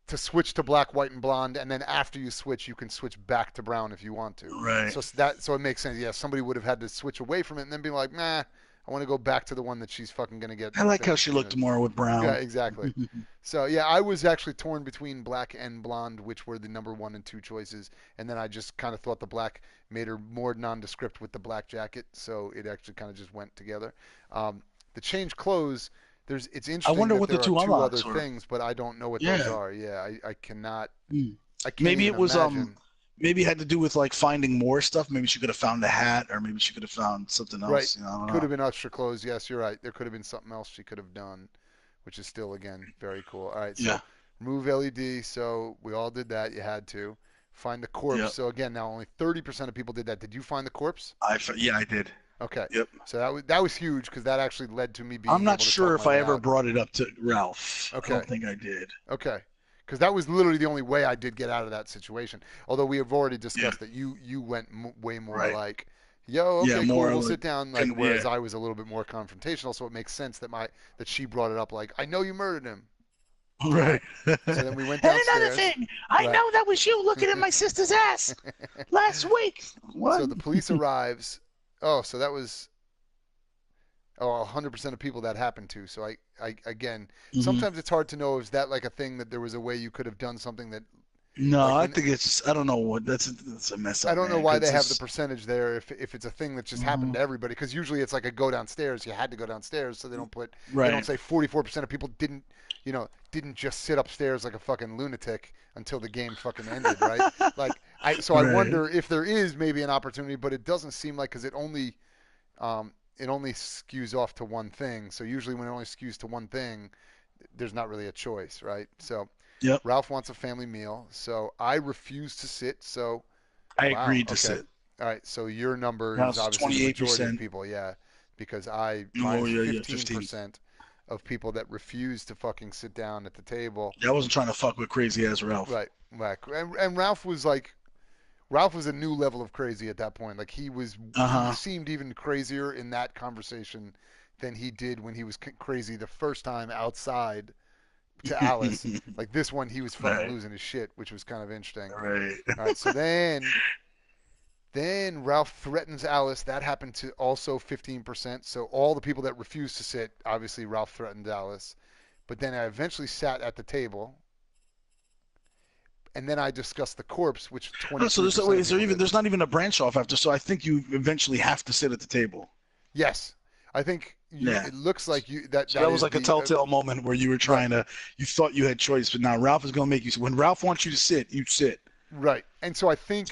to switch to black, white, and blonde, and then after you switch, you can switch back to brown if you want to. Right. So it makes sense. Yeah, somebody would have had to switch away from it and then be like, nah, I want to go back to the one that she's fucking gonna get. I like how she looked more with brown. Yeah, exactly. So yeah, I was actually torn between black and blonde, which were the number 1 and 2 choices, and then I just kind of thought the black made her more nondescript with the black jacket, so it actually kind of just went together. The change clothes. It's interesting. I wonder what the two other things, but I don't know what those are. Yeah, I cannot. I can't maybe it was imagine. Maybe it had to do with like finding more stuff. Maybe she could have found a hat, or maybe she could have found something else. Right. Could have been extra clothes. Yes, you're right. There could have been something else she could have done, which is still, again, very cool. All right, so Yeah. remove LED. So we all did that. You had to. Find the corpse. Yep. So, again, now only 30% of people did that. Did you find the corpse? Yeah, I did. Okay. Yep. So that was huge because that actually led to me being I'm not able to sure talk if my I way ever out. brought it up to Ralph. Okay. I don't think I did. Okay. Because that was literally the only way I did get out of that situation. Although we have already discussed that you went way more like, yo, okay, cool, we'll sit down. Like, whereas I was a little bit more confrontational, so it makes sense that she brought it up like, I know you murdered him. Right. So then we went downstairs. And another thing, I know that was you looking at my sister's ass last week. What? So the police arrives. Oh, so that was 100% of people that happened to. So I again, sometimes it's hard to know is that like a thing that there was a way you could have done something that. No, like, I think it's just, I don't know what that's a mess up. I don't know why they have the percentage there if it's a thing that just happened to everybody, because usually it's like a go downstairs. You had to go downstairs, so they don't put they don't say 44% of people didn't just sit upstairs like a fucking lunatic until the game fucking ended, right? Like I wonder if there is maybe an opportunity, but it doesn't seem like, because it only skews off to one thing. So usually when it only skews to one thing, there's not really a choice, right? So Ralph wants a family meal, so I refuse to sit. So I agreed to sit. All right, so your number is obviously the majority of people, because mine's 15% of people that refuse to fucking sit down at the table. Yeah, I wasn't trying to fuck with crazy ass Ralph. Right. And Ralph was a new level of crazy at that point. Like he seemed even crazier in that conversation than he did when he was crazy the first time outside to Alice. Like this one, he was fucking losing his shit, which was kind of interesting. Right. All right. So then Ralph threatens Alice. That happened to also 15%. So all the people that refused to sit, obviously Ralph threatened Alice. But then I eventually sat at the table. And then I discussed the corpse, which 20%. So there's not even a branch off after. So I think you eventually have to sit at the table. Yes, I think it looks like you. That was like a telltale moment where you were you thought you had choice, but now Ralph is going to make you. When Ralph wants you to sit, you sit. Right, and so I think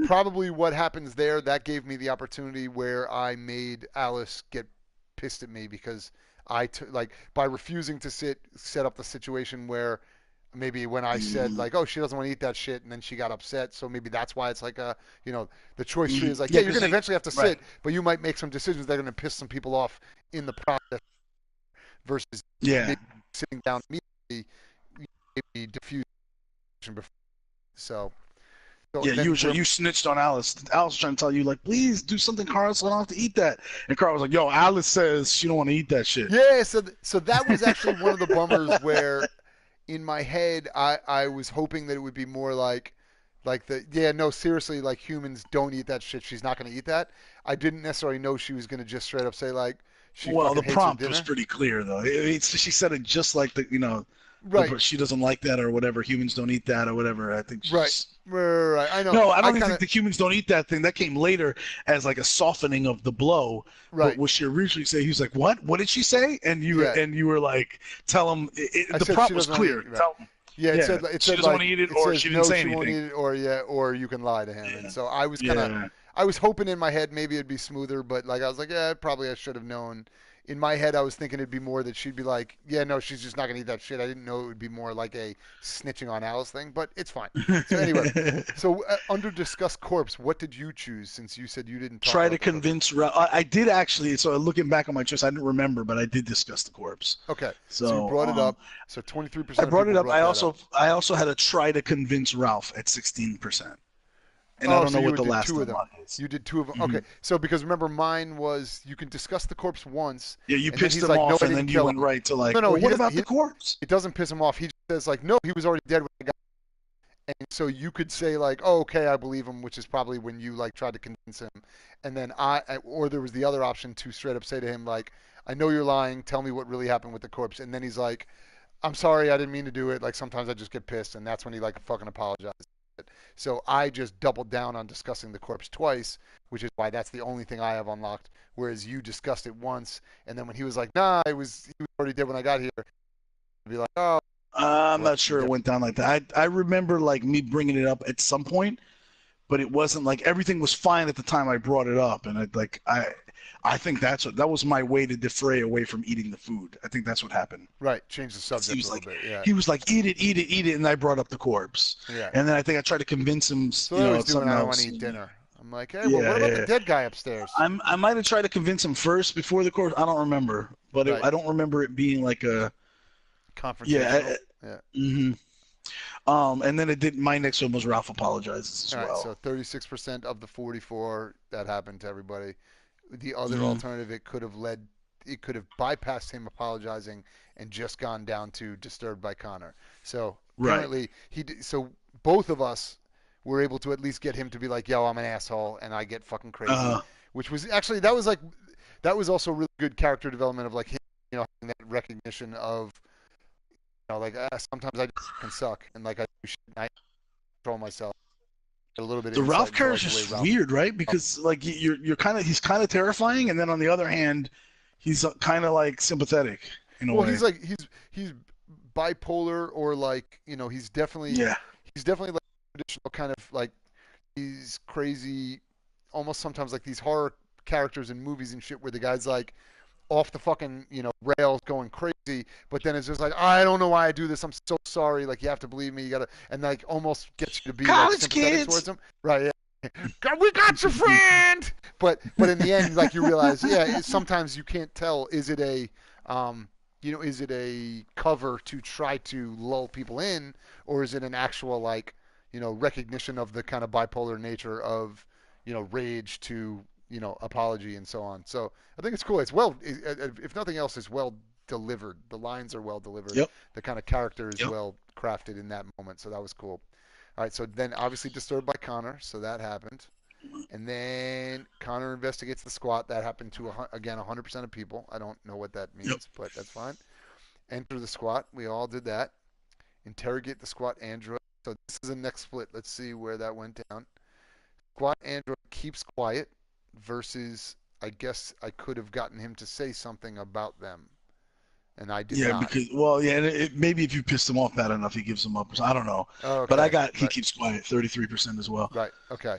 probably what happens there, that gave me the opportunity where I made Alice get pissed at me because by refusing to sit, set up the situation where. Maybe when I said like, oh, she doesn't want to eat that shit, and then she got upset. So maybe that's why it's like the choice tree is like, you're going to eventually have to sit, but you might make some decisions that are going to piss some people off in the process versus maybe sitting down immediately, maybe diffuse before. So you snitched on Alice. Alice was trying to tell you like, please do something, Carl, so I don't have to eat that. And Carl was like, yo, Alice says she don't want to eat that shit. Yeah, so that was actually one of the bummers where. In my head, I was hoping that it would be more like seriously, like humans don't eat that shit. She's not going to eat that. I didn't necessarily know she was going to just straight up say like she. Well, the prompt was pretty clear though. She said it just like right. She doesn't like that or whatever. Humans don't eat that or whatever. I think she's... Right. I know. No, I don't think the humans don't eat that thing. That came later as like a softening of the blow. Right. But what she originally said, he was like, "What? What did she say?" And you were like, "Tell him." The prompt was clear. Tell him. Yeah, it said she doesn't want to eat it, or she didn't say anything. Won't eat it, or you can lie to him. And so I was I was hoping in my head maybe it'd be smoother, but like I was like, probably I should have known. In my head, I was thinking it'd be more that she'd be like, yeah, no, she's just not going to eat that shit. I didn't know it would be more like a snitching on Alice thing, but it's fine. So anyway, under discuss corpse, what did you choose since you said you didn't try to convince Ralph? I did actually. So looking back on my choice, I didn't remember, but I did discuss the corpse. Okay. So you brought it up. So 23%. I brought it up. I also had to try to convince Ralph at 16%. And I don't know what the last one is. You did two of them. Okay. So because remember, mine was you can discuss the corpse once. Yeah, you pissed him off, and then you went right to like, what about the corpse? It doesn't piss him off. He just says like, no, he was already dead when I got him. And so you could say like, oh, okay, I believe him, which is probably when you like tried to convince him. And then or there was the other option to straight up say to him like, I know you're lying. Tell me what really happened with the corpse. And then he's like, I'm sorry, I didn't mean to do it. Like sometimes I just get pissed, and that's when he like fucking apologized. So I just doubled down on discussing the corpse twice, which is why that's the only thing I have unlocked. Whereas you discussed it once, and then when he was like, "Nah, he was already dead when I got here," I'd be like, "Oh." I'm not sure it went down like that. I remember like me bringing it up at some point, but it wasn't like everything was fine at the time I brought it up, and I think that was my way to defray away from eating the food. I think that's what happened. Right, change the subject He was a little like, bit. Yeah, he was like, eat it, and I brought up the corpse. yeah. And then I think I tried to convince him, So I always do when something I don't want else. to eat dinner. I'm like, hey, well, Yeah, what about yeah. the dead guy upstairs? I might have tried to convince him first before the corpse. I don't remember, but Right. I don't remember it being like a Confrontational. Yeah. Mm-hmm. And then it did. My next one was Ralph apologizes as All right, well. so 36% of the 44 that happened to everybody. The other alternative, it could have bypassed him apologizing and just gone down to disturbed by Connor. So apparently so both of us were able to at least get him to be like, yo, I'm an asshole and I get fucking crazy, which was actually that was also really good character development of like him, having that recognition of, like sometimes I just can suck and like I do shit and I control myself. A little bit. The Ralph insight into, character like, is the way Ralph- weird, right? Because like he's kind of terrifying, and then on the other hand, he's kind of like sympathetic in a way. He's like he's bipolar, or like he's definitely like traditional kind of like these crazy, almost sometimes like these horror characters in movies and shit where the guy's like off the fucking rails going crazy, but then it's just like, I don't know why I do this, I'm so sorry, like you have to believe me, you gotta, and like almost gets you to be like sympathetic towards him, right? Yeah. We got your friend, but in the end, like you realize, sometimes you can't tell, is it a is it a cover to try to lull people in, or is it an actual like recognition of the kind of bipolar nature of rage to apology and so on. So I think it's cool. It's if nothing else, it's well delivered. The lines are well delivered. Yep. The kind of character is well crafted in that moment. So that was cool. All right. So then obviously disturbed by Connor. So that happened. And then Connor investigates the squat. That happened to, again, 100% of people. I don't know what that means, but that's fine. Enter the squat. We all did that. Interrogate the squat android. So this is a next split. Let's see where that went down. Squat android keeps quiet versus, I guess I could have gotten him to say something about them, and I did not. Because maybe if you pissed him off bad enough, he gives him up. I don't know. Oh, okay. But he keeps quiet, 33% as well. Right. Okay.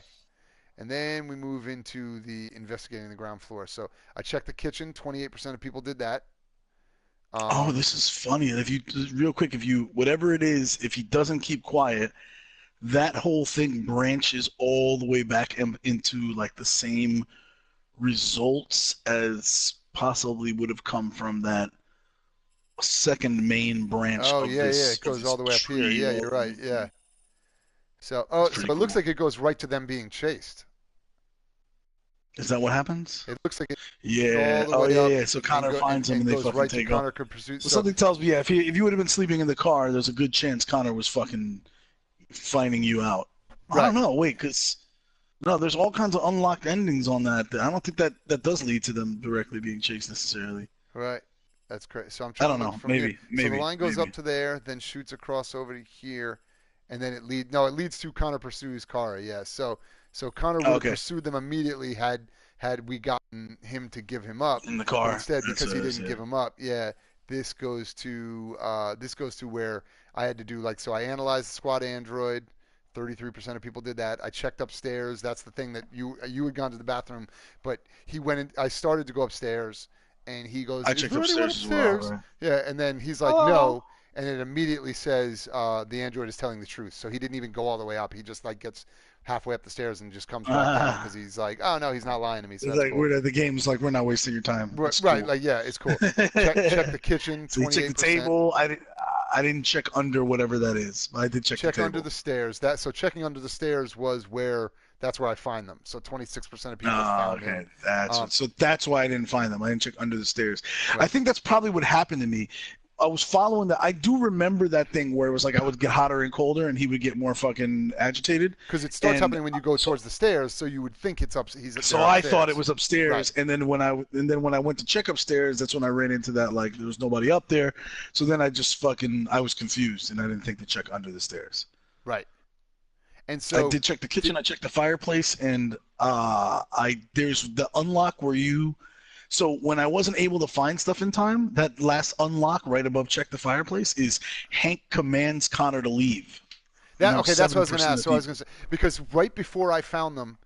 And then we move into the investigating the ground floor. So I checked the kitchen. 28% of people did that. This is funny. Whatever it is, if he doesn't keep quiet, that whole thing branches all the way back into like the same results as possibly would have come from that second main branch. It goes all the way up here. Yeah, you're right. Yeah. So it looks like it goes right to them being chased. Is that what happens? It looks like it. Yeah. So Connor finds him and they fucking take off. So something tells me, if you would have been sleeping in the car, there's a good chance Connor was fucking finding you out. Right. I don't know. Wait, because there's all kinds of unlocked endings on that. I don't think that does lead to them directly being chased necessarily. Right. That's great. So I'm trying to look from here. So the line goes up to there, then shoots across over to here, and then it leads to Connor pursues Kara. Yeah. So Connor would have pursued them immediately had we gotten him to give him up in the car. But instead, because he didn't give him up, this goes to where I had to do so I analyzed the squad android. 33% of people did that. I checked upstairs. That's the thing that you had gone to the bathroom, but he went in. I started to go upstairs, and he goes, I checked upstairs as well. Right? Yeah, and then he's like, no, and it immediately says the android is telling the truth. So he didn't even go all the way up. He just gets halfway up the stairs and just comes back down because he's like, oh no, he's not lying to me. So that's cool. The game's like, we're not wasting your time. Right, cool. It's cool. Check the kitchen. So you check the table. I didn't check under whatever that is. I did check the table. Under the stairs. Checking under the stairs was that's where I find them. So 26% of people found them. So that's why I didn't find them. I didn't check under the stairs. Right. I think that's probably what happened to me. I was following that. I do remember that thing where it was like I would get hotter and colder, and he would get more fucking agitated. Because it starts happening when you go towards the stairs, so you would think it's up. So I thought it was upstairs, right. and then when I went to check upstairs, that's when I ran into that there was nobody up there. So then I was confused, and I didn't think to check under the stairs. Right. And so I did check the kitchen. I checked the fireplace, and there's the unlock where you. So when I wasn't able to find stuff in time, that last unlock right above check the fireplace is Hank commands Connor to leave. That's what I was going to ask. So I was going to say, because right before I found them,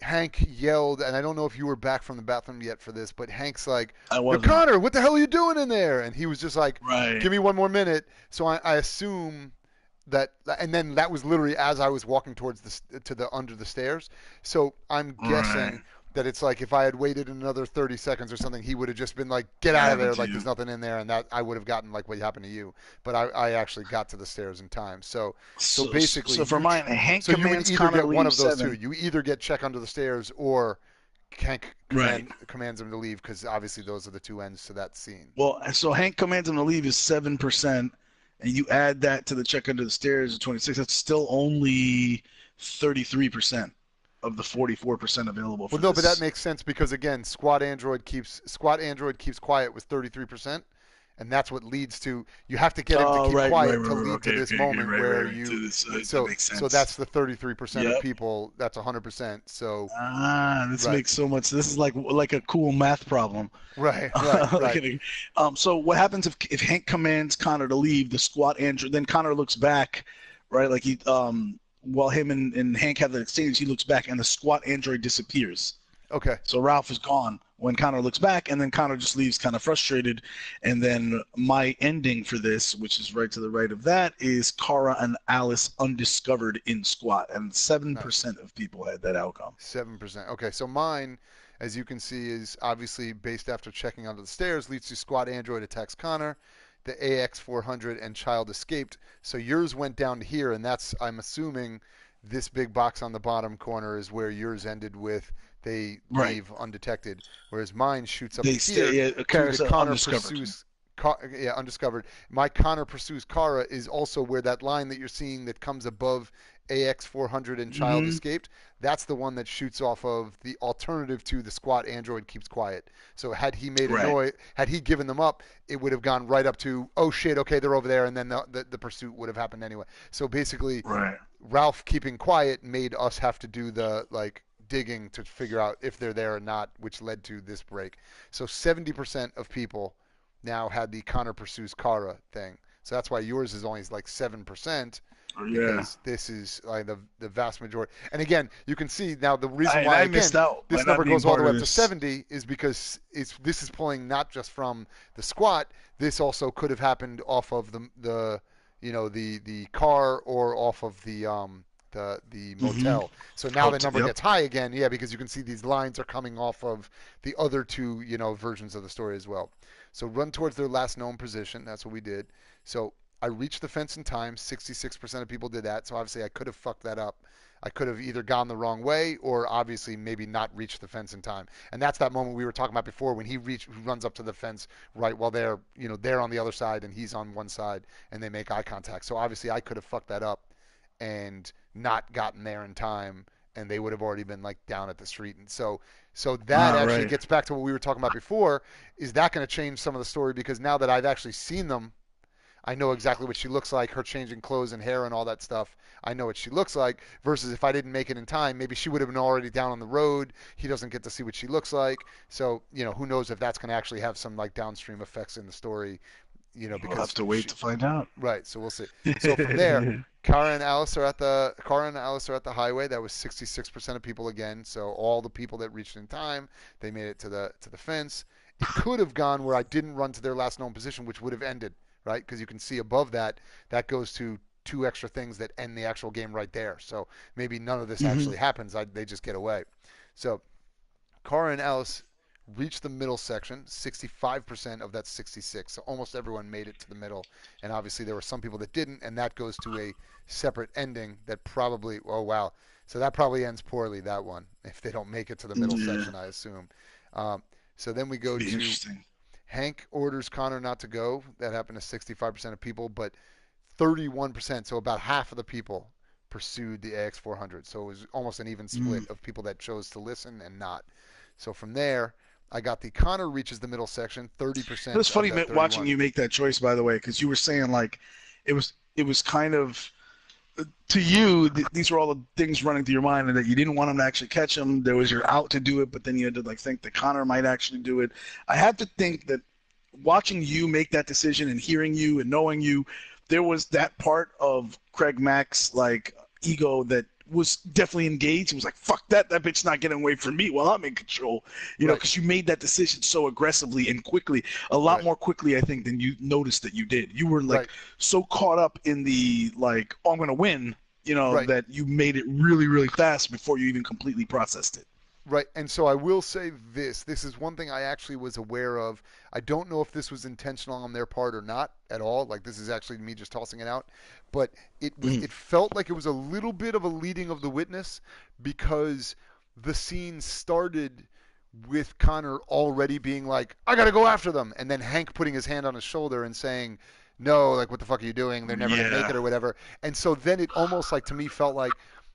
Hank yelled, and I don't know if you were back from the bathroom yet for this, but Hank's like, I wasn't. Connor, what the hell are you doing in there? And he was just like, Right. give me one more minute. So I assume that, and then that was literally as I was walking towards under the stairs. So I'm guessing that it's like if I had waited another 30 seconds or something, he would have just been like, get out of there, like there's nothing in there, and that I would have gotten like what happened to you. But I actually got to the stairs in time. So basically, so for mine, Hank so you would commands either Connor get one of leave those 7. two. You either get check under the stairs or Hank commands him to leave, because obviously those are the two ends to that scene. Well, so Hank commands him to leave is 7%, and you add that to the check under the stairs of 26. That's still only 33% of the 44% available. For well, no, this. but that makes sense because again, Squad Android keeps quiet with 33%. And that's what leads to you have to get him to keep quiet to lead to this moment where you. So that's the 33% of people. That's 100%. So this makes so much. This is like a cool math problem. Right. So what happens if Hank commands Connor to leave the squad android? Then Connor looks back, right? Like he while him and Hank have the exchange, he looks back and the squad android disappears. Okay. So Ralph is gone when Connor looks back, and then Connor just leaves kind of frustrated. And then my ending for this, which is right to the right of that, is Kara and Alice undiscovered in squat, and 7% of people had that outcome. 7%. Okay, so mine, as you can see, is obviously based after checking under the stairs, leads to squad android attacks Connor. The AX400 and child escaped. So yours went down to here, and that's, I'm assuming, this big box on the bottom corner is where yours ended with they leave undetected, whereas mine shoots up here to the Connor pursues. Undiscovered. My Connor pursues Kara is also where that line that you're seeing that comes above AX400 and child escaped. That's the one that shoots off of the alternative to the squat android keeps quiet. So had he made a noise, had he given them up, it would have gone right up to, oh shit, okay, they're over there, and then the pursuit would have happened anyway. So basically, Ralph keeping quiet made us have to do the digging to figure out if they're there or not, which led to this break. So 70% of people now had the Connor pursues Kara thing. So that's why yours is only like 7%. Because this is the vast majority. And again, you can see now the reason why this number goes all the way up to 70 is because this is pulling not just from the squat. This also could have happened off of the car or off of the motel. So now the number gets high again, because you can see these lines are coming off of the other two, versions of the story as well. So run towards their last known position. That's what we did. So I reached the fence in time. 66% of people did that. So obviously I could have fucked that up. I could have either gone the wrong way or obviously maybe not reached the fence in time. And that's that moment we were talking about before when he runs up to the fence right while they're on the other side and he's on one side and they make eye contact. So obviously I could have fucked that up and not gotten there in time, and they would have already been down at the street. And so that actually gets back to what we were talking about before. Is that going to change some of the story? Because now that I've actually seen them, I know exactly what she looks like, her changing clothes and hair and all that stuff. I know what she looks like, versus if I didn't make it in time, maybe she would have been already down on the road. He doesn't get to see what she looks like. So, who knows if that's going to actually have some downstream effects in the story. Because we'll have to wait to find out. Right, so we'll see. So from there, Kara and Alice are at the highway. That was 66% of people again. So all the people that reached in time, they made it to the fence. It could have gone where I didn't run to their last known position, which would have ended, right? Because you can see above that goes to 2 extra things that end the actual game right there. So maybe none of this actually happens. They just get away. So Kara and Alice reached the middle section, 65% of that 66. So almost everyone made it to the middle. And obviously there were some people that didn't, and that goes to a separate ending that probably, oh wow. So that probably ends poorly, that one, if they don't make it to the middle section, I assume. So then we go to Hank orders Connor not to go. That happened to 65% of people, but 31%, so about half of the people pursued the AX400. So it was almost an even split of people that chose to listen and not. So from there, I got the Connor reaches the middle section, 30%. It was funny watching you make that choice, by the way, because you were saying it was kind of, to you, these were all the things running through your mind, and that you didn't want him to actually catch him. There was your out to do it, but then you had to think that Connor might actually do it. I had to think that watching you make that decision and hearing you and knowing you, there was that part of CraigMakk's ego that was definitely engaged. He was like, "Fuck that! That bitch not getting away from me while I'm in control." You know, because you made that decision so aggressively and quickly, a lot more quickly, I think, than you noticed that you did. You were like so caught up in the like, "Oh, I'm gonna win," you know, that you made it really, really fast before you even completely processed it. Right, and so I will say this. This is one thing I actually was aware of. I don't know if this was intentional on their part or not at all. Like, this is actually me just tossing it out. But it was. It felt like it was a little bit of a leading of the witness, because the scene started with Connor already being like, I got to go after them. And then Hank putting his hand on his shoulder and saying, no, like, what the fuck are you doing? They're never going to make it or whatever. And so then it almost like, to me, felt like,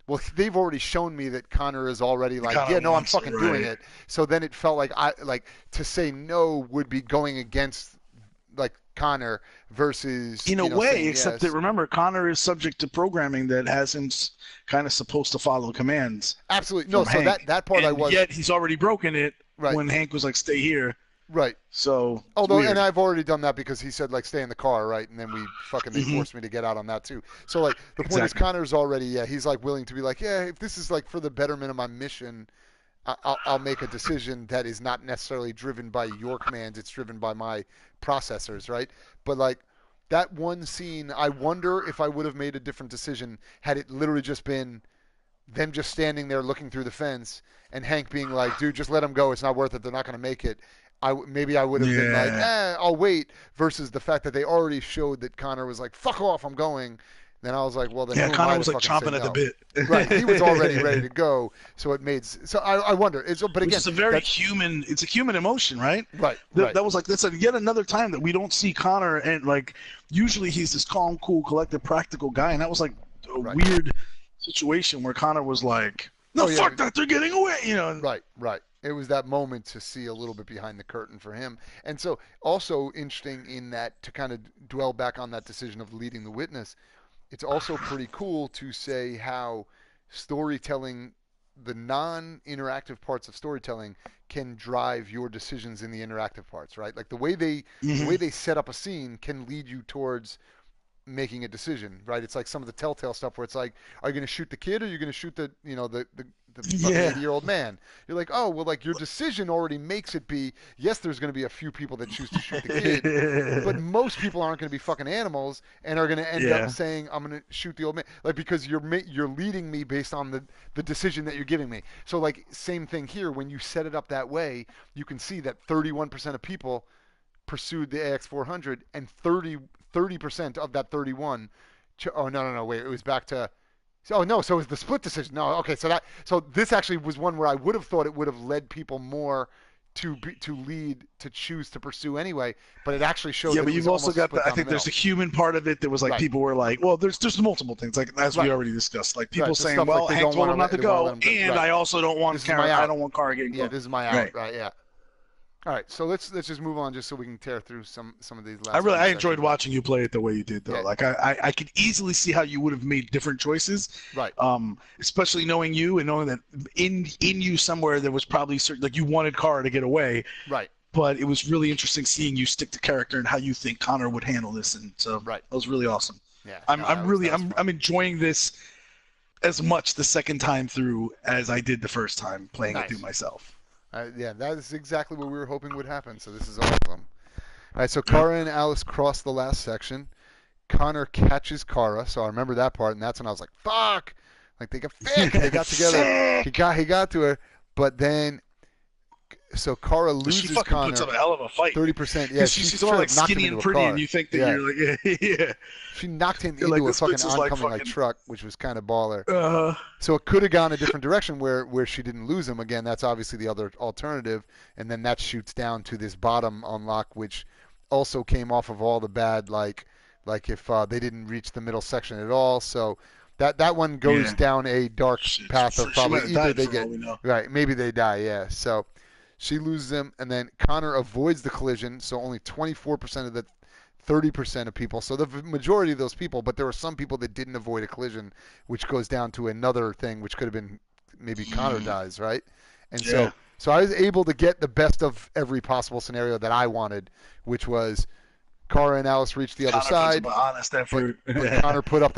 well, they've already shown me that Connor is already like, yeah, no, I'm fucking doing it. So then it felt like to say no would be going against like Connor versus in a way, except yes. that remember, Connor is subject to programming that has him kind of supposed to follow commands. Absolutely, no. So Hank. that part and I was. Yet he's already broken it when Hank was like, "Stay here." Right. So although, and I've already done that because he said like stay in the car, right? And then they forced me to get out on that too. So like the point is Connor's already he's like willing to be like, yeah, if this is like for the betterment of my mission, I'll make a decision that is not necessarily driven by your commands. It's driven by my processors, right? But like that one scene, I wonder if I would have made a different decision had it literally just been them just standing there looking through the fence and Hank being like, dude, just let them go. It's not worth it. They're not going to make it. Maybe I would have been like, I'll wait, versus the fact that they already showed that Connor was like, fuck off, I'm going. Then I was like, well, then Connor was like chomping at the bit. Right, he was already ready to go, so it made. So I wonder. But again, it's a very human. It's a human emotion, right? Right. That was like that's yet another time that we don't see Connor, and like usually he's this calm, cool, collected, practical guy, and that was like a weird situation where Connor was like, no, fuck that, they're getting away, you know. Right. It was that moment to see a little bit behind the curtain for him. And so also interesting in that, to kind of dwell back on that decision of leading the witness, it's also pretty cool to say how storytelling, the non-interactive parts of storytelling, can drive your decisions in the interactive parts, right? Like the way they set up a scene can lead you towards making a decision, right? It's like some of the Telltale stuff where it's like, are you going to shoot the kid or are you going to shoot the 80-year-old man? You're like, oh, well, like your decision already makes it be, yes, there's going to be a few people that choose to shoot the kid, but most people aren't going to be fucking animals and are going to end up saying, I'm going to shoot the old man, like, because you're leading me based on the decision that you're giving me. So like same thing here, when you set it up that way, you can see that 31% of people pursued the AX400 and 30% of that 31. Oh no, wait, it was back to. Oh no, so it was the split decision. No, okay, so this actually was one where I would have thought it would have led people more to choose to pursue anyway, but it actually showed. Yeah, but you've also got I think there's the human part of it that was like people were like, well, there's multiple things, like as we already discussed, like people saying, well, like Hank told him not to go, and I also don't want I don't want Kara getting going. Yeah, this is my out, right? Yeah. All right, so let's just move on, just so we can tear through some of these last. I enjoyed watching you play it the way you did, though. Yeah. Like I could easily see how you would have made different choices. Right. Especially knowing you and knowing that in you somewhere there was probably certain, like you wanted Kara to get away. Right. But it was really interesting seeing you stick to character and how you think Connor would handle this, and so that was really awesome. Yeah. I'm enjoying this as much the second time through as I did the first time playing it through myself. Yeah, that is exactly what we were hoping would happen, so this is awesome. All right, so Kara and Alice cross the last section. Connor catches Kara, so I remember that part, and that's when I was like, fuck! Like, they got together. He got to her, but then... So Kara loses Connor. Puts up a hell of a fight. 30%. Yeah, she's all like skinny and pretty, and you think that you're like, yeah. She knocked him into a fucking oncoming truck, which was kind of baller. So it could have gone a different direction where she didn't lose him. Again, that's obviously the other alternative, and then that shoots down to this bottom unlock, which also came off of all the bad, like if they didn't reach the middle section at all. So that one goes down a dark path of probably either they get maybe they die. Yeah. So. She loses him, and then Connor avoids the collision, so only 24% of the 30% of people. So the majority of those people, but there were some people that didn't avoid a collision, which goes down to another thing, which could have been maybe Connor dies, right? And so I was able to get the best of every possible scenario that I wanted, which was Kara and Alice reached the other side. Puts up an honest effort. But Connor put up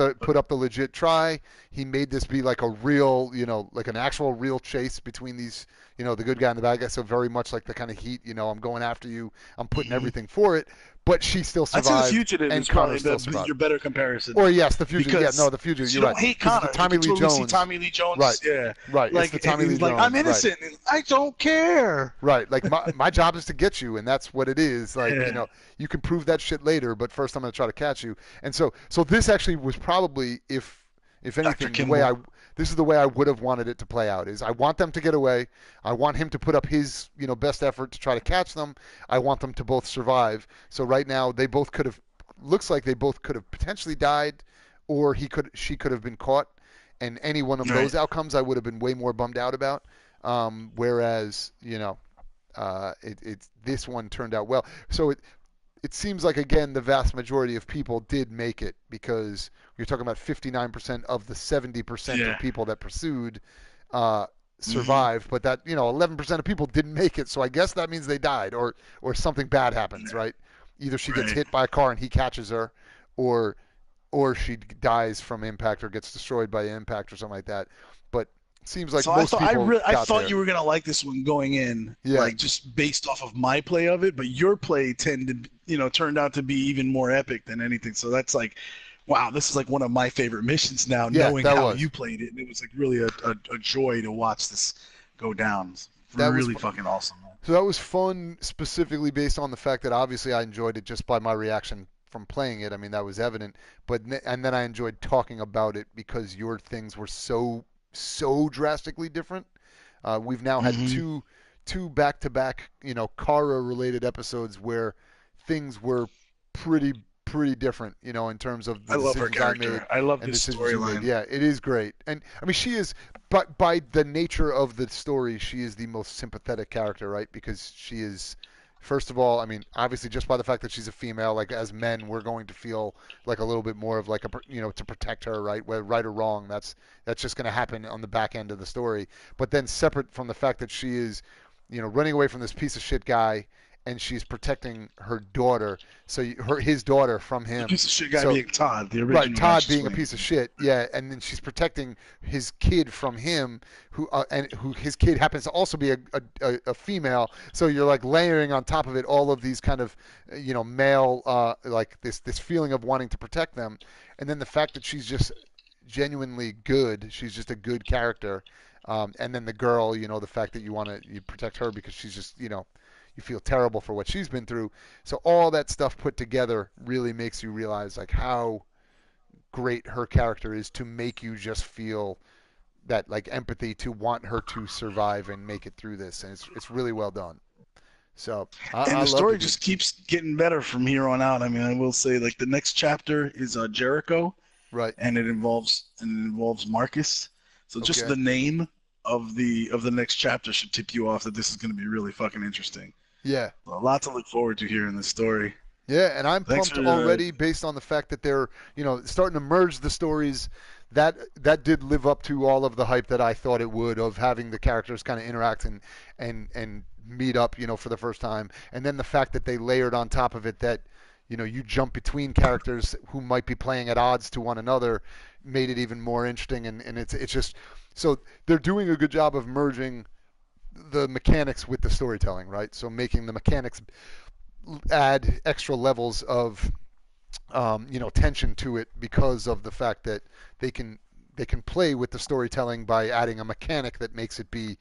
the legit try. He made this be like a real, like an actual real chase between these, the good guy and the bad guy. So very much like the kind of heat, I'm going after you. I'm putting everything for it. But she still survived. I'd say The Fugitive and is probably Connor still your better comparison. Or yes, The Fugitive. Because The Fugitive. You're right. You don't hate Connor. Tommy Lee Jones. See Tommy Lee Jones. Right. Yeah. Right. Like it's the Tommy Lee he's Jones. like, I'm innocent. Right. I don't care. Right. Like my job is to get you, and that's what it is. Like you can prove that shit later, but first I'm going to try to catch you. And so this actually was probably, if anything, this is the way I would have wanted it to play out. Is I want them to get away. I want him to put up his best effort to try to catch them. I want them to both survive. So right now looks like they both could have potentially died, or she could have been caught. And any one of those outcomes I would have been way more bummed out about. Whereas this one turned out well. So it seems like, again, the vast majority of people did make it, because you're talking about 59% of the 70% of people that pursued survived, but that 11% of people didn't make it. So I guess that means they died, or something bad happens, right? Either she gets hit by a car and he catches her, or she dies from impact or gets destroyed by impact or something like that. But it seems like most people I thought there. you were gonna like this one going in, like just based off of my play of it. But your play turned out to be even more epic than anything. So that's like, wow, this is like one of my favorite missions now. Knowing how you played it, and it was like really a joy to watch this go down. That was really fucking awesome. Man. So that was fun, specifically based on the fact that obviously I enjoyed it just by my reaction from playing it. I mean, that was evident. And then I enjoyed talking about it because your things were so drastically different. We've now had two back-to-back, Kara-related episodes where things were pretty different, in terms of the decisions I made. I love this storyline. Yeah, it is great. And I mean, she is, but by the nature of the story, she is the most sympathetic character, right? Because she is, first of all, I mean, obviously just by the fact that she's a female, like as men, we're going to feel like a little bit more of like to protect her, right? Whether right or wrong, that's just going to happen on the back end of the story. But then separate from the fact that she is, running away from this piece of shit guy, and she's protecting her daughter, so his daughter from him. The piece of shit guy being Todd, the original. Right, Todd being a piece of shit, yeah, and then she's protecting his kid from him, who his kid happens to also be a female. So you're like layering on top of it all of these kind of, male, like this feeling of wanting to protect them, and then the fact that she's just genuinely good. She's just a good character, and then the girl, the fact that you protect her because she's just, you feel terrible for what she's been through. So all that stuff put together really makes you realize like how great her character is to make you just feel that like empathy to want her to survive and make it through this. And it's really well done. So the story just keeps getting better from here on out. I mean, I will say like the next chapter is Jericho, right? And it involves Marcus. So just the name of the next chapter should tip you off that this is going to be really fucking interesting. Yeah. A lot to look forward to here in this story. Yeah, and I'm pumped already based on the fact that they're, starting to merge the stories. That did live up to all of the hype that I thought it would, of having the characters kind of interact and meet up, for the first time. And then the fact that they layered on top of it that, you jump between characters who might be playing at odds to one another made it even more interesting. And it's just, so they're doing a good job of merging the mechanics with the storytelling, right? So making the mechanics add extra levels of tension to it because of the fact that they can play with the storytelling by adding a mechanic that makes it be,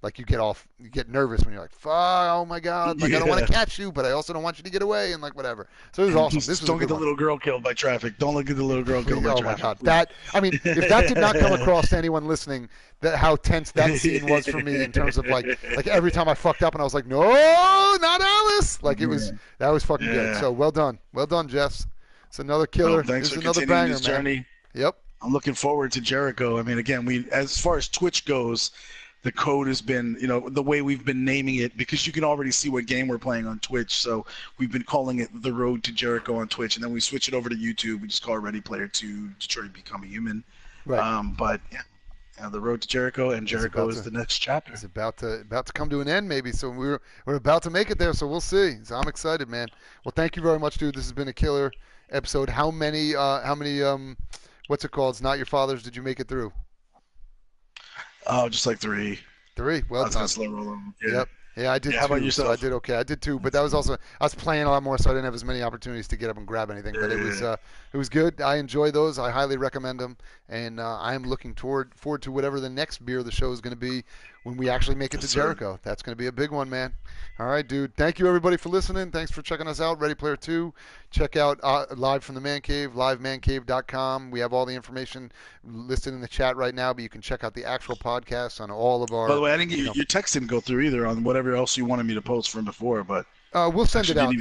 like you get nervous when you're like, fuck, oh my god, like I don't want to catch you, but I also don't want you to get away, and like whatever. So this is awesome. Just don't get the little girl killed by traffic. Don't look at the little girl killed by traffic. Oh my god, if that did not come across to anyone listening, that how tense that scene was for me in terms of like every time I fucked up and I was like, no, not Alice. Like it was that was fucking good. So well done, Jess. It's another killer. Thanks for another continuing banger, this journey. Man. Yep. I'm looking forward to Jericho. I mean, again, as far as Twitch goes, the code has been, the way we've been naming it, because you can already see what game we're playing on Twitch. So we've been calling it The Road to Jericho on Twitch, and then we switch it over to YouTube. We just call it Ready Player 2, Detroit Become a Human. Right. But yeah, the road to Jericho, and Jericho is the next chapter. It's about to come to an end, maybe. So we're about to make it there. So we'll see. So I'm excited, man. Well, thank you very much, dude. This has been a killer episode. How many what's it called? It's Not Your Father's. Did you make it through? Oh, just like 3. 3. Well done. Yeah. Yep. Yeah, I did. Yeah, how about yourself? So I did okay. I did 2, but that was also I was playing a lot more, so I didn't have as many opportunities to get up and grab anything. But it was good. I enjoy those. I highly recommend them, and I am looking forward to whatever the next beer of the show is going to be when we actually make it to Jericho. That's going to be a big one, man. All right, dude. Thank you everybody for listening. Thanks for checking us out. Ready Player 2. Check out Live from the Man Cave, livemancave.com. We have all the information listed in the chat right now, but you can check out the actual podcast on all of our. By the way, I didn't get your text didn't go through either on whatever else you wanted me to post from before, but we'll send it out.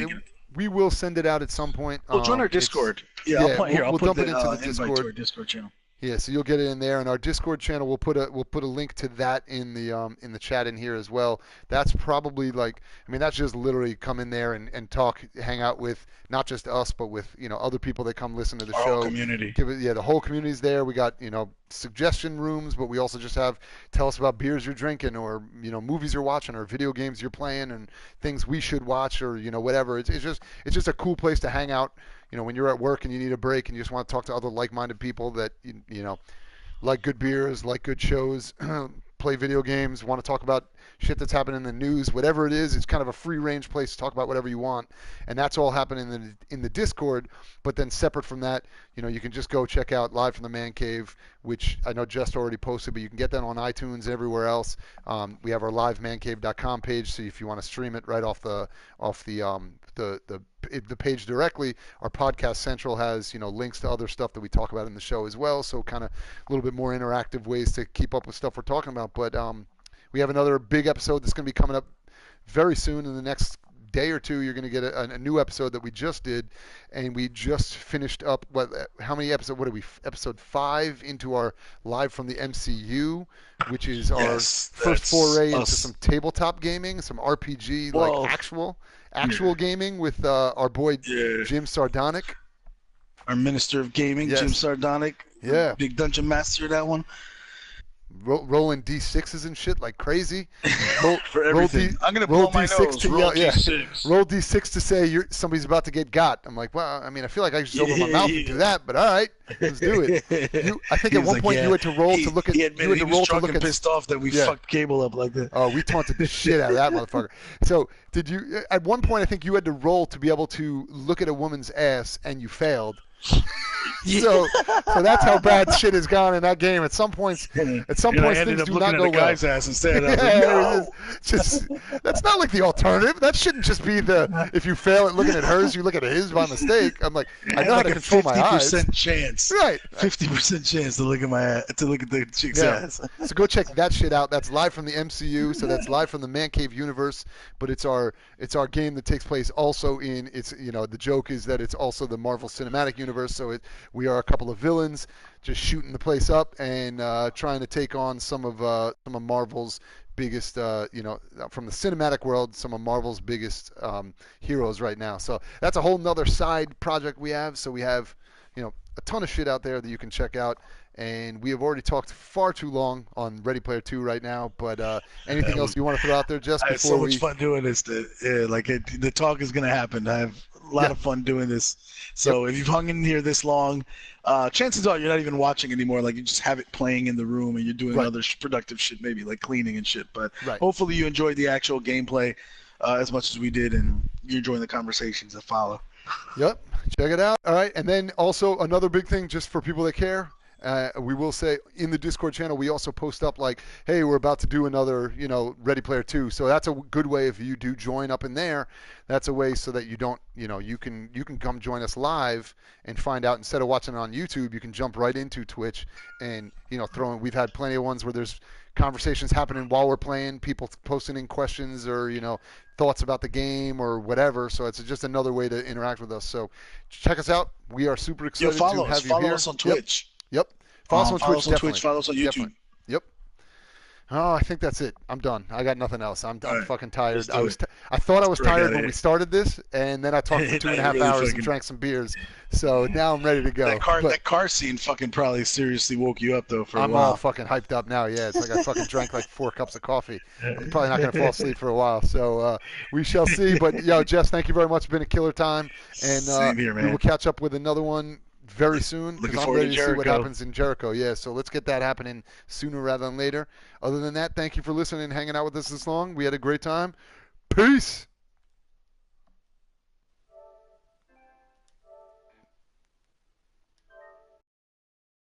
We will send it out at some point. Well, join our Discord. Yeah, I'll put dump it into the Discord. To our Discord channel. Yeah, so you'll get it in there, and our Discord channel. We'll put a link to that in the chat in here as well. That's probably that's just literally come in there and talk, hang out with not just us, but with other people that come listen to the show. Whole community. The whole community's there. We got suggestion rooms, but we also just have tell us about beers you're drinking, or movies you're watching, or video games you're playing, and things we should watch, or whatever. It's just a cool place to hang out. When you're at work and you need a break and you just want to talk to other like-minded people that, like good beers, like good shows, play video games, want to talk about shit that's happening in the news, whatever it is, it's kind of a free-range place to talk about whatever you want. And that's all happening in the Discord. But then separate from that, you can just go check out Live from the Man Cave, which I know Just already posted, but you can get that on iTunes and everywhere else. We have our livemancave.com page, so if you want to stream it right off the page directly, our podcast central has links to other stuff that we talk about in the show as well, so kind of a little bit more interactive ways to keep up with stuff we're talking about. But we have another big episode that's going to be coming up very soon. In the next day or two, you're going to get a new episode that we just did, and we just finished up how many episodes? What are we? Episode 5 into our Live from the MCU, which is our first foray into some tabletop gaming, some RPG, like actual gaming with our boy Jim Sardonic, our Minister of Gaming, Jim Sardonic. Yeah, big dungeon master, that one. Rolling D6s and shit like crazy. For everything. I'm gonna blow my nose. To roll D6. Roll D6 to say somebody's about to get got. I'm like, well, I mean, I feel like I should open my mouth to do that, but all right, let's do it. I think at one point you had to roll to look at. You had to roll to look at. Pissed off that we fucked Cable up like that. Oh, we taunted the shit out of that motherfucker. So did you? At one point, I think you had to roll to be able to look at a woman's ass, and you failed. So that's how bad shit has gone in that game. At some points, things do not go well. Guy's ass instead. No. That's not like the alternative. That shouldn't just be if you fail at looking at hers, you look at his by mistake. I'm like, I know how to control my eyes. 50% chance. Right. 50% chance to look at the chick's ass. So go check that shit out. That's Live from the MCU. So that's Live from the Man Cave universe. But it's our game that takes place also in the joke is that it's also the Marvel Cinematic Universe. So we are a couple of villains just shooting the place up and trying to take on some of Marvel's biggest, from the cinematic world, some of Marvel's biggest heroes right now. So that's a whole nother side project we have. So we have, a ton of shit out there that you can check out. And we have already talked far too long on Ready Player 2 right now. But anything else you want to throw out there, just before I had so much fun doing this. The talk is going to happen. I have a lot of fun doing this. So if you've hung in here this long, chances are you're not even watching anymore. Like, you just have it playing in the room and you're doing other productive shit, maybe like cleaning and shit. But hopefully you enjoyed the actual gameplay as much as we did, and you're enjoying the conversations that follow. Yep. Check it out. All right. And then also another big thing, just for people that care, we will say in the Discord channel, we also post up like, hey, we're about to do another, Ready Player 2. So that's a good way if you do join up in there. That's a way so that you don't, you can come join us live and find out, instead of watching it on YouTube, you can jump right into Twitch and, we've had plenty of ones where there's conversations happening while we're playing, people posting in questions or, thoughts about the game or whatever. So it's just another way to interact with us. So check us out. We are super excited to have you here. Follow us on Twitch. Yep. Follow us on Twitch. Follow us on YouTube. Definitely. Yep. Oh, I think that's it. I'm done. I got nothing else. I'm All right. fucking tired. Let's do I thought I was Let's break tired outta when here. we started this, and then I talked for 2.5 Really hours fucking- and drank some beers. So now I'm ready to go. That car scene fucking probably seriously woke you up though for a I'm while. all fucking hyped up now. Yeah, it's like I fucking drank like 4 cups of coffee. I'm probably not gonna fall asleep for a while. So we shall see. But yo, Jess, thank you very much. It's been a killer time, and Same here, we man. will catch up with another one very soon Looking because I'm forward ready to to see what Jericho. happens in Jericho. Yeah, so let's get that happening sooner rather than later. Other than that, thank you for listening and hanging out with us this long. We had a great time. Peace.